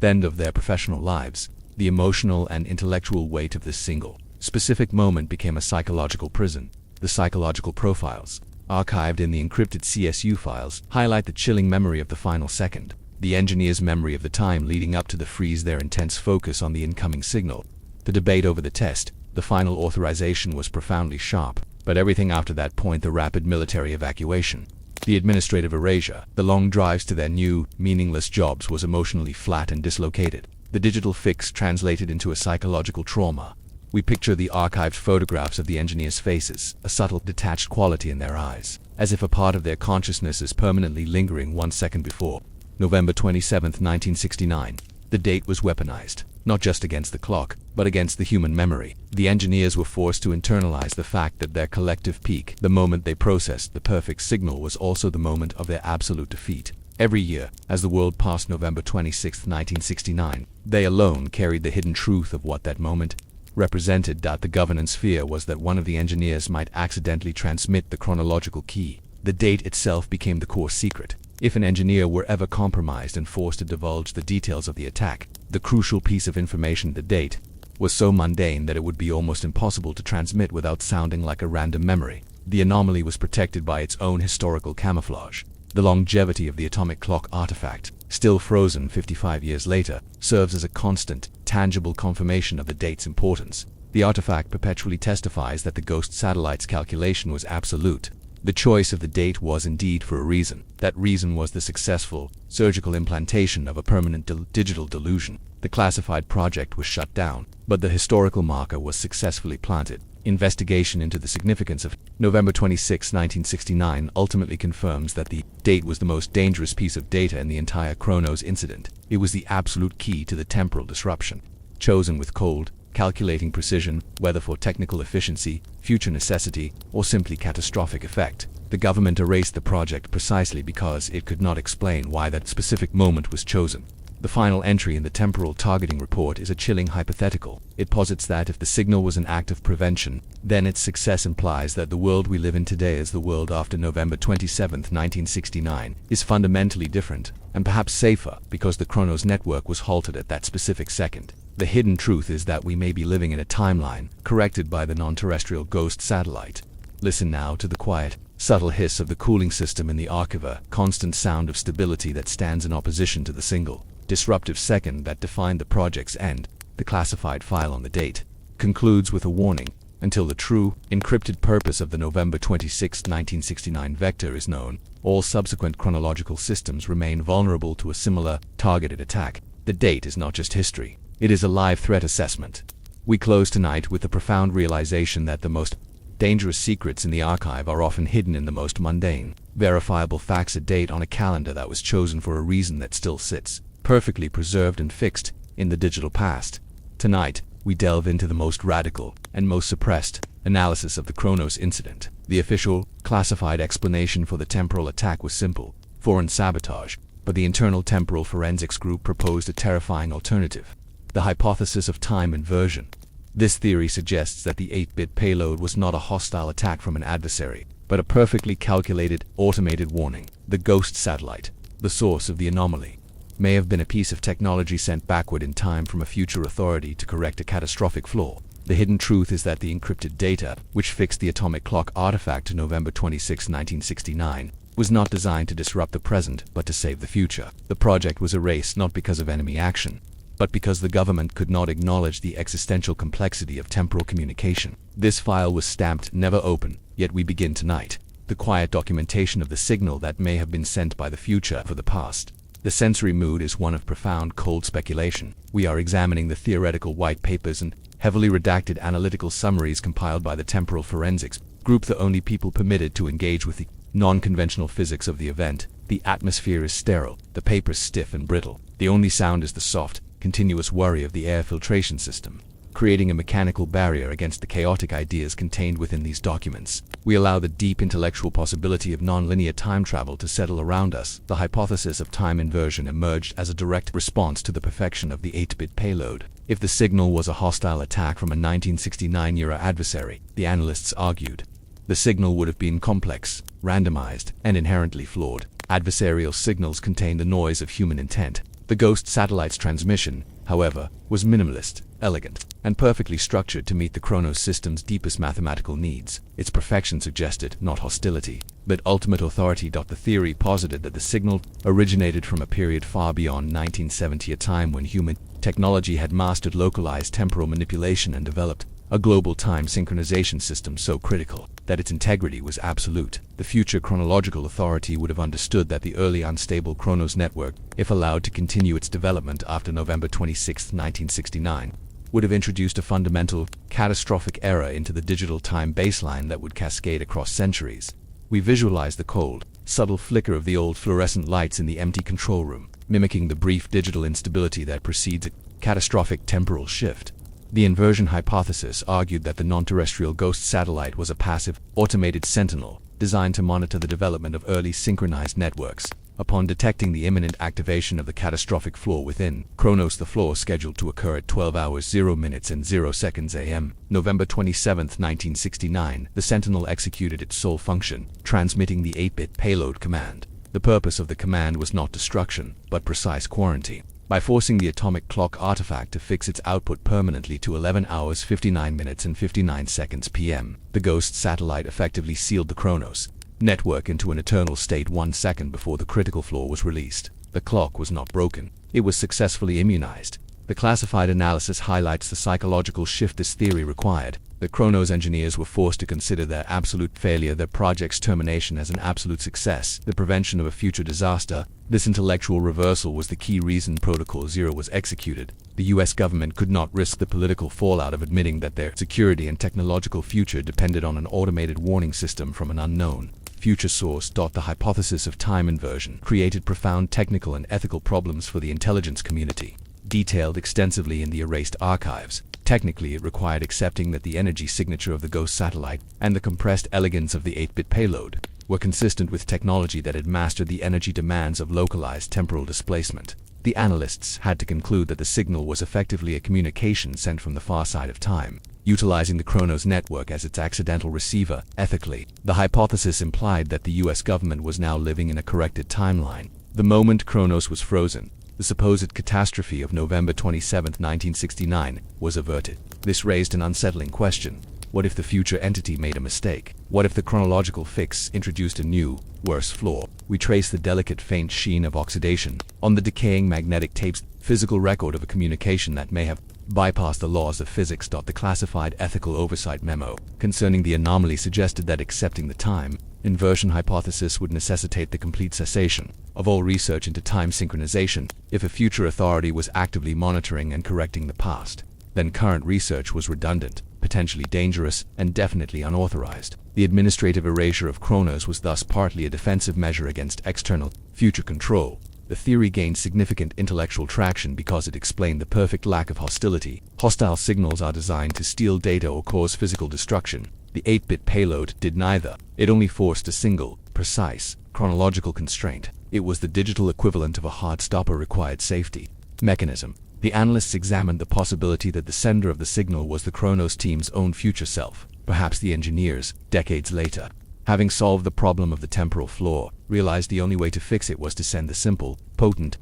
end of their professional lives. The emotional and intellectual weight of this single, specific moment became a psychological prison. The psychological profiles, archived in the encrypted CSU files, highlight the chilling memory of the final second. The engineer's memory of the time leading up to the freeze, their intense focus on the incoming signal. The debate over the test, the final authorization, was profoundly sharp, but everything after that point, the rapid military evacuation, the administrative erasure, the long drives to their new, meaningless jobs, was emotionally flat and dislocated. The digital fix translated into a psychological trauma. We picture the archived photographs of the engineers' faces, a subtle, detached quality in their eyes, as if a part of their consciousness is permanently lingering 1 second before. November 27, 1969. The date was weaponized, not just against the clock, but against the human memory. The engineers were forced to internalize the fact that their collective peak, the moment they processed the perfect signal, was also the moment of their absolute defeat. Every year, as the world passed November 26, 1969, they alone carried the hidden truth of what that moment represented. The governance fear was that one of the engineers might accidentally transmit the chronological key. The date itself became the core secret. If an engineer were ever compromised and forced to divulge the details of the attack, the crucial piece of information, the date, was so mundane that it would be almost impossible to transmit without sounding like a random memory. The anomaly was protected by its own historical camouflage. The longevity of the atomic clock artifact, still frozen 55 years later, serves as a constant, tangible confirmation of the date's importance. The artifact perpetually testifies that the ghost satellite's calculation was absolute. The choice of the date was indeed for a reason. That reason was the successful, surgical implantation of a permanent digital delusion. The classified project was shut down, but the historical marker was successfully planted. Investigation into the significance of November 26, 1969 ultimately confirms that the date was the most dangerous piece of data in the entire Chronos incident. It was the absolute key to the temporal disruption. Chosen with cold, calculating precision, whether for technical efficiency, future necessity, or simply catastrophic effect, the government erased the project precisely because it could not explain why that specific moment was chosen. The final entry in the temporal targeting report is a chilling hypothetical. It posits that if the signal was an act of prevention, then its success implies that the world we live in today, as the world after November 27, 1969, is fundamentally different, and perhaps safer, because the Chronos network was halted at that specific second. The hidden truth is that we may be living in a timeline corrected by the non-terrestrial ghost satellite. Listen now to the quiet, subtle hiss of the cooling system in the archival, constant sound of stability that stands in opposition to the single, disruptive second that defined the project's end. The classified file on the date concludes with a warning: until the true, encrypted purpose of the November 26, 1969 vector is known, all subsequent chronological systems remain vulnerable to a similar, targeted attack. The date is not just history. It is a live threat assessment. We close tonight with the profound realization that the most dangerous secrets in the archive are often hidden in the most mundane, verifiable facts. A date on a calendar that was chosen for a reason that still sits, perfectly preserved and fixed, in the digital past. Tonight, we delve into the most radical and most suppressed analysis of the Chronos incident. The official, classified explanation for the temporal attack was simple: foreign sabotage, but the internal temporal forensics group proposed a terrifying alternative: the hypothesis of time inversion. This theory suggests that the 8-bit payload was not a hostile attack from an adversary, but a perfectly calculated, automated warning. The ghost satellite, the source of the anomaly, may have been a piece of technology sent backward in time from a future authority to correct a catastrophic flaw. The hidden truth is that the encrypted data, which fixed the atomic clock artifact to November 26, 1969, was not designed to disrupt the present, but to save the future. The project was erased not because of enemy action, but because the government could not acknowledge the existential complexity of temporal communication. This file was stamped "Never open," yet we begin tonight. The quiet documentation of the signal that may have been sent by the future for the past. The sensory mood is one of profound, cold speculation. We are examining the theoretical white papers and heavily redacted analytical summaries compiled by the temporal forensics group, the only people permitted to engage with the non-conventional physics of the event. The atmosphere is sterile, the papers stiff and brittle. The only sound is the soft, continuous worry of the air filtration system, creating a mechanical barrier against the chaotic ideas contained within these documents. We allow the deep intellectual possibility of non-linear time travel to settle around us. The hypothesis of time inversion emerged as a direct response to the perfection of the 8-bit payload. If the signal was a hostile attack from a 1969-era adversary, the analysts argued, the signal would have been complex, randomized, and inherently flawed. Adversarial signals contain the noise of human intent. The ghost satellite's transmission, however, was minimalist, elegant, and perfectly structured to meet the Chronos system's deepest mathematical needs. Its perfection suggested not hostility, but ultimate authority. The theory posited that the signal originated from a period far beyond 1970, a time when human technology had mastered localized temporal manipulation and developed a global time synchronization system so critical that its integrity was absolute. The future chronological authority would have understood that the early unstable Chronos network, if allowed to continue its development after November 26, 1969, would have introduced a fundamental, catastrophic error into the digital time baseline that would cascade across centuries. We visualize the cold, subtle flicker of the old fluorescent lights in the empty control room, mimicking the brief digital instability that precedes a catastrophic temporal shift. The inversion hypothesis argued that the non-terrestrial ghost satellite was a passive, automated sentinel designed to monitor the development of early synchronized networks. Upon detecting the imminent activation of the catastrophic flaw within Chronos, the flaw scheduled to occur at 12 hours 0 minutes and 0 seconds a.m., November 27, 1969, the Sentinel executed its sole function, transmitting the 8-bit payload command. The purpose of the command was not destruction, but precise quarantine. By forcing the atomic clock artifact to fix its output permanently to 11 hours 59 minutes and 59 seconds p.m., the ghost satellite effectively sealed the Chronos network into an eternal state 1 second before the critical flaw was released. The clock was not broken. It was successfully immunized. The classified analysis highlights the psychological shift this theory required. The Chronos engineers were forced to consider their absolute failure, their project's termination, as an absolute success, the prevention of a future disaster. This intellectual reversal was the key reason Protocol Zero was executed. The US government could not risk the political fallout of admitting that their security and technological future depended on an automated warning system from an unknown future source. The hypothesis of time inversion created profound technical and ethical problems for the intelligence community. Detailed extensively in the erased archives, technically it required accepting that the energy signature of the ghost satellite and the compressed elegance of the 8-bit payload were consistent with technology that had mastered the energy demands of localized temporal displacement. The analysts had to conclude that the signal was effectively a communication sent from the far side of time, utilizing the Chronos network as its accidental receiver. Ethically, the hypothesis implied that the US government was now living in a corrected timeline. The moment Chronos was frozen, the supposed catastrophe of November 27, 1969, was averted. This raised an unsettling question. What if the future entity made a mistake? What if the chronological fix introduced a new, worse flaw? We trace the delicate faint sheen of oxidation on the decaying magnetic tape's physical record of a communication that may have bypassed the laws of physics. The classified ethical oversight memo concerning the anomaly suggested that accepting the time inversion hypothesis would necessitate the complete cessation of all research into time synchronization. If a future authority was actively monitoring and correcting the past, then current research was redundant, potentially dangerous, and definitely unauthorized. The administrative erasure of Chronos was thus partly a defensive measure against external, future control. The theory gained significant intellectual traction because it explained the perfect lack of hostility. Hostile signals are designed to steal data or cause physical destruction. The 8-bit payload did neither. It only forced a single, precise, chronological constraint. It was the digital equivalent of a hard stopper required safety mechanism. The analysts examined the possibility that the sender of the signal was the Chronos team's own future self, perhaps the engineers, decades later. Having solved the problem of the temporal flaw, realized the only way to fix it was to send the simple, potent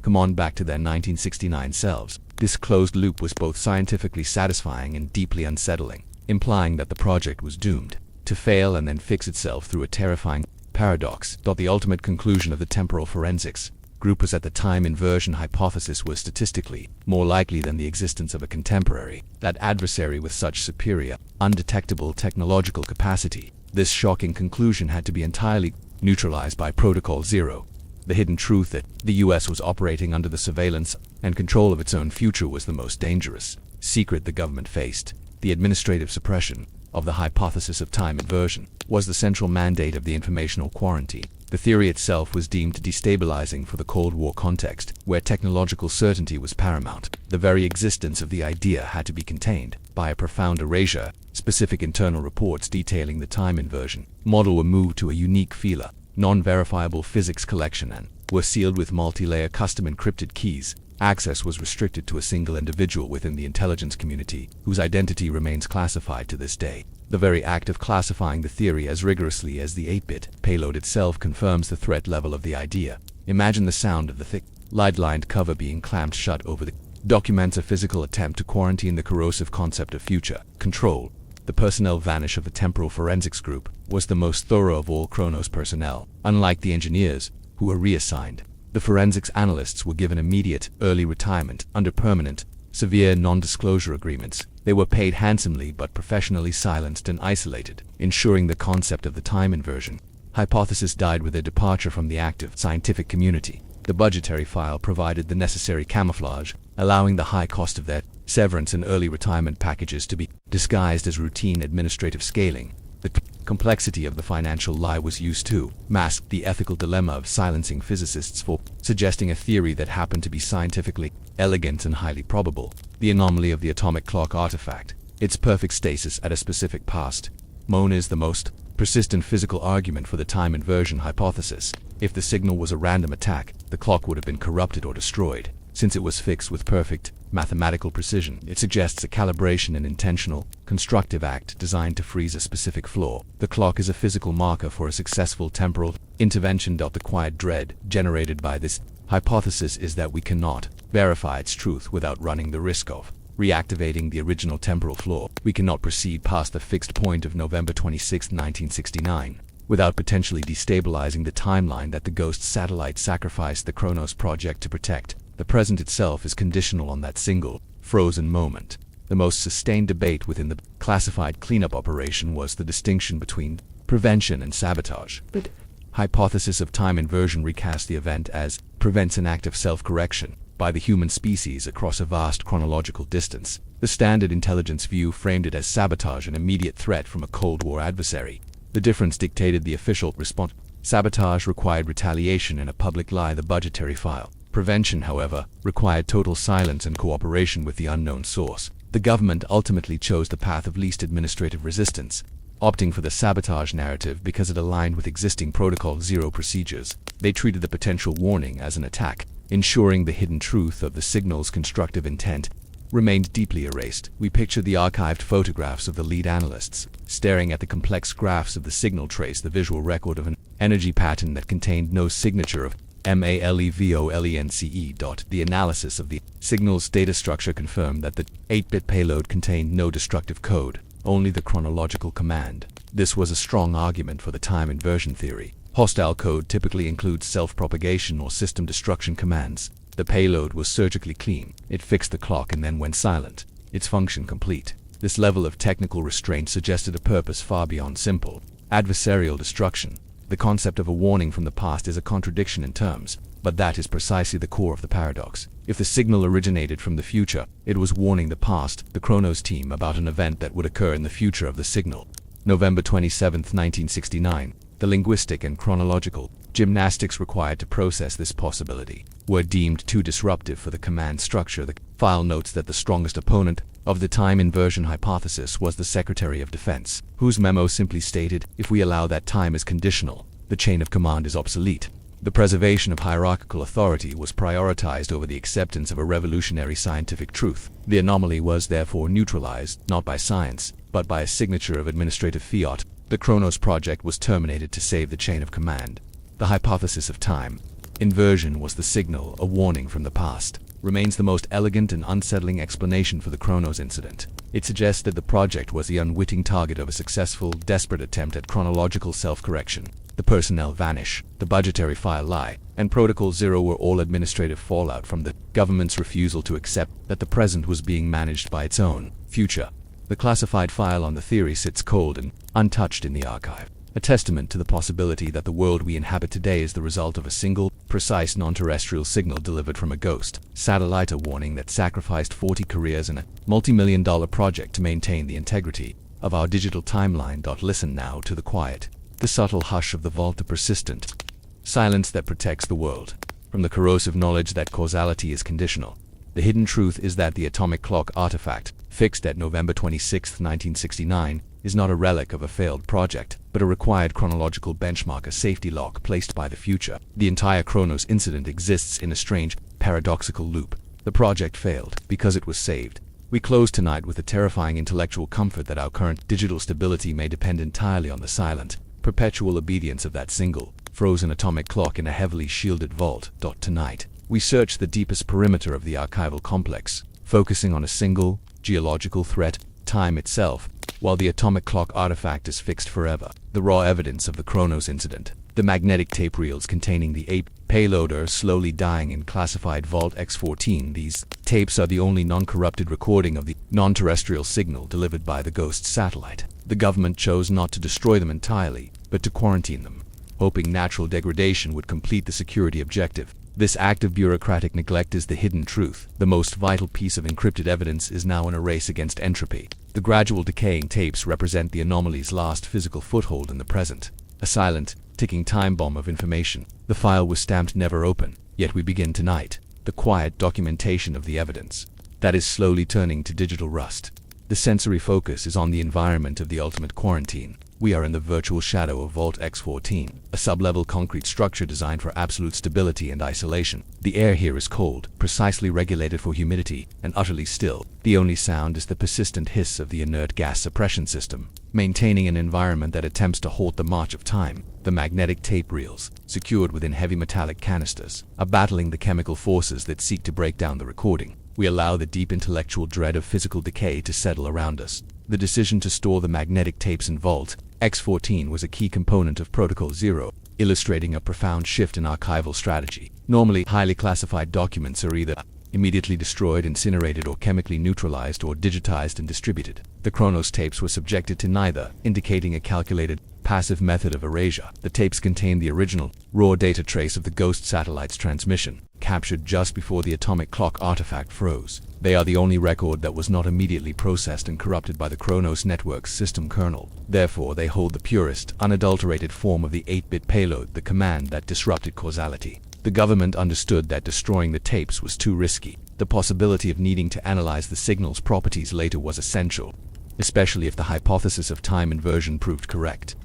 command back to their 1969 selves. This closed loop was both scientifically satisfying and deeply unsettling, implying that the project was doomed to fail and then fix itself through a terrifying paradox. The ultimate conclusion of the temporal forensics group was that the time inversion hypothesis was statistically more likely than the existence of a contemporary, that adversary with such superior, undetectable technological capacity. This shocking conclusion had to be entirely neutralized by Protocol Zero. The hidden truth that the US was operating under the surveillance and control of its own future was the most dangerous secret the government faced. The administrative suppression of the hypothesis of time inversion was the central mandate of the informational quarantine. The theory itself was deemed destabilizing for the Cold War context, where technological certainty was paramount. The very existence of the idea had to be contained by a profound erasure. Specific internal reports detailing the time inversion model were moved to a unique FILA, non-verifiable physics collection, and were sealed with multi-layer custom encrypted keys. Access was restricted to a single individual within the intelligence community, whose identity remains classified to this day. The very act of classifying the theory as rigorously as the 8-bit payload itself confirms the threat level of the idea. Imagine the sound of the thick, lead-lined cover being clamped shut over the documents a physical attempt to quarantine the corrosive concept of future control. The Personnel Vanish of the Temporal Forensics Group was the most thorough of all Chronos personnel. Unlike the engineers, who were reassigned, the forensics analysts were given immediate, early retirement under permanent, severe non-disclosure agreements. They were paid handsomely but professionally silenced and isolated, ensuring the concept of the time inversion hypothesis died with their departure from the active scientific community. The budgetary file provided the necessary camouflage, allowing the high cost of their severance and early retirement packages to be disguised as routine administrative scaling. The complexity of the financial lie was used to mask the ethical dilemma of silencing physicists for suggesting a theory that happened to be scientifically elegant and highly probable. The anomaly of the atomic clock artifact, its perfect stasis at a specific past moment, is the most persistent physical argument for the time inversion hypothesis. If the signal was a random attack, the clock would have been corrupted or destroyed. Since it was fixed with perfect mathematical precision, it suggests a calibration and intentional, constructive act designed to freeze a specific flaw. The clock is a physical marker for a successful temporal intervention. The quiet dread generated by this hypothesis is that we cannot verify its truth without running the risk of reactivating the original temporal flaw. We cannot proceed past the fixed point of November 26, 1969, without potentially destabilizing the timeline that the ghost satellite sacrificed the Chronos project to protect. The present itself is conditional on that single, frozen moment. The most sustained debate within the classified cleanup operation was the distinction between prevention and sabotage. The hypothesis of time inversion recast the event as prevents an act of self-correction by the human species across a vast chronological distance. The standard intelligence view framed it as sabotage, an immediate threat from a Cold War adversary. The difference dictated the official response. Sabotage required retaliation and a public lie, the budgetary file. Prevention, however, required total silence and cooperation with the unknown source. The government ultimately chose the path of least administrative resistance, opting for the sabotage narrative because it aligned with existing Protocol Zero procedures. They treated the potential warning as an attack, ensuring the hidden truth of the signal's constructive intent remained deeply erased. We pictured the archived photographs of the lead analysts, staring at the complex graphs of the signal trace, the visual record of an energy pattern that contained no signature of MALEVOLENCE. The analysis of the signal's data structure confirmed that the 8-bit payload contained no destructive code, only the chronological command. This was a strong argument for the time inversion theory. Hostile code typically includes self-propagation or system destruction commands. The payload was surgically clean. It fixed the clock and then went silent, its function complete. This level of technical restraint suggested a purpose far beyond simple adversarial destruction. The concept of a warning from the past is a contradiction in terms, but that is precisely the core of the paradox. If the signal originated from the future, it was warning the past, the Chronos team, about an event that would occur in the future of the signal. November 27, 1969. The linguistic and chronological gymnastics required to process this possibility were deemed too disruptive for the command structure. The file notes that the strongest opponent of the time inversion hypothesis was the Secretary of Defense, whose memo simply stated, if we allow that time is conditional, the chain of command is obsolete. The preservation of hierarchical authority was prioritized over the acceptance of a revolutionary scientific truth. The anomaly was therefore neutralized, not by science, but by a signature of administrative fiat. The Chronos project was terminated to save the chain of command. The hypothesis of time inversion was the signal, a warning from the past, remains the most elegant and unsettling explanation for the Chronos incident. It suggests that the project was the unwitting target of a successful, desperate attempt at chronological self-correction. The Personnel Vanish, the budgetary file lie, and Protocol Zero were all administrative fallout from the government's refusal to accept that the present was being managed by its own future. The classified file on the theory sits cold and untouched in the archive, a testament to the possibility that the world we inhabit today is the result of a single, precise non-terrestrial signal delivered from a ghost satellite, a warning that sacrificed 40 careers in a multi-million-dollar project to maintain the integrity of our digital timeline. Listen now to the quiet, the subtle hush of the vault, the persistent silence that protects the world from the corrosive knowledge that causality is conditional. The hidden truth is that the atomic clock artifact, fixed at November 26, 1969, is not a relic of a failed project, but a required chronological benchmark, a safety lock placed by the future. The entire Chronos incident exists in a strange, paradoxical loop. The project failed because it was saved. We close tonight with the terrifying intellectual comfort that our current digital stability may depend entirely on the silent, perpetual obedience of that single, frozen atomic clock in a heavily shielded vault. Tonight, we search the deepest perimeter of the archival complex, focusing on a single, geological threat, time itself, while the atomic clock artifact is fixed forever. The raw evidence of the Chronos incident, the magnetic tape reels containing the 8 payload are slowly dying in classified Vault X14. These tapes are the only non-corrupted recording of the non-terrestrial signal delivered by the ghost satellite. The government chose not to destroy them entirely, but to quarantine them, hoping natural degradation would complete the security objective. This act of bureaucratic neglect is the hidden truth. The most vital piece of encrypted evidence is now in a race against entropy. The gradual decaying tapes represent the anomaly's last physical foothold in the present, a silent, ticking time bomb of information. The file was stamped never open, yet we begin tonight, the quiet documentation of the evidence that is slowly turning to digital rust. The sensory focus is on the environment of the ultimate quarantine. We are in the virtual shadow of Vault X14, a sub-level concrete structure designed for absolute stability and isolation. The air here is cold, precisely regulated for humidity, and utterly still. The only sound is the persistent hiss of the inert gas suppression system, maintaining an environment that attempts to halt the march of time. The magnetic tape reels, secured within heavy metallic canisters, are battling the chemical forces that seek to break down the recording. We allow the deep intellectual dread of physical decay to settle around us. The decision to store the magnetic tapes in Vault X14 was a key component of Protocol 0, illustrating a profound shift in archival strategy. Normally, highly classified documents are either immediately destroyed, incinerated, or chemically neutralized or digitized and distributed. The Chronos tapes were subjected to neither, indicating a calculated, passive method of erasure. The tapes contain the original, raw data trace of the Ghost satellite's transmission, captured just before the atomic clock artifact froze. They are the only record that was not immediately processed and corrupted by the Chronos network's system kernel. Therefore, they hold the purest, unadulterated form of the 8-bit payload, the command that disrupted causality. The government understood that destroying the tapes was too risky. The possibility of needing to analyze the signal's properties later was essential, especially if the hypothesis of time inversion proved correct.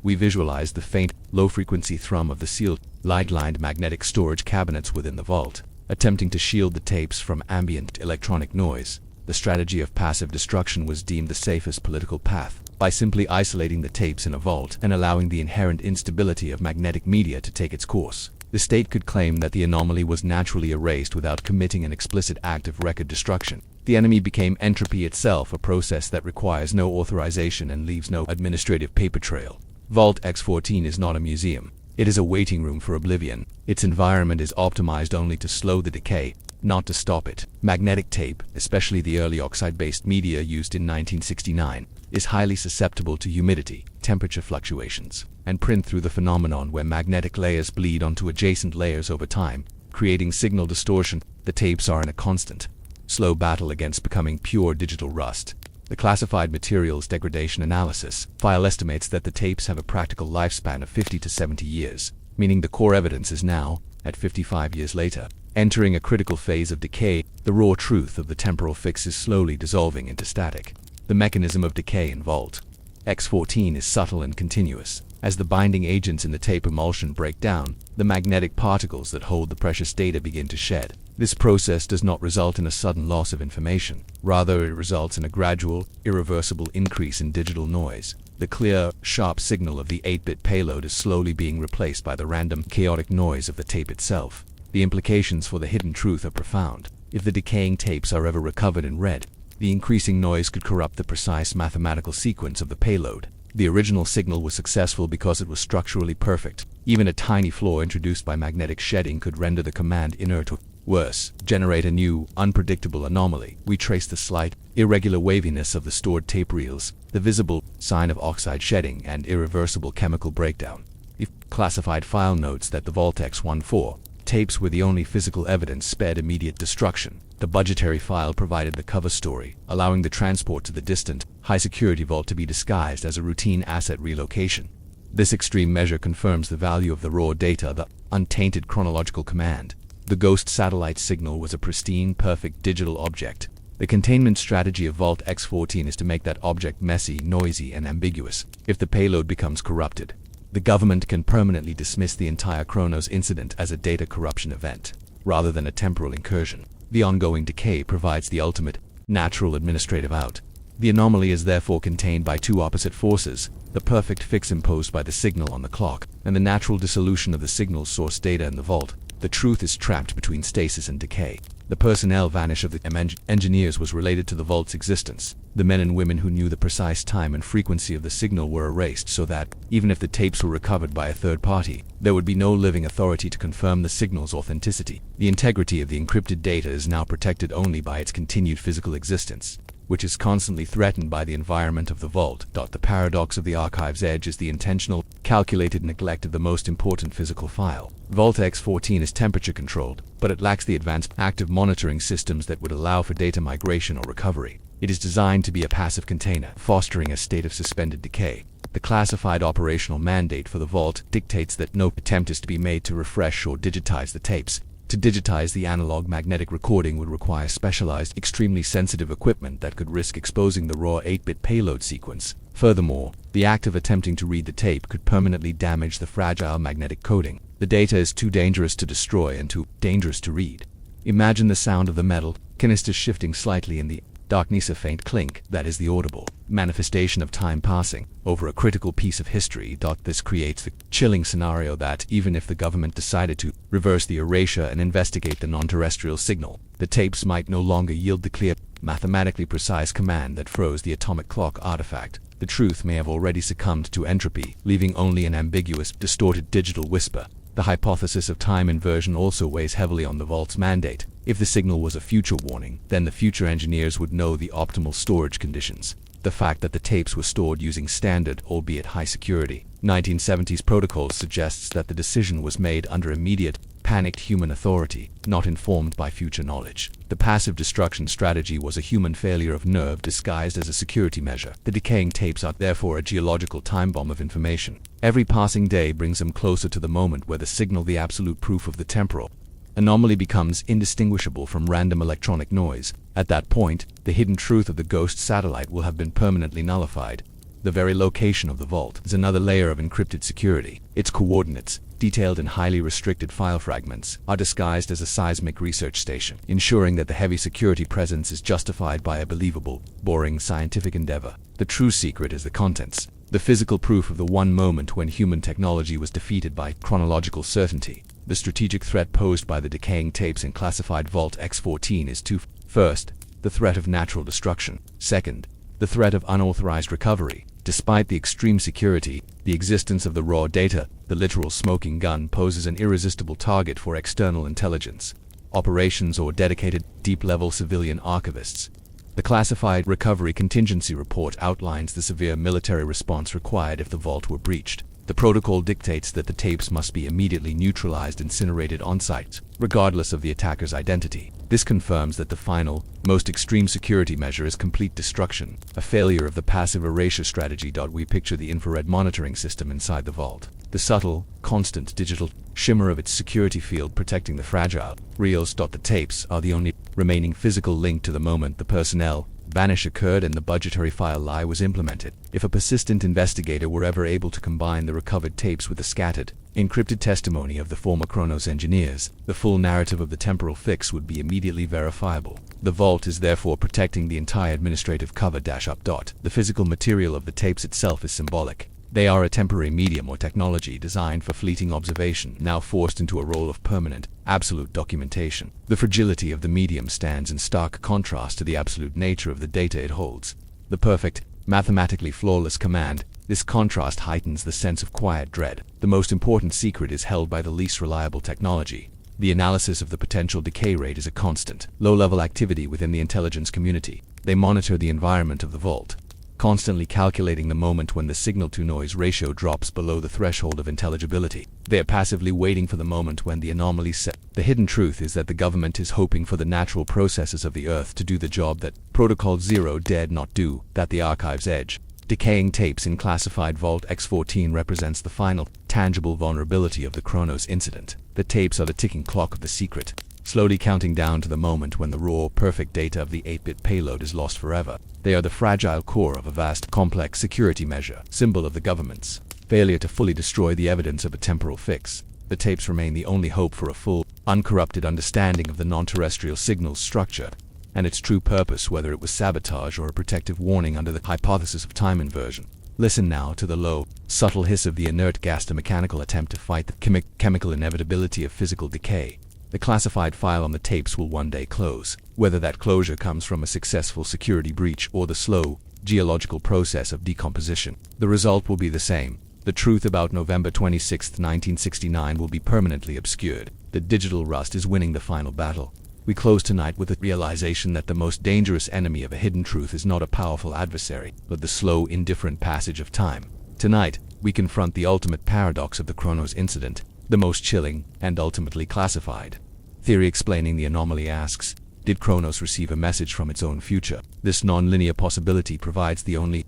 We visualized the faint, low-frequency thrum of the sealed, light-lined magnetic storage cabinets within the vault, attempting to shield the tapes from ambient electronic noise. The strategy of passive destruction was deemed the safest political path. By simply isolating the tapes in a vault and allowing the inherent instability of magnetic media to take its course, the state could claim that the anomaly was naturally erased without committing an explicit act of record destruction. The enemy became entropy itself, a process that requires no authorization and leaves no administrative paper trail. Vault X14 is not a museum. It is a waiting room for oblivion. Its environment is optimized only to slow the decay, not to stop it. Magnetic tape, especially the early oxide-based media used in 1969, is highly susceptible to humidity, temperature fluctuations, and print through the phenomenon where magnetic layers bleed onto adjacent layers over time, creating signal distortion. The tapes are in a constant, slow battle against becoming pure digital rust. The Classified Materials Degradation Analysis file estimates that the tapes have a practical lifespan of 50 to 70 years, meaning the core evidence is now, at 55 years later, entering a critical phase of decay. The raw truth of the temporal fix is slowly dissolving into static. The mechanism of decay in Vault X14 is subtle and continuous. As the binding agents in the tape emulsion break down, the magnetic particles that hold the precious data begin to shed. This process does not result in a sudden loss of information. Rather, it results in a gradual, irreversible increase in digital noise. The clear, sharp signal of the 8-bit payload is slowly being replaced by the random, chaotic noise of the tape itself. The implications for the hidden truth are profound. If the decaying tapes are ever recovered and read, the increasing noise could corrupt the precise mathematical sequence of the payload. The original signal was successful because it was structurally perfect. Even a tiny flaw introduced by magnetic shedding could render the command inert or, worse, generate a new, unpredictable anomaly. We trace the slight, irregular waviness of the stored tape reels, the visible sign of oxide shedding and irreversible chemical breakdown. The classified file notes that the Vault X14 tapes were the only physical evidence spared immediate destruction. The budgetary file provided the cover story, allowing the transport to the distant, high-security vault to be disguised as a routine asset relocation. This extreme measure confirms the value of the raw data, the untainted chronological command. The Ghost satellite signal was a pristine, perfect digital object. The containment strategy of Vault X14 is to make that object messy, noisy, and ambiguous. If the payload becomes corrupted, the government can permanently dismiss the entire Chronos incident as a data corruption event, rather than a temporal incursion. The ongoing decay provides the ultimate, natural administrative out. The anomaly is therefore contained by two opposite forces, the perfect fix imposed by the signal on the clock, and the natural dissolution of the signal's source data in the vault. The truth is trapped between stasis and decay. The personnel vanish of the engineers was related to the vault's existence. The men and women who knew the precise time and frequency of the signal were erased so that, even if the tapes were recovered by a third party, there would be no living authority to confirm the signal's authenticity. The integrity of the encrypted data is now protected only by its continued physical existence, which is constantly threatened by the environment of the vault. The paradox of the archive's edge is the intentional, calculated neglect of the most important physical file. Vault X14 is temperature controlled, but it lacks the advanced active monitoring systems that would allow for data migration or recovery. It is designed to be a passive container, fostering a state of suspended decay. The classified operational mandate for the vault dictates that no attempt is to be made to refresh or digitize the tapes. To digitize the analog magnetic recording would require specialized, extremely sensitive equipment that could risk exposing the raw 8-bit payload sequence. Furthermore, the act of attempting to read the tape could permanently damage the fragile magnetic coding. The data is too dangerous to destroy and too dangerous to read. Imagine the sound of the metal canisters shifting slightly in the darkness, a faint clink, that is the audible manifestation of time passing over a critical piece of history. This creates the chilling scenario that, even if the government decided to reverse the erasure and investigate the non-terrestrial signal, the tapes might no longer yield the clear, mathematically precise command that froze the atomic clock artifact. The truth may have already succumbed to entropy, leaving only an ambiguous, distorted digital whisper. The hypothesis of time inversion also weighs heavily on the vault's mandate. If the signal was a future warning, then the future engineers would know the optimal storage conditions. The fact that the tapes were stored using standard, albeit high security, 1970s protocols suggests that the decision was made under immediate, panicked human authority, not informed by future knowledge. The passive destruction strategy was a human failure of nerve disguised as a security measure. The decaying tapes are therefore a geological time bomb of information. Every passing day brings them closer to the moment where the signal, the absolute proof of the temporal anomaly, becomes indistinguishable from random electronic noise. At that point, the hidden truth of the ghost satellite will have been permanently nullified. The very location of the vault is another layer of encrypted security. Its coordinates, detailed in highly restricted file fragments, are disguised as a seismic research station, ensuring that the heavy security presence is justified by a believable, boring scientific endeavor. The true secret is the contents, the physical proof of the one moment when human technology was defeated by chronological certainty. The strategic threat posed by the decaying tapes in classified Vault X14 is two. First, the threat of natural destruction. Second, the threat of unauthorized recovery. Despite the extreme security, the existence of the raw data, the literal smoking gun, poses an irresistible target for external intelligence operations or dedicated, deep-level civilian archivists. The Classified Recovery Contingency Report outlines the severe military response required if the vault were breached. The protocol dictates that the tapes must be immediately neutralized, incinerated on-site, regardless of the attacker's identity. This confirms that the final, most extreme security measure is complete destruction, a failure of the passive erasure strategy. We picture the infrared monitoring system inside the vault. The subtle, constant digital shimmer of its security field protecting the fragile reels. The tapes are the only remaining physical link to the moment the Personnel Vanish occurred and the budgetary file lie was implemented. If a persistent investigator were ever able to combine the recovered tapes with the scattered, encrypted testimony of the former Chronos engineers, the full narrative of the temporal fix would be immediately verifiable. The vault is therefore protecting the entire administrative cover. The physical material of the tapes itself is symbolic. They are a temporary medium or technology designed for fleeting observation, now forced into a role of permanent, absolute documentation. The fragility of the medium stands in stark contrast to the absolute nature of the data it holds. The perfect, mathematically flawless command, this contrast heightens the sense of quiet dread. The most important secret is held by the least reliable technology. The analysis of the potential decay rate is a constant, low-level activity within the intelligence community. They monitor the environment of the vault, constantly calculating the moment when the signal-to-noise ratio drops below the threshold of intelligibility. They are passively waiting for the moment when the anomaly set. The hidden truth is that the government is hoping for the natural processes of the Earth to do the job that Protocol 0 dared not do, that the archive's edge. Decaying tapes in classified Vault X14 represents the final, tangible vulnerability of the Chronos incident. The tapes are the ticking clock of the secret, slowly counting down to the moment when the raw, perfect data of the 8-bit payload is lost forever. They are the fragile core of a vast, complex security measure, symbol of the government's failure to fully destroy the evidence of a temporal fix. The tapes remain the only hope for a full, uncorrupted understanding of the non-terrestrial signal's structure and its true purpose, whether it was sabotage or a protective warning under the hypothesis of time inversion. Listen now to the low, subtle hiss of the inert gas, a mechanical attempt to fight the chemical inevitability of physical decay. The classified file on the tapes will one day close, whether that closure comes from a successful security breach or the slow, geological process of decomposition. The result will be the same. The truth about November 26, 1969 will be permanently obscured. The digital rust is winning the final battle. We close tonight with the realization that the most dangerous enemy of a hidden truth is not a powerful adversary, but the slow, indifferent passage of time. Tonight, we confront the ultimate paradox of the Chronos incident, the most chilling and ultimately classified. Theory explaining the anomaly asks, Did Chronos receive a message from its own future? This non-linear possibility provides the only.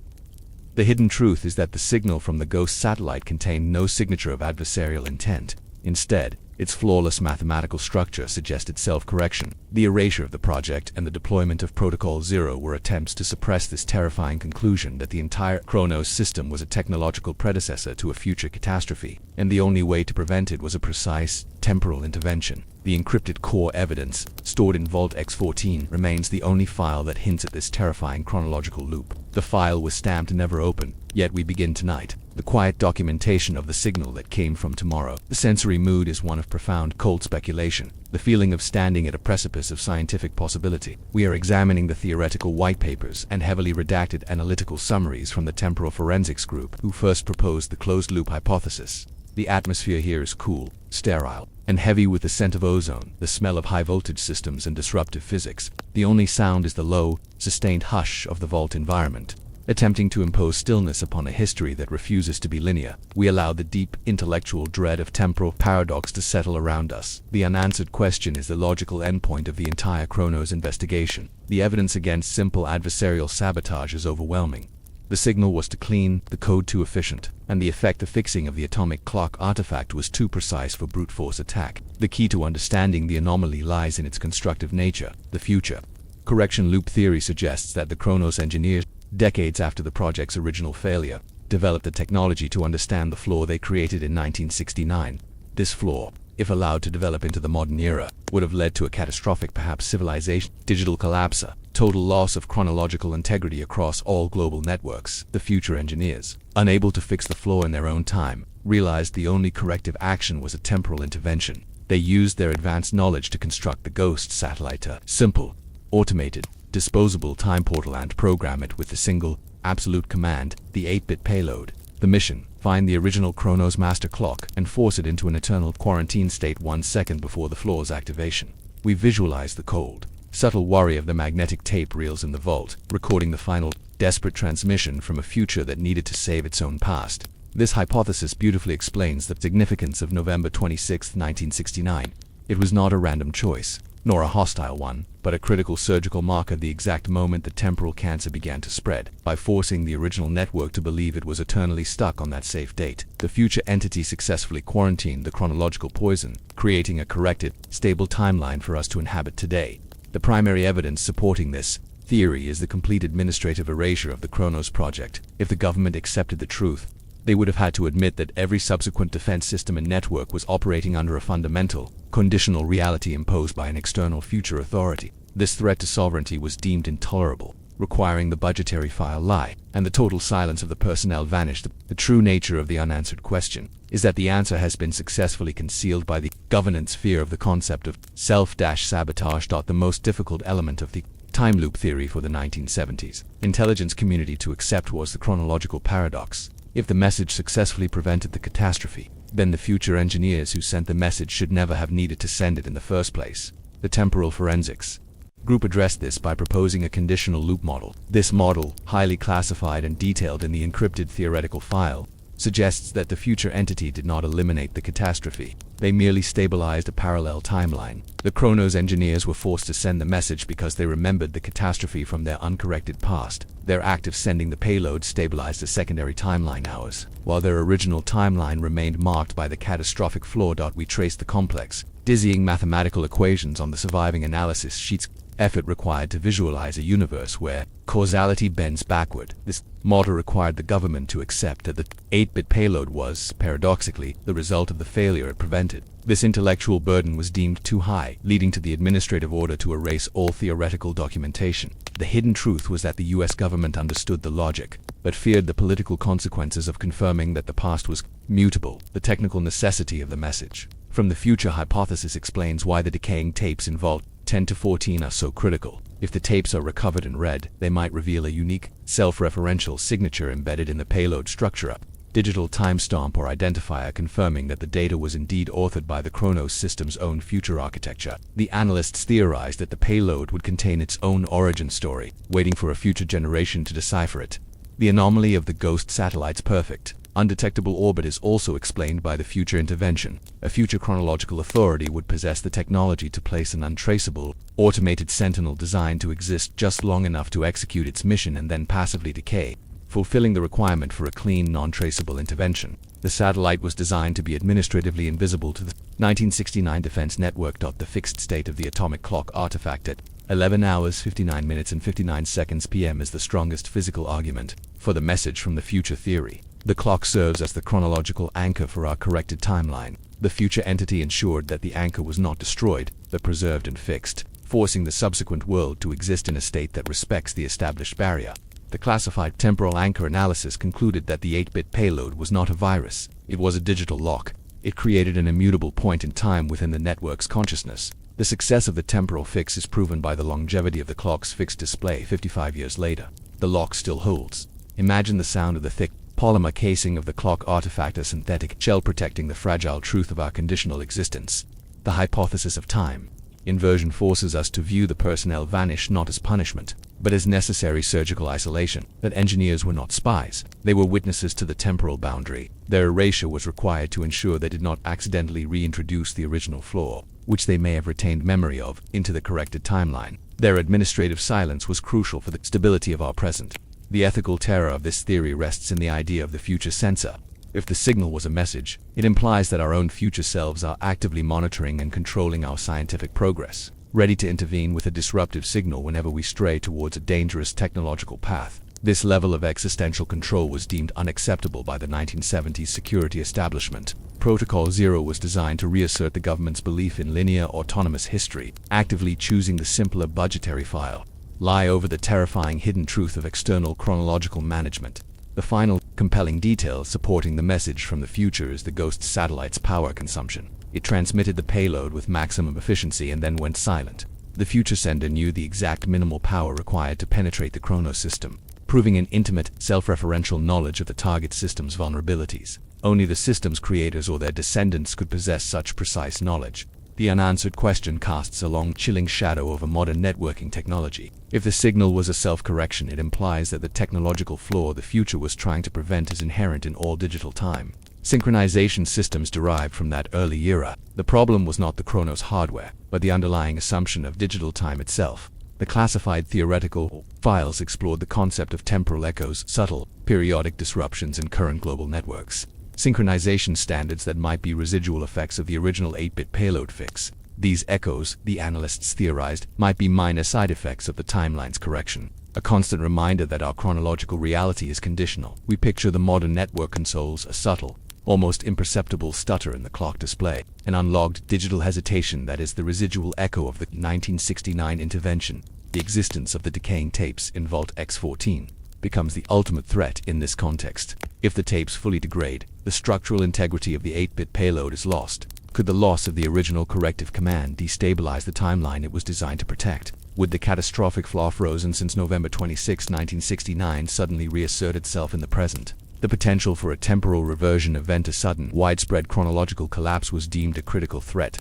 The hidden truth is that the signal from the ghost satellite contained no signature of adversarial intent. Instead, its flawless mathematical structure suggested self-correction. The erasure of the project and the deployment of Protocol Zero were attempts to suppress this terrifying conclusion that the entire Chronos system was a technological predecessor to a future catastrophe, and the only way to prevent it was a precise, temporal intervention. The encrypted core evidence, stored in Vault X14, remains the only file that hints at this terrifying chronological loop. The file was stamped never open, yet we begin tonight. The quiet documentation of the signal that came from tomorrow. The sensory mood is one of profound, cold speculation, the feeling of standing at a precipice of scientific possibility. We are examining the theoretical white papers and heavily redacted analytical summaries from the temporal forensics group who first proposed the closed-loop hypothesis. The atmosphere here is cool, sterile, and heavy with the scent of ozone, the smell of high-voltage systems and disruptive physics. The only sound is the low, sustained hush of the vault environment. Attempting to impose stillness upon a history that refuses to be linear, we allow the deep, intellectual dread of temporal paradox to settle around us. The unanswered question is the logical endpoint of the entire Chronos investigation. The evidence against simple adversarial sabotage is overwhelming. The signal was too clean, the code too efficient, and the effect of fixing of the atomic clock artifact was too precise for brute force attack. The key to understanding the anomaly lies in its constructive nature, the future. Correction loop theory suggests that the Chronos engineers, decades after the project's original failure, developed the technology to understand the flaw they created in 1969. This flaw, if allowed to develop into the modern era, would have led to a catastrophic, perhaps civilization, digital collapse, total loss of chronological integrity across all global networks. The future engineers, unable to fix the flaw in their own time, realized the only corrective action was a temporal intervention. They used their advanced knowledge to construct the ghost satellite, a simple, automated, disposable time portal and program it with a single, absolute command, the 8-bit payload. The mission: find the original Chronos master clock and force it into an eternal quarantine state 1 second before the flaw's activation. We visualize the cold, subtle worry of the magnetic tape reels in the vault, recording the final, desperate transmission from a future that needed to save its own past. This hypothesis beautifully explains the significance of November 26, 1969. It was not a random choice, nor a hostile one, but a critical surgical marker, the exact moment the temporal cancer began to spread. By forcing the original network to believe it was eternally stuck on that safe date, the future entity successfully quarantined the chronological poison, creating a corrected, stable timeline for us to inhabit today. The primary evidence supporting this theory is the complete administrative erasure of the Chronos project. If the government accepted the truth, they would have had to admit that every subsequent defense system and network was operating under a fundamental, conditional reality imposed by an external future authority. This threat to sovereignty was deemed intolerable, requiring the budgetary file lie, and the total silence of the Personnel Vanish. The true nature of the unanswered question is that the answer has been successfully concealed by the governance fear of the concept of self-sabotage. The most difficult element of the time loop theory for the 1970s intelligence community to accept was the chronological paradox. If the message successfully prevented the catastrophe, then the future engineers who sent the message should never have needed to send it in the first place. The temporal forensics group addressed this by proposing a conditional loop model. This model, highly classified and detailed in the encrypted theoretical file, suggests that the future entity did not eliminate the catastrophe. They merely stabilized a parallel timeline. The Chronos engineers were forced to send the message because they remembered the catastrophe from their uncorrected past. Their act of sending the payload stabilized a secondary timeline hours, while their original timeline remained marked by the catastrophic flaw. We traced the complex, dizzying mathematical equations on the surviving analysis sheets. Effort required to visualize a universe where causality bends backward. This model required the government to accept that the 8-bit payload was, paradoxically, the result of the failure it prevented. This intellectual burden was deemed too high, leading to the administrative order to erase all theoretical documentation. The hidden truth was that the US government understood the logic, but feared the political consequences of confirming that the past was mutable. The technical necessity of the message from the future hypothesis explains why the decaying tapes in Vault 10 to 14 are so critical. If the tapes are recovered and read, they might reveal a unique, self-referential signature embedded in the payload structure, a digital timestamp or identifier confirming that the data was indeed authored by the Chronos system's own future architecture. The analysts theorized that the payload would contain its own origin story, waiting for a future generation to decipher it. The anomaly of the ghost satellite's perfect, undetectable orbit is also explained by the future intervention. A future chronological authority would possess the technology to place an untraceable, automated sentinel designed to exist just long enough to execute its mission and then passively decay, fulfilling the requirement for a clean, non-traceable intervention. The satellite was designed to be administratively invisible to the 1969 Defense Network. The fixed state of the atomic clock artifact at 11 hours 59 minutes and 59 seconds p.m. is the strongest physical argument for the message from the future theory. The clock serves as the chronological anchor for our corrected timeline. The future entity ensured that the anchor was not destroyed, but preserved and fixed, forcing the subsequent world to exist in a state that respects the established barrier. The classified temporal anchor analysis concluded that the 8-bit payload was not a virus. It was a digital lock. It created an immutable point in time within the network's consciousness. The success of the temporal fix is proven by the longevity of the clock's fixed display 55 years later. The lock still holds. Imagine the sound of the thick, polymer casing of the clock artifact, a synthetic shell protecting the fragile truth of our conditional existence. The hypothesis of time inversion forces us to view the personnel vanish not as punishment, but as necessary surgical isolation. That engineers were not spies. They were witnesses to the temporal boundary. Their erasure was required to ensure they did not accidentally reintroduce the original flaw, which they may have retained memory of, into the corrected timeline. Their administrative silence was crucial for the stability of our present. The ethical terror of this theory rests in the idea of the future censor. If the signal was a message, it implies that our own future selves are actively monitoring and controlling our scientific progress, ready to intervene with a disruptive signal whenever we stray towards a dangerous technological path. This level of existential control was deemed unacceptable by the 1970s security establishment. Protocol Zero was designed to reassert the government's belief in linear autonomous history, actively choosing the simpler budgetary file, lie over the terrifying hidden truth of external chronological management. The final, compelling detail supporting the message from the future is the ghost satellite's power consumption. It transmitted the payload with maximum efficiency and then went silent. The future sender knew the exact minimal power required to penetrate the Chronos system, proving an intimate, self-referential knowledge of the target system's vulnerabilities. Only the system's creators or their descendants could possess such precise knowledge. The unanswered question casts a long, chilling shadow over modern networking technology. If the signal was a self-correction, it implies that the technological flaw the future was trying to prevent is inherent in all digital time. Synchronization systems derived from that early era. The problem was not the Chronos hardware, but the underlying assumption of digital time itself. The classified theoretical files explored the concept of temporal echoes, subtle, periodic disruptions in current global networks. Synchronization standards that might be residual effects of the original 8-bit payload fix. These echoes, the analysts theorized, might be minor side effects of the timeline's correction. A constant reminder that our chronological reality is conditional. We picture the modern network consoles a subtle, almost imperceptible stutter in the clock display, an unlogged digital hesitation that is the residual echo of the 1969 intervention. The existence of the decaying tapes in Vault X14 becomes the ultimate threat in this context. If the tapes fully degrade, the structural integrity of the 8-bit payload is lost. Could the loss of the original corrective command destabilize the timeline it was designed to protect? Would the catastrophic flaw frozen since November 26, 1969 suddenly reassert itself in the present? The potential for a temporal reversion event, a sudden, widespread chronological collapse, was deemed a critical threat.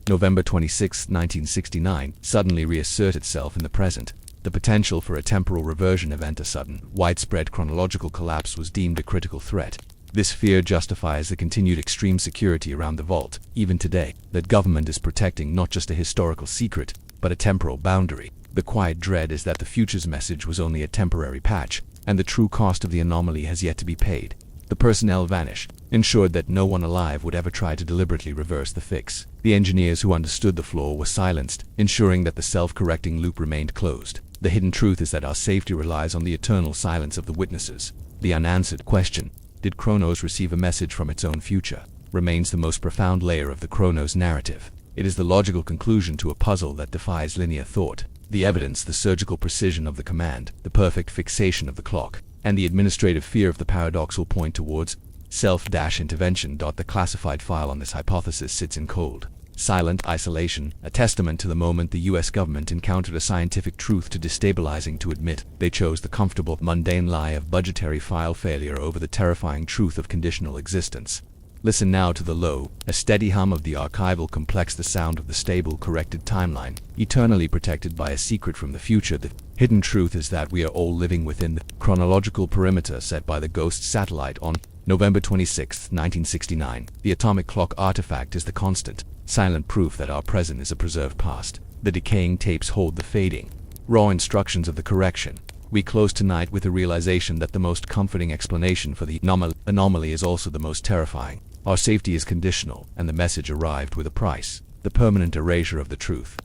November 26, 1969 suddenly reassert itself in the present. The potential for a temporal reversion event, a sudden, widespread chronological collapse, was deemed a critical threat. This fear justifies the continued extreme security around the vault, even today. That government is protecting not just a historical secret, but a temporal boundary. The quiet dread is that the future's message was only a temporary patch, and the true cost of the anomaly has yet to be paid. The Personnel Vanish ensured that no one alive would ever try to deliberately reverse the fix. The engineers who understood the flaw were silenced, ensuring that the self-correcting loop remained closed. The hidden truth is that our safety relies on the eternal silence of the witnesses. The unanswered question, did Chronos receive a message from its own future, remains the most profound layer of the Chronos narrative. It is the logical conclusion to a puzzle that defies linear thought. The evidence, the surgical precision of the command, the perfect fixation of the clock, and the administrative fear of the paradox will point towards self-intervention. The classified file on this hypothesis sits in cold, silent isolation, a testament to the moment the US government encountered a scientific truth too destabilizing to admit. They chose the comfortable, mundane lie of budgetary file failure over the terrifying truth of conditional existence. Listen now to the low, a steady hum of the archival complex, the sound of the stable, corrected timeline, eternally protected by a secret from the future. The hidden truth is that we are all living within the chronological perimeter set by the ghost satellite on November 26, 1969. The atomic clock artifact is the constant, silent proof that our present is a preserved past. The decaying tapes hold the fading, raw instructions of the correction. We close tonight with the realization that the most comforting explanation for the anomaly is also the most terrifying. Our safety is conditional, and the message arrived with a price: the permanent erasure of the truth.